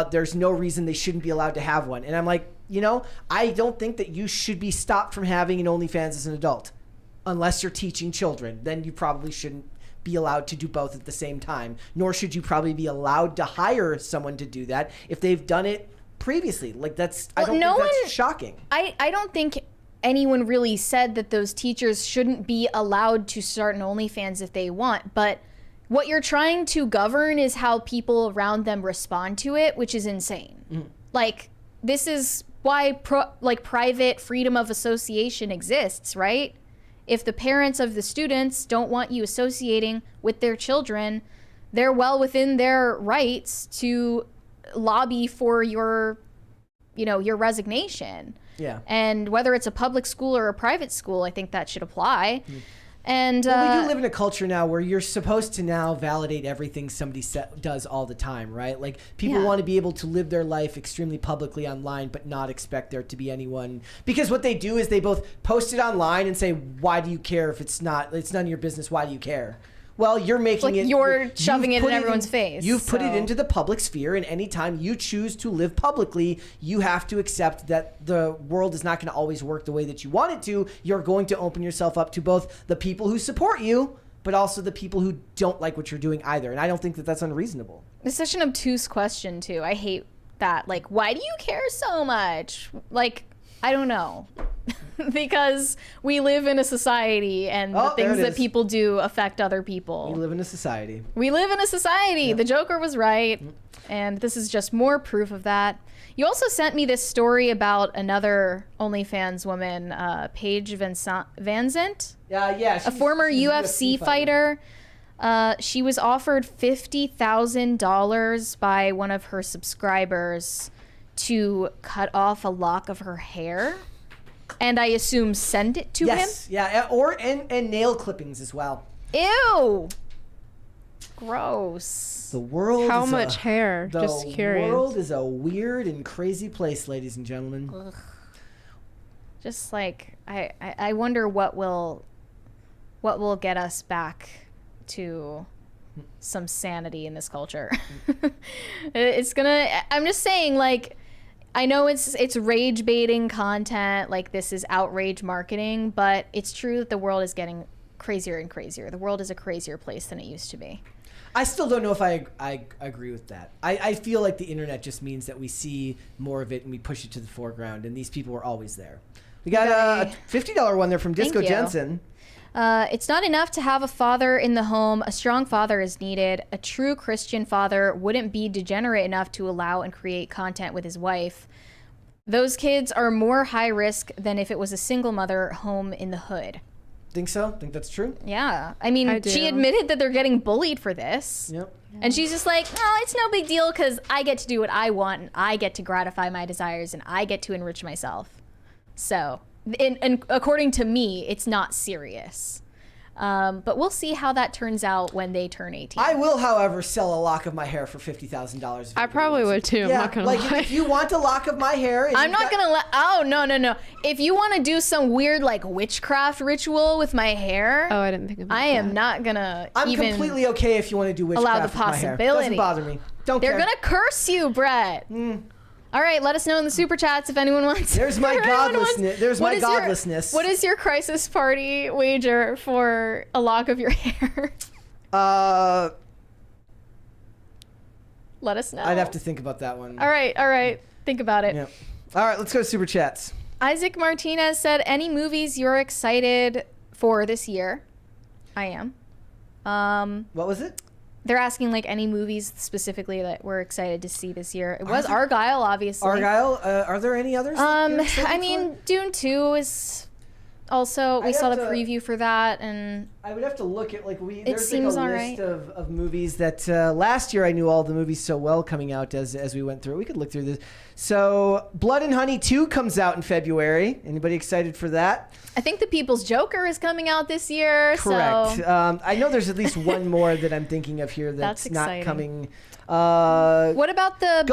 there's no reason they shouldn't be allowed to have one. And I'm like, I don't think that you should be stopped from having an OnlyFans as an adult, unless you're teaching children. Then you probably shouldn't be allowed to do both at the same time, nor should you probably be allowed to hire someone to do that if they've done it previously. Like I don't think that's shocking. I don't think anyone really said that those teachers shouldn't be allowed to start an OnlyFans if they want, but what you're trying to govern is how people around them respond to it, which is insane. Like, this is why private freedom of association exists, right? If the parents of the students don't want you associating with their children, they're well within their rights to lobby for your resignation. Yeah. And whether it's a public school or a private school, I think that should apply. And we do live in a culture now where you're supposed to now validate everything somebody does all the time, right? Like, people want to be able to live their life extremely publicly online, but not expect there to be anyone. Because what they do is they both post it online and say, why do you care if it's none of your business? Why do you care? Well, you're making it. You're shoving it in everyone's face. You've put it into the public sphere, and anytime you choose to live publicly, you have to accept that the world is not going to always work the way that you want it to. You're going to open yourself up to both the people who support you, but also the people who don't like what you're doing either. And I don't think that that's unreasonable. It's such an obtuse question, too. I hate that. Like, why do you care so much? Like, I don't know. Because we live in a society, and the things that people do affect other people. We live in a society. Yep. The Joker was right, and this is just more proof of that. You also sent me this story about another OnlyFans woman, Paige Van Zandt. Yeah, a former UFC fighter. She was offered $50,000 by one of her subscribers to cut off a lock of her hair. And I assume send it to him? Yeah, and nail clippings as well. Ew. Gross. The world How much hair? Just curious. The world is a weird and crazy place, ladies and gentlemen. Ugh. Just like, I wonder what will get us back to some sanity in this culture. I'm just saying, like, I know it's rage baiting content, like this is outrage marketing, but it's true that the world is getting crazier and crazier. The world is a crazier place than it used to be. I still don't know if I agree with that. I feel like the internet just means that we see more of it and we push it to the foreground, and these people are always there. We got a $50 one there from Disco Jensen. It's not enough to have a father in the home. A strong father is needed. A true Christian father wouldn't be degenerate enough to allow and create content with his wife. Those kids are more high risk than if it was a single mother home in the hood. Think so? Think that's true? Yeah. I mean, she admitted that they're getting bullied for this. Yep. And she's just like, oh, it's no big deal because I get to do what I want and I get to gratify my desires and I get to enrich myself. So... And according to me, it's not serious. But we'll see how that turns out when they turn 18. I will, however, sell a lock of my hair for $50,000. I probably would too. I'm not gonna lie. If you want a lock of my hair, I'm not gonna let. Oh no! If you want to do some weird like witchcraft ritual with my hair, I didn't think about that. I am not gonna. I'm completely okay if you want to do witchcraft. Allow the possibility. Doesn't bother me. Don't care. They're gonna curse you, Brett. All right, let us know in the super chats if anyone wants. There's my godlessness. What is your crisis party wager for a lock of your hair? Let us know. I'd have to think about that one. All right. Think about it. Yep. All right, let's go to super chats. Isaac Martinez said, "Any movies you're excited for this year?" I am. What was it? They're asking like any movies specifically that we're excited to see this year. It was Argyle, obviously. Argyle. Are there any others? I mean, Dune 2 is also. We saw the preview for that, and I would have to look at There's seems like a list of movies that last year I knew all the movies so well coming out as we went through. We could look through this. So Blood and Honey 2 comes out in February. Anybody excited for that? I think The People's Joker is coming out this year. Correct. So. I know there's at least one more that I'm thinking of here that's not coming. What about the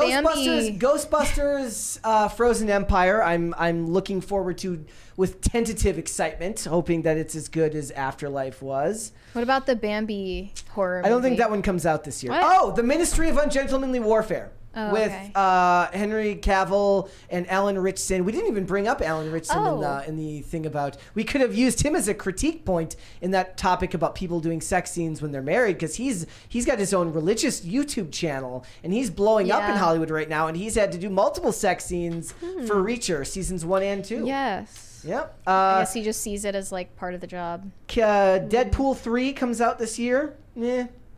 Ghostbusters Frozen Empire? I'm looking forward to with tentative excitement, hoping that it's as good as Afterlife was. What about the Bambi horror movie? I don't think that one comes out this year. What? Oh, The Ministry of Ungentlemanly Warfare. With Henry Cavill and Alan Ritchson. We didn't even bring up Alan Ritchson in the thing about. We could have used him as a critique point in that topic about people doing sex scenes when they're married, because he's got his own religious YouTube channel and he's blowing up in Hollywood right now, and he's had to do multiple sex scenes for Reacher seasons 1 and 2. Yes. Yep. I guess he just sees it as like part of the job. Deadpool 3 comes out this year.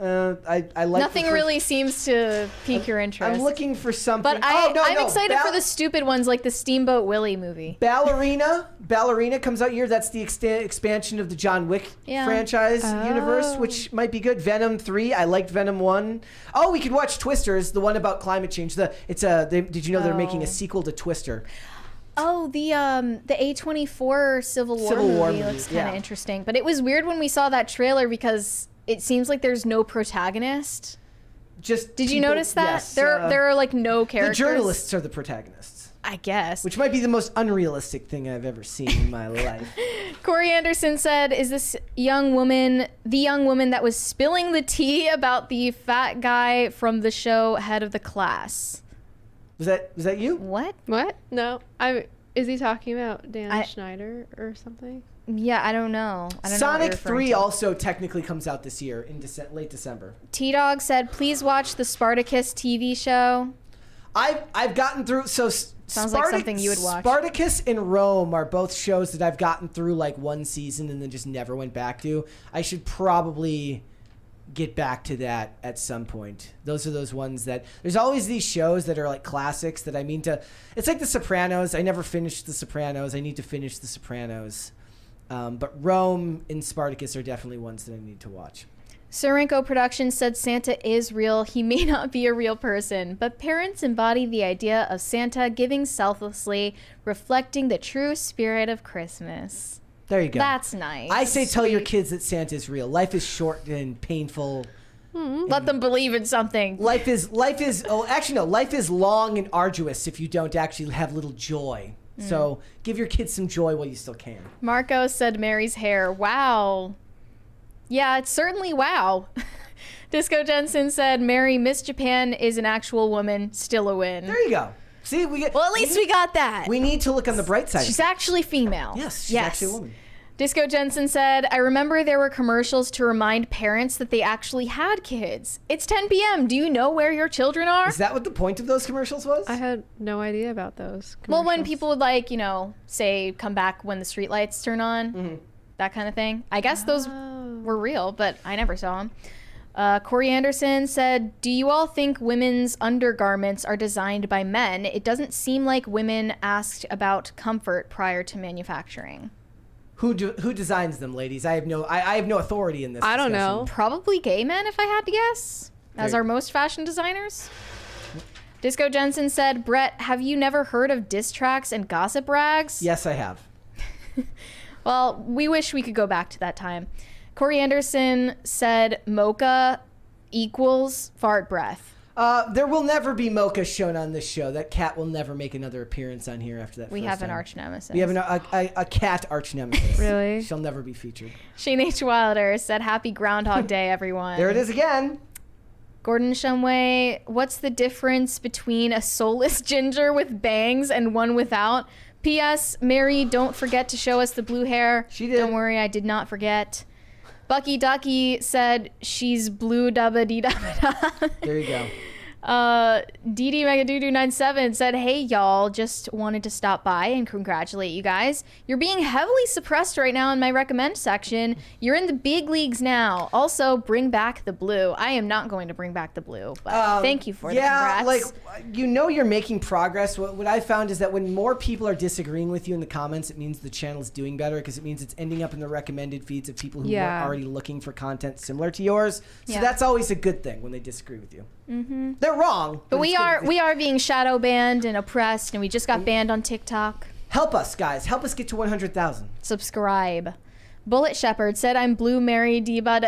I like Nothing really seems to pique your interest. I'm looking for something. But I'm excited for the stupid ones like the Steamboat Willie movie. Ballerina comes out here. That's the expansion of the John Wick franchise universe, which might be good. Venom 3. I liked Venom 1. Oh, we could watch Twisters, the one about climate change. Did you know they're making a sequel to Twister? Oh, the A24 Civil War movie looks kind of interesting. But it was weird when we saw that trailer because it seems like there's no protagonist. Did you notice that? Yes, there are like no characters. The journalists are the protagonists. I guess. Which might be the most unrealistic thing I've ever seen in my life. Corey Anderson said, "Is this the young woman that was spilling the tea about the fat guy from the show Head of the Class?" Was that you? What? No. Is he talking about Dan Schneider or something? Yeah, I don't know. Sonic 3 also technically comes out this year in late December. T-Dog said, "Please watch the Spartacus TV show." I've gotten through. Sounds like something you would watch. Spartacus and Rome are both shows that I've gotten through like one season and then just never went back to. I should probably get back to that at some point. Those are those ones that there's always these shows that are like classics that I mean to. It's like The Sopranos. I never finished The Sopranos. I need to finish The Sopranos. But Rome and Spartacus are definitely ones that I need to watch. Surenko Productions said Santa is real. He may not be a real person, but parents embody the idea of Santa giving selflessly, reflecting the true spirit of Christmas. There you go. That's nice. I say tell your kids that Santa is real. Life is short and painful. Let them believe in something. Life is long and arduous if you don't actually have little joy. So give your kids some joy while you still can. Marco said Mary's hair. Wow. Yeah, it's certainly wow. Disco Jensen said Mary, Miss Japan is an actual woman. Still a win. There you go. See, we got that. We need to look on the bright side. She's actually female. Yes, she's actually a woman. Disco Jensen said, I remember there were commercials to remind parents that they actually had kids. It's 10 p.m. Do you know where your children are? Is that what the point of those commercials was? I had no idea about those commercials. Well, when people would say, come back when the streetlights turn on, that kind of thing. I guess those were real, but I never saw them. Corey Anderson said, do you all think women's undergarments are designed by men? It doesn't seem like women asked about comfort prior to manufacturing. Who designs them, ladies? I have no authority in this. I don't know. Probably gay men, if I had to guess, as are most fashion designers. Disco Jensen said, Brett, have you never heard of diss tracks and gossip rags? Yes, I have. Well, we wish we could go back to that time. Corey Anderson said, mocha equals fart breath. There will never be mocha shown on this show. That cat will never make another appearance on here after that. We have an arch nemesis. We have a cat arch nemesis. Really? She'll never be featured. Shane H. Wilder said, happy Groundhog Day, everyone. There it is again. Gordon Shumway, what's the difference between a soulless ginger with bangs and one without? P.S. Mary, don't forget to show us the blue hair. She did. Don't worry, I did not forget. Bucky Ducky said she's blue dubba dee dubba. There you go. DD Megadoodoo97 said, hey y'all, just wanted to stop by and congratulate you guys. You're being heavily suppressed right now in my recommend section. You're in the big leagues now. Also, bring back the blue. I am not going to bring back the blue, but thank you for the congrats. You're making progress. What I found is that when more people are disagreeing with you in the comments, it means the channel's doing better because it means it's ending up in the recommended feeds of people who are already looking for content similar to yours. So that's always a good thing when they disagree with you. Mm-hmm. They're wrong. But we are being shadow banned and oppressed, and we just got banned on TikTok. Help us, guys. Help us get to 100,000. Subscribe. Bullet Shepherd said, I'm blue Mary Debud.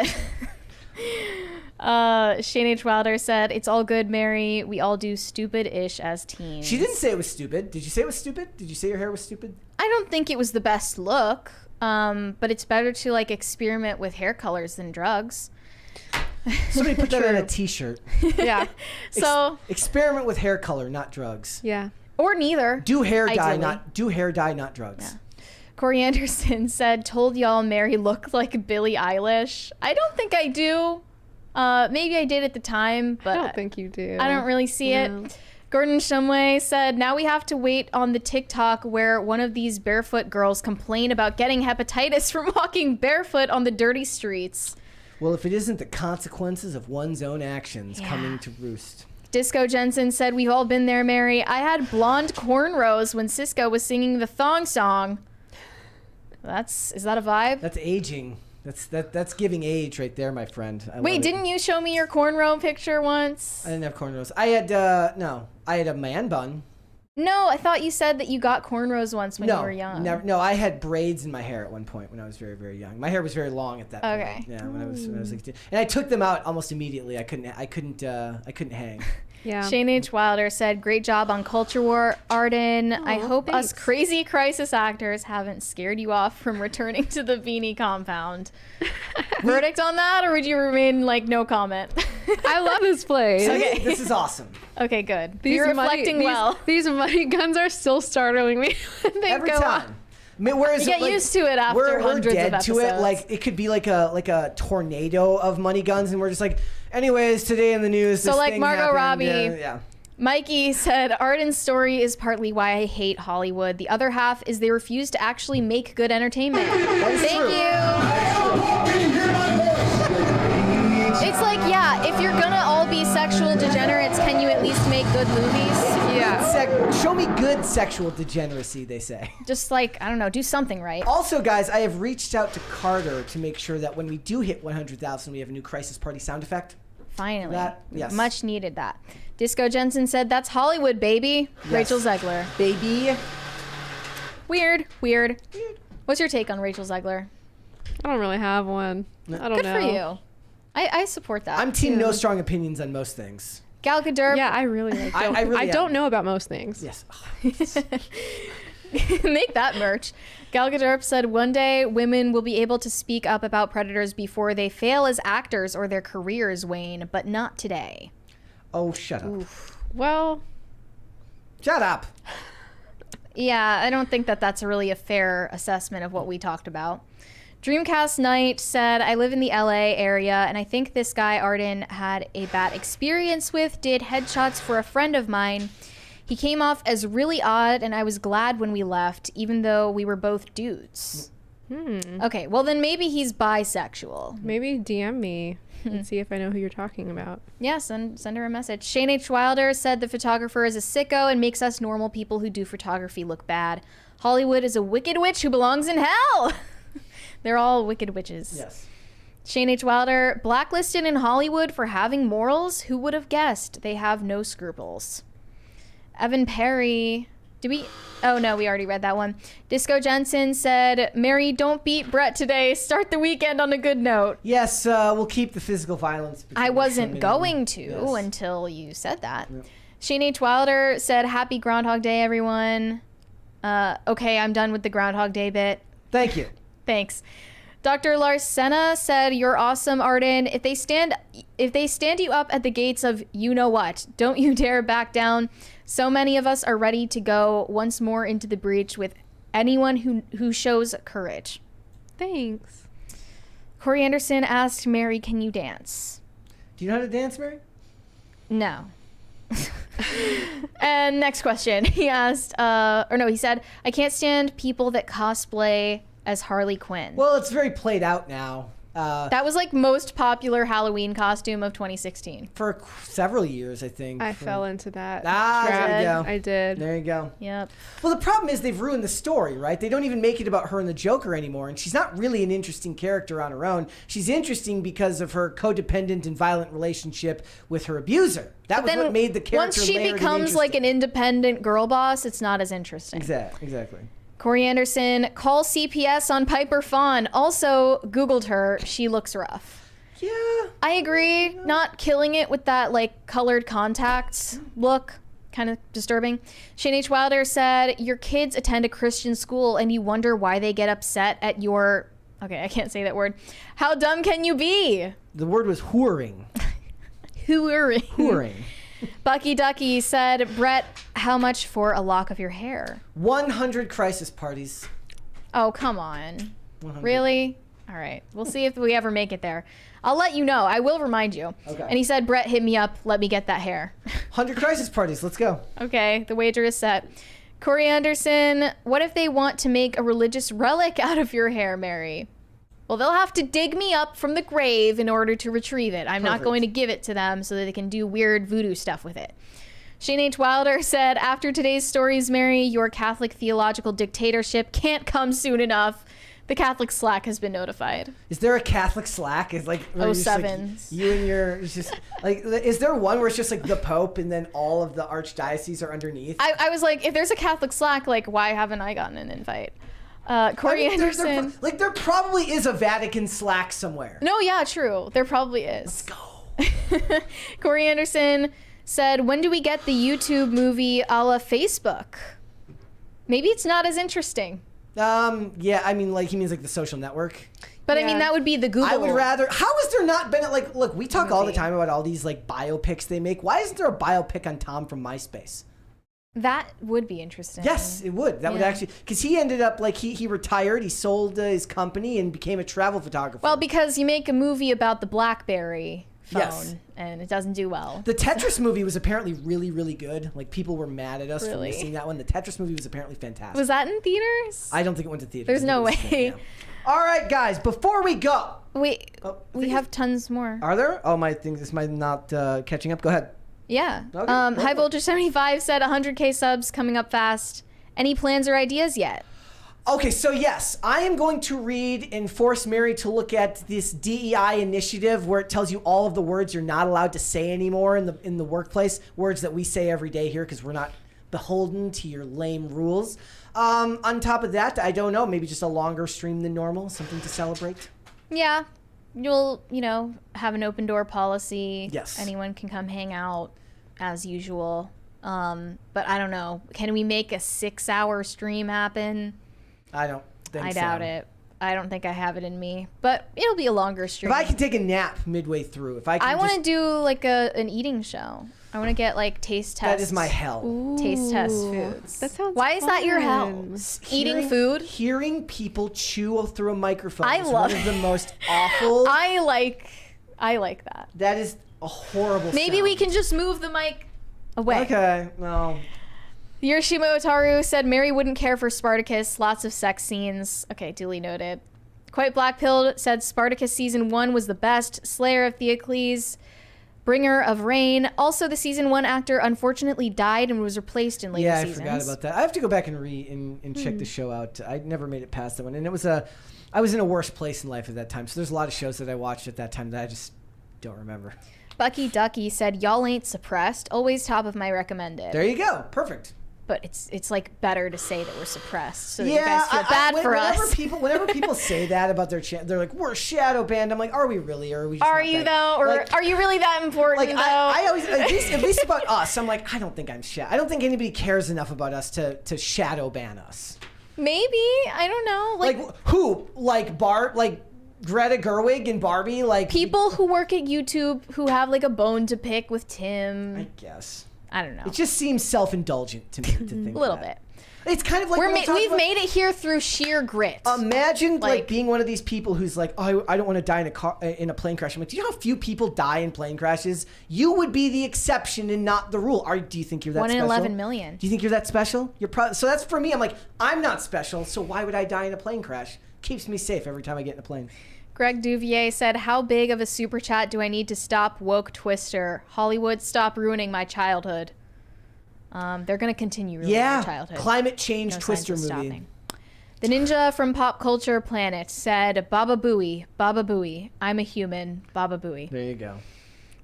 Shane H. Wilder said, it's all good, Mary. We all do stupid-ish as teens. She didn't say it was stupid. Did you say it was stupid? Did you say your hair was stupid? I don't think it was the best look, but it's better to experiment with hair colors than drugs. Somebody put that on a t-shirt. Yeah. So experiment with hair color, not drugs. Yeah. Or neither. Do hair dye, not drugs. Yeah. Corey Anderson said, told y'all Mary looked like Billie Eilish. I don't think I do. Maybe I did at the time, but I don't think you do. I don't really see it. Gordon Shumway said, now we have to wait on the TikTok where one of these barefoot girls complain about getting hepatitis from walking barefoot on the dirty streets. Well, if it isn't the consequences of one's own actions coming to roost. Disco Jensen said, we've all been there, Mary. I had blonde cornrows when Cisco was singing the thong song. Is that a vibe? That's aging. That's giving age right there, my friend. Wait, didn't you show me your cornrow picture once? I didn't have cornrows. I had I had a man bun. No, I thought you said that you got cornrows once when you were young. No, I had braids in my hair at one point when I was very, very young. My hair was very long at that point. Okay. Yeah, when I was like, and I took them out almost immediately. I couldn't hang. Yeah. Shane H. Wilder said, great job on Culture War, Arden. I hope us crazy crisis actors haven't scared you off from returning to the Beanie compound. Verdict on that, or would you remain like no comment? I love this place. Okay, this is awesome. Okay, good. You're reflecting well. These muddy guns are still startling me when they Every go time. on. I mean, You get used to it after we're hundreds dead of episodes. to it. Like it could be like a tornado of money guns, and we're just like, anyways, today in the news. So this like thing Margot happened. Robbie. Yeah. Mikey said, Arden's story is partly why I hate Hollywood. The other half is they refuse to actually make good entertainment. Thank you. It's like, yeah, if you're gonna all be sexual degenerates, can you at least make good movies? Yeah. Show me good sexual degeneracy, they say. Just like, I don't know, do something right. Also, guys, I have reached out to Carter to make sure that when we do hit 100,000, we have a new Crisis Party sound effect. Finally. Yes. Much needed that. Disco Jensen said, that's Hollywood, baby. Yes. Rachel Zegler. Baby. Weird. What's your take on Rachel Zegler? I don't really have one. I don't know. Good for you. I support that. I'm team no strong opinions on most things. Gal Gadot. Yeah, I really like I don't know about most things. Yes. Make that merch. Gal Gadot said, one day women will be able to speak up about predators before they fail as actors or their careers wane, but not today. Oh, shut up. Oof. Well, shut up. Yeah, I don't think that that's really a fair assessment of what we talked about. Dreamcast Knight said, I live in the LA area, and I think this guy Arden had a bad experience with, did headshots for a friend of mine. He came off as really odd, and I was glad when we left, even though we were both dudes. Okay, well then maybe he's bisexual. Maybe DM me and see if I know who you're talking about. Yeah, send her a message. Shane H. Wilder said the photographer is a sicko and makes us normal people who do photography look bad. Hollywood is a wicked witch who belongs in hell. They're all wicked witches. Yes. Shane H. Wilder, blacklisted in Hollywood for having morals? Who would have guessed? They have no scruples. Evan Perry, oh no, we already read that one. Disco Jensen said, Mary, don't beat Brett today. Start the weekend on a good note. Yes, we'll keep the physical violence. I wasn't going to until you said that. Yep. Shane H. Wilder said, happy Groundhog Day, everyone. Okay, I'm done with the Groundhog Day bit. Thank you. Thanks. Dr. Larsena said, you're awesome, Arden. If they stand you up at the gates of you know what, don't you dare back down. So many of us are ready to go once more into the breach with anyone who shows courage. Thanks. Corey Anderson asked Mary, can you dance? Do you know how to dance, Mary? No. And next question. He asked, he said, I can't stand people that cosplay as Harley Quinn. Well, it's very played out now. That was like most popular Halloween costume of 2016. For several years, I think. I fell into that. There you go. I did. There you go. Yep. Well, the problem is they've ruined the story, right? They don't even make it about her and the Joker anymore, and she's not really an interesting character on her own. She's interesting because of her codependent and violent relationship with her abuser. That was what made the character once she becomes like an independent girl boss, it's not as interesting. Exactly. Corey Anderson, call CPS on Piper Fawn. Also, Googled her. She looks rough. Yeah. I agree. Not killing it with that like colored contacts look. Kind of disturbing. Shane H. Wilder said, your kids attend a Christian school and you wonder why they get upset at your... Okay, I can't say that word. How dumb can you be? The word was whoring. Whoring. Bucky Ducky said, Brett, how much for a lock of your hair? 100 crisis parties. Oh, come on. 100. Really? All right. We'll see if we ever make it there. I'll let you know. I will remind you. Okay. And he said, Brett, hit me up. Let me get that hair. 100 crisis parties. Let's go. Okay. The wager is set. Corey Anderson, what if they want to make a religious relic out of your hair, Mary? Well, they'll have to dig me up from the grave in order to retrieve it. I'm not going to give it to them so that they can do weird voodoo stuff with it. Shane H. Wilder said, after today's stories, Mary, your Catholic theological dictatorship can't come soon enough. The Catholic Slack has been notified. Is there a Catholic Slack? Is like where you're just, like, you and your it's just like is there one where it's just like the Pope and then all of the archdioceses are underneath? I was like, if there's a Catholic Slack, like why haven't I gotten an invite? Corey Anderson. There probably is a Vatican Slack somewhere. No, yeah, true. There probably is. Let's go. Corey Anderson said, when do we get the YouTube movie a la Facebook? Maybe it's not as interesting. Yeah, I mean, like, he means like the social network. But I mean, that would be the Google. I would rather. How has there not been like? Look, we talk all the time about all these like biopics they make. Why isn't there a biopic on Tom from MySpace? That would be interesting. Yes, it would. That would actually, because he ended up like he retired. He sold his company and became a travel photographer. Well, because you make a movie about the BlackBerry phone and it doesn't do well. The Tetris movie was apparently really, really good. Like, people were mad at us for missing that one. The Tetris movie was apparently fantastic. Was that in theaters? I don't think it went to theaters. There's no way. All right, guys, before we go. Wait, we have tons more. Are there? Oh, my thing, this might not catching up. Go ahead. Yeah. Okay, High Voltage 75 said 100K subs coming up fast. Any plans or ideas yet? Okay, so yes, I am going to read and force Mary to look at this DEI initiative where it tells you all of the words you're not allowed to say anymore in the workplace, words that we say every day here because we're not beholden to your lame rules. On top of that, I don't know, maybe just a longer stream than normal, something to celebrate. Yeah, you'll, have an open door policy. Yes. Anyone can come hang out as usual. But I don't know. Can we make a 6-hour stream happen? I don't think so. I doubt it. I don't think I have it in me. But it'll be a longer stream. If I can take a nap midway through, I want to do like an eating show. I want to get like taste tests. That is my hell. Taste test foods. That sounds Why is that your hell? Eating food? Hearing people chew through a microphone is love one of the most awful. I like that. That is a horrible Maybe sound. we can just move the mic away. Okay, no. Yoshimo Otaru said Mary wouldn't care for Spartacus. Lots of sex scenes. Okay, duly noted. Quite Blackpilled said Spartacus season 1 was the best. Slayer of Theocles, Bringer of Rain. Also, the season 1 actor unfortunately died and was replaced in later seasons. Yeah, I forgot about that. I have to go back and check the show out. I never made it past that one, and I was in a worse place in life at that time. So there's a lot of shows that I watched at that time that I just don't remember. Bucky Ducky said y'all ain't suppressed. Always top of my recommended. There you go. Perfect. But it's like better to say that we're suppressed so that you guys feel bad for us. Whenever people say that about their channel, they're like, we're shadow banned. I'm like, are we really? Or are we just Are you though? Or are you really that important though? I always, at least about us, I'm like, I don't think I'm shadow. I don't think anybody cares enough about us to shadow ban us. Maybe. I don't know. Like who? Like Greta Gerwig and Barbie? Like people who work at YouTube who have like a bone to pick with Tim. I guess. I don't know. It just seems self-indulgent to me to think a little bit. It's kind of like we've made it here through sheer grit. Imagine like being one of these people who's like, oh, I don't want to die in a plane crash. I'm like, do you know how few people die in plane crashes? You would be the exception and not the rule. Do you think you're that 1 in special? 11 million. Do you think you're that special? So that's for me. I'm like, I'm not special. So why would I die in a plane crash? Keeps me safe every time I get in a plane. Greg Duvier said, how big of a super chat do I need to stop woke Twister? Hollywood, stop ruining my childhood. They're going to continue ruining my childhood. Climate change Twister movie. Stopping. The ninja from Pop Culture Planet said, Baba Booey, I'm a human, Baba Booey. There you go.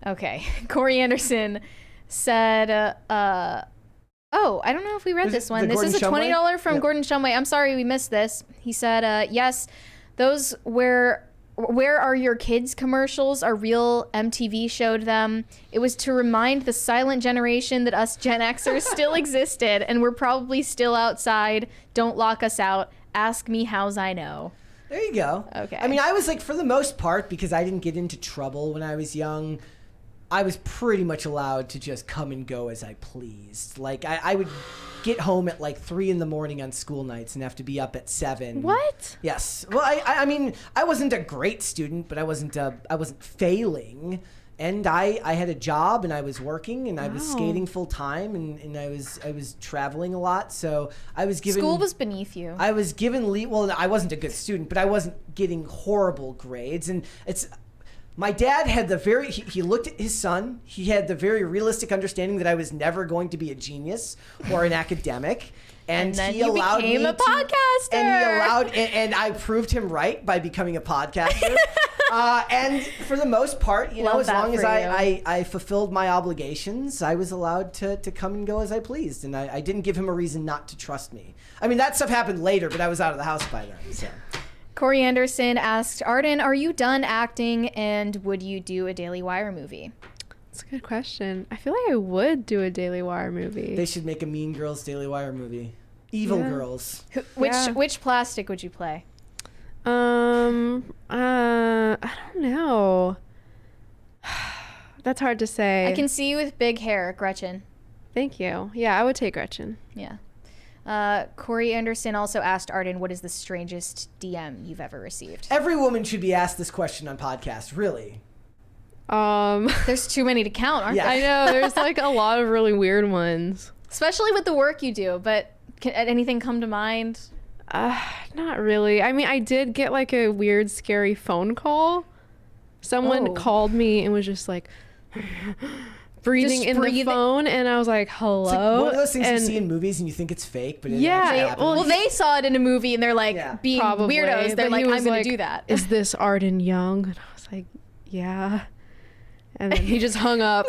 Okay. Corey Anderson said, I don't know if we read this one. This is a $20 from Gordon Shumway. I'm sorry we missed this. He said, yes, those Where Are Your Kids commercials, our real MTV showed them. It was to remind the silent generation that us Gen Xers still existed and we're probably still outside. Don't lock us out. Ask me how's I know. There you go. Okay. I mean, I was like, for the most part, because I didn't get into trouble when I was young, I was pretty much allowed to just come and go as I pleased. Like, I would get home at like 3 in the morning on school nights and have to be up at 7. What? Yes. Well, I mean, I wasn't a great student, but I wasn't failing. And I had a job, and I was working, and I was skating full time, and I was traveling a lot. So I was given School was beneath you. I was given well, I wasn't a good student, but I wasn't getting horrible grades. And my dad had he looked at his son. He had the very realistic understanding that I was never going to be a genius or an academic. And then he allowed became me a podcaster. And I proved him right by becoming a podcaster. And for the most part, as long as I fulfilled my obligations, I was allowed to come and go as I pleased. And I didn't give him a reason not to trust me. I mean, that stuff happened later, but I was out of the house by then. So. Corey Anderson asked, Arden, are you done acting, and would you do a Daily Wire movie? That's a good question. I feel like I would do a Daily Wire movie. They should make a Mean Girls Daily Wire movie. Evil Girls. Which plastic would you play? I don't know. That's hard to say. I can see you with big hair, Gretchen. Thank you. Yeah, I would take Gretchen. Yeah. Corey Anderson also asked Arden, what is the strangest DM you've ever received? Every woman should be asked this question on podcasts, really. There's too many to count, aren't there? I know. There's like a lot of really weird ones. Especially with the work you do, but can anything come to mind? Not really. I mean, I did get like a weird, scary phone call. Someone called me and was just like breathing in the phone, and I was like, hello. It's like one of those things you see in movies and you think it's fake, but it actually happens. Well, they saw it in a movie and they're like being weirdos. They're like, I'm going to do that. Is this Arden Young? And I was like, yeah. And then he just hung up.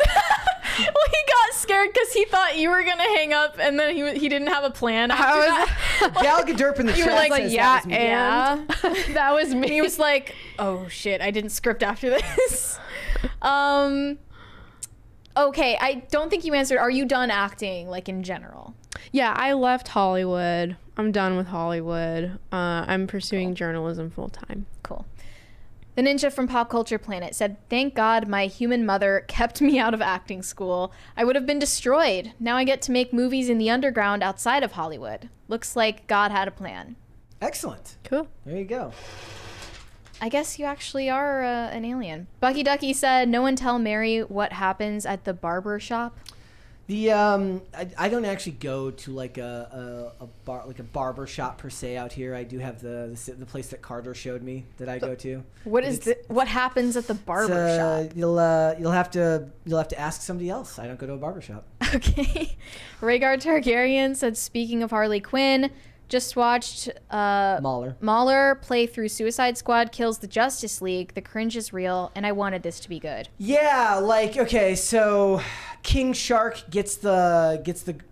Well, he got scared because he thought you were going to hang up, and then he didn't have a plan after that. Gal Gadot in the you chat were like, says yeah, that was me. and that was me. And he was like, oh shit, I didn't script after this. Okay, I don't think you answered. Are you done acting, like in general? Yeah, I left Hollywood. I'm done with Hollywood. I'm pursuing journalism full time. Cool. The Ninja from Pop Culture Planet said, thank God my human mother kept me out of acting school. I would have been destroyed. Now I get to make movies in the underground outside of Hollywood. Looks like God had a plan. Excellent. Cool. There you go. I guess you actually are an alien. Bucky Ducky said, no one tell Mary what happens at the barber shop. I don't actually go to like a barber shop per se out here. I do have the place that Carter showed me that I go to. What happens at the barber shop? You'll have to ask somebody else. I don't go to a barber shop. Okay. Rhaegar Targaryen said, speaking of Harley Quinn, just watched Mahler play through Suicide Squad Kills the Justice League. The cringe is real, and I wanted this to be good. Yeah, like, okay, so King Shark gets the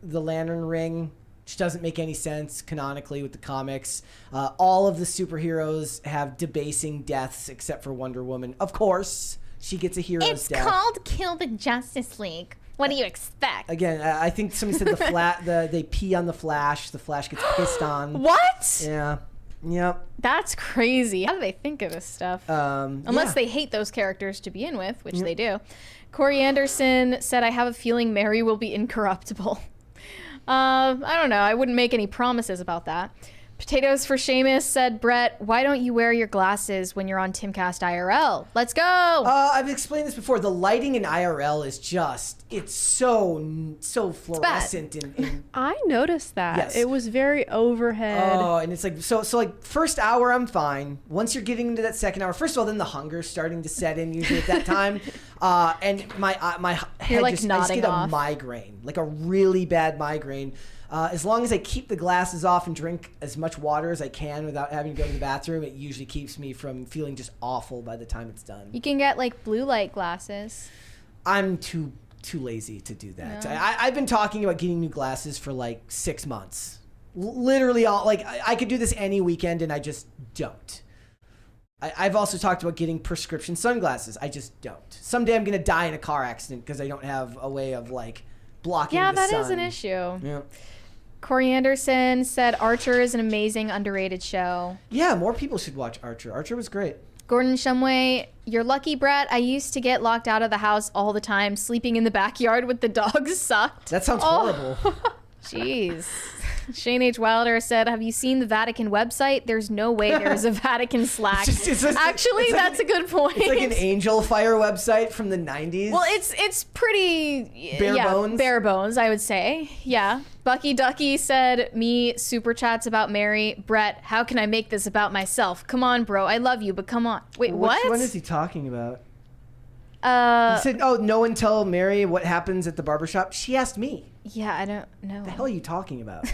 lantern ring, which doesn't make any sense canonically with the comics. All of the superheroes have debasing deaths except for Wonder Woman. Of course, she gets a hero's death. It's called Kill the Justice League. What do you expect? Again, I think somebody said they pee on the Flash. The Flash gets pissed on. What? Yeah. Yep. That's crazy. How do they think of this stuff? Unless they hate those characters to begin with, which they do. Corey Anderson said, I have a feeling Mary will be incorruptible. I don't know. I wouldn't make any promises about that. Potatoes for Seamus said, Brett, why don't you wear your glasses when you're on Timcast IRL? Let's go. I've explained this before. The lighting in IRL is it's so fluorescent. I noticed that. Yes. It was very overhead. Oh, and it's like, so like first hour, I'm fine. Once you're getting into that second hour, first of all, then the hunger's starting to set in usually at that time. And my head like I just get off. a migraine, like a really bad migraine. As long as I keep the glasses off and drink as much water as I can without having to go to the bathroom, it usually keeps me from feeling just awful by the time it's done. You can get like blue light glasses. I'm too lazy to do that. Yeah. I've been talking about getting new glasses for like 6 months. Literally all, like I could do this any weekend and I just don't. I've also talked about getting prescription sunglasses. I just don't. Someday I'm going to die in a car accident because I don't have a way of like blocking the sun. Yeah, that is an issue. Yeah. Corey Anderson said Archer is an amazing, underrated show. Yeah, more people should watch Archer. Archer was great. Gordon Shumway, you're lucky, Brett. I used to get locked out of the house all the time. Sleeping in the backyard with the dogs sucked. That sounds horrible. Jeez. Shane H. Wilder said, have you seen the Vatican website? There's no way there's a Vatican Slack. Actually, that's a good point. It's like an Angel Fire website from the 90s. Well, it's pretty bare bones. Bare bones, I would say. Yeah. Bucky Ducky said, me Superchats about Mary. Brett, how can I make this about myself? Come on, bro. I love you, but come on. Wait, what? Which one is he talking about? He said, oh, no one tell Mary what happens at the barbershop. She asked me. Yeah, I don't know. What the hell are you talking about?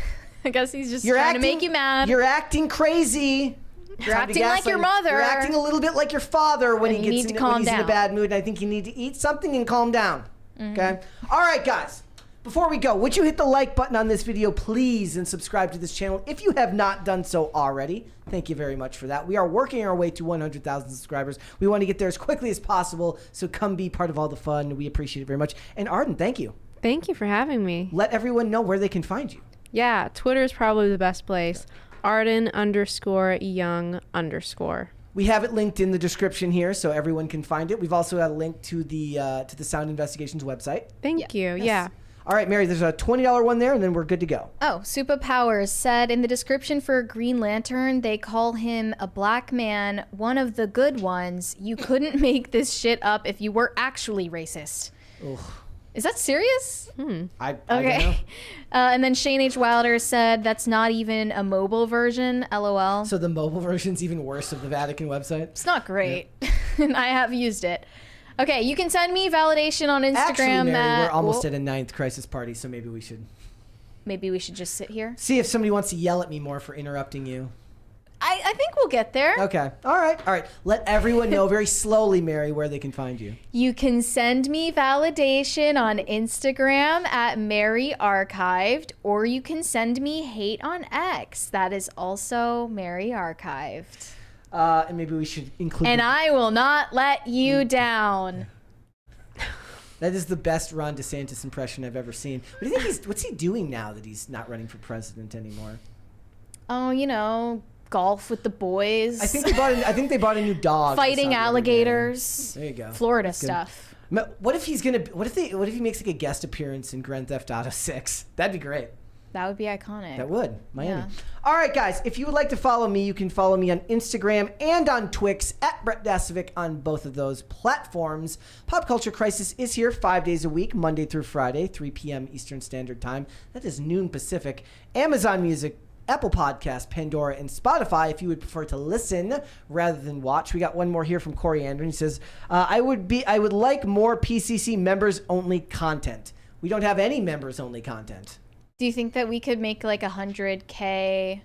I guess he's just trying to make you mad. You're acting crazy. You're acting like your mother. You're acting a little bit like your father when And he you gets need to calm he's in a down. bad mood. And I think you need to eat something and calm down. Okay? All right, guys. Before we go, would you hit the like button on this video, please, and subscribe to this channel if you have not done so already. Thank you very much for that. We are working our way to 100,000 subscribers. We want to get there as quickly as possible, so come be part of all the fun. We appreciate it very much. And Arden, thank you. Thank you for having me. Let everyone know where they can find you. Yeah, Twitter is probably the best place. Arden_young_. We have it linked in the description here, so everyone can find it. We've also got a link to the Sound Investigations website. Thank you. Yes. Yeah. All right, Mary, there's a $20 one there, and then we're good to go. Oh, Superpowers said in the description for Green Lantern, they call him a black man, one of the good ones. You couldn't make this shit up if you were actually racist. Ugh. Is that serious? I don't know. And then Shane H. Wilder said that's not even a mobile version, LOL. So the mobile version's even worse of the Vatican website? It's not great. And I have used it. Okay, you can send me validation on Instagram. Actually, Mary, we're almost at a 9th crisis party, so maybe we should just sit here. see if somebody wants to yell at me more for interrupting you. I think we'll get there. Okay. All right. Let everyone know very slowly, Mary, where they can find you. You can send me validation on Instagram at Mary Archived, or you can send me hate on X. That is also Mary Archived. And maybe we should include... And I will not let you down. That is the best Ron DeSantis impression I've ever seen. What do you think what's he doing now that he's not running for president anymore? Oh, you know, golf with the boys. I think they bought a new dog. Fighting alligators. There you go. Florida That's good. stuff. What if he makes like a guest appearance in Grand Theft Auto 6? That'd be great. That would be iconic. That would. Miami. Yeah. All right, guys. If you would like to follow me, you can follow me on Instagram and on Twix at Brett Dasovic on both of those platforms. Pop Culture Crisis is here 5 days a week, Monday through Friday, 3 p.m. Eastern Standard Time. That is noon Pacific. Amazon Music, Apple Podcasts, Pandora, and Spotify if you would prefer to listen rather than watch. We got one more here from Corey Andrew. He says, I would like more PCC members-only content. We don't have any members-only content. Do you think that we could make like 100K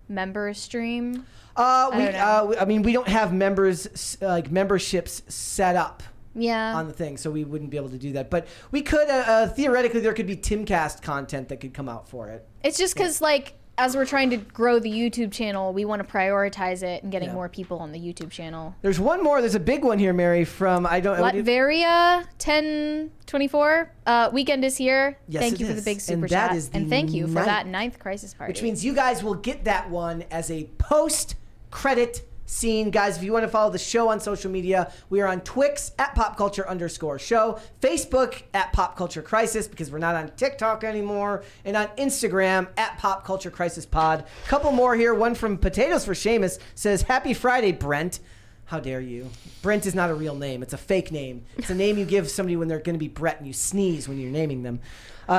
member stream? I mean, we don't have memberships set up. Yeah. On the thing, so we wouldn't be able to do that. But we could, theoretically, there could be Timcast content that could come out for it. It's just because, like, as we're trying to grow the YouTube channel, we want to prioritize it and getting more people on the YouTube channel. There's one more. There's a big one here, Mary, from Latveria 1024. Weekend is here. Yes, thank you for the big super chat. And thank you for that 9th crisis party. Which means you guys will get that one as a post-credit scene. Guys, if you want to follow the show on social media, we are on Twix at popculture_show, Facebook at popculturecrisis because we're not on TikTok anymore, and on Instagram at popculturecrisispod. Couple more here. One from Potatoes for Seamus says, "Happy Friday, Brent." How dare you? Brent is not a real name. It's a fake name. It's a name you give somebody when they're going to be Brett and you sneeze when you're naming them.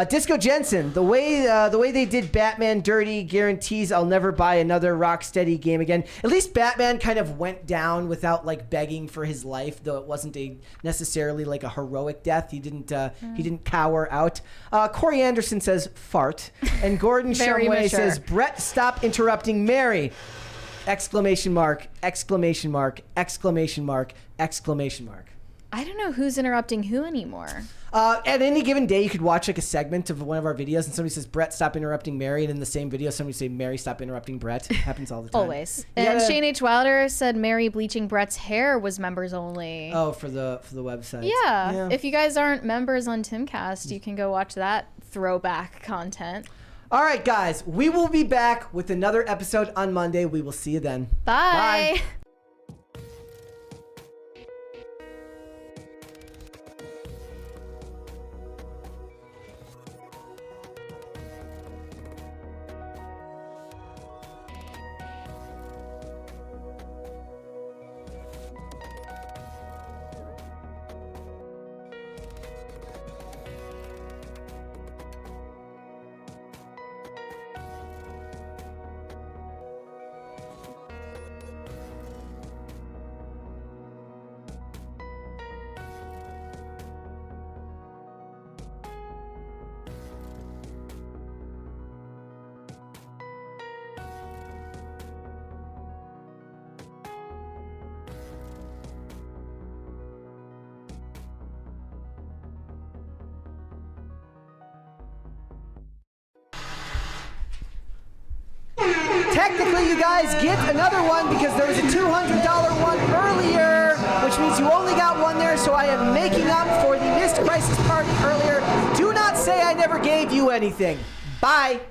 Disco Jensen, the way they did Batman dirty guarantees I'll never buy another Rocksteady game again. At least Batman kind of went down without like begging for his life, though it wasn't necessarily like a heroic death. He didn't cower out. Corey Anderson says fart, and Gordon Shumway says Brett, stop interrupting Mary! Exclamation mark! Exclamation mark! Exclamation mark! Exclamation mark! I don't know who's interrupting who anymore. At any given day, you could watch like a segment of one of our videos, and somebody says, "Brett, stop interrupting Mary," and in the same video, somebody say, "Mary, stop interrupting Brett." It happens all the time. Always. And Shane H. Wilder said Mary bleaching Brett's hair was members only. Oh, for the website. Yeah. If you guys aren't members on Timcast, you can go watch that throwback content. All right, guys, we will be back with another episode on Monday. We will see you then. Bye. Bye. Technically, you guys get another one because there was a $200 one earlier, which means you only got one there, so I am making up for the missed crisis party earlier. Do not say I never gave you anything. Bye.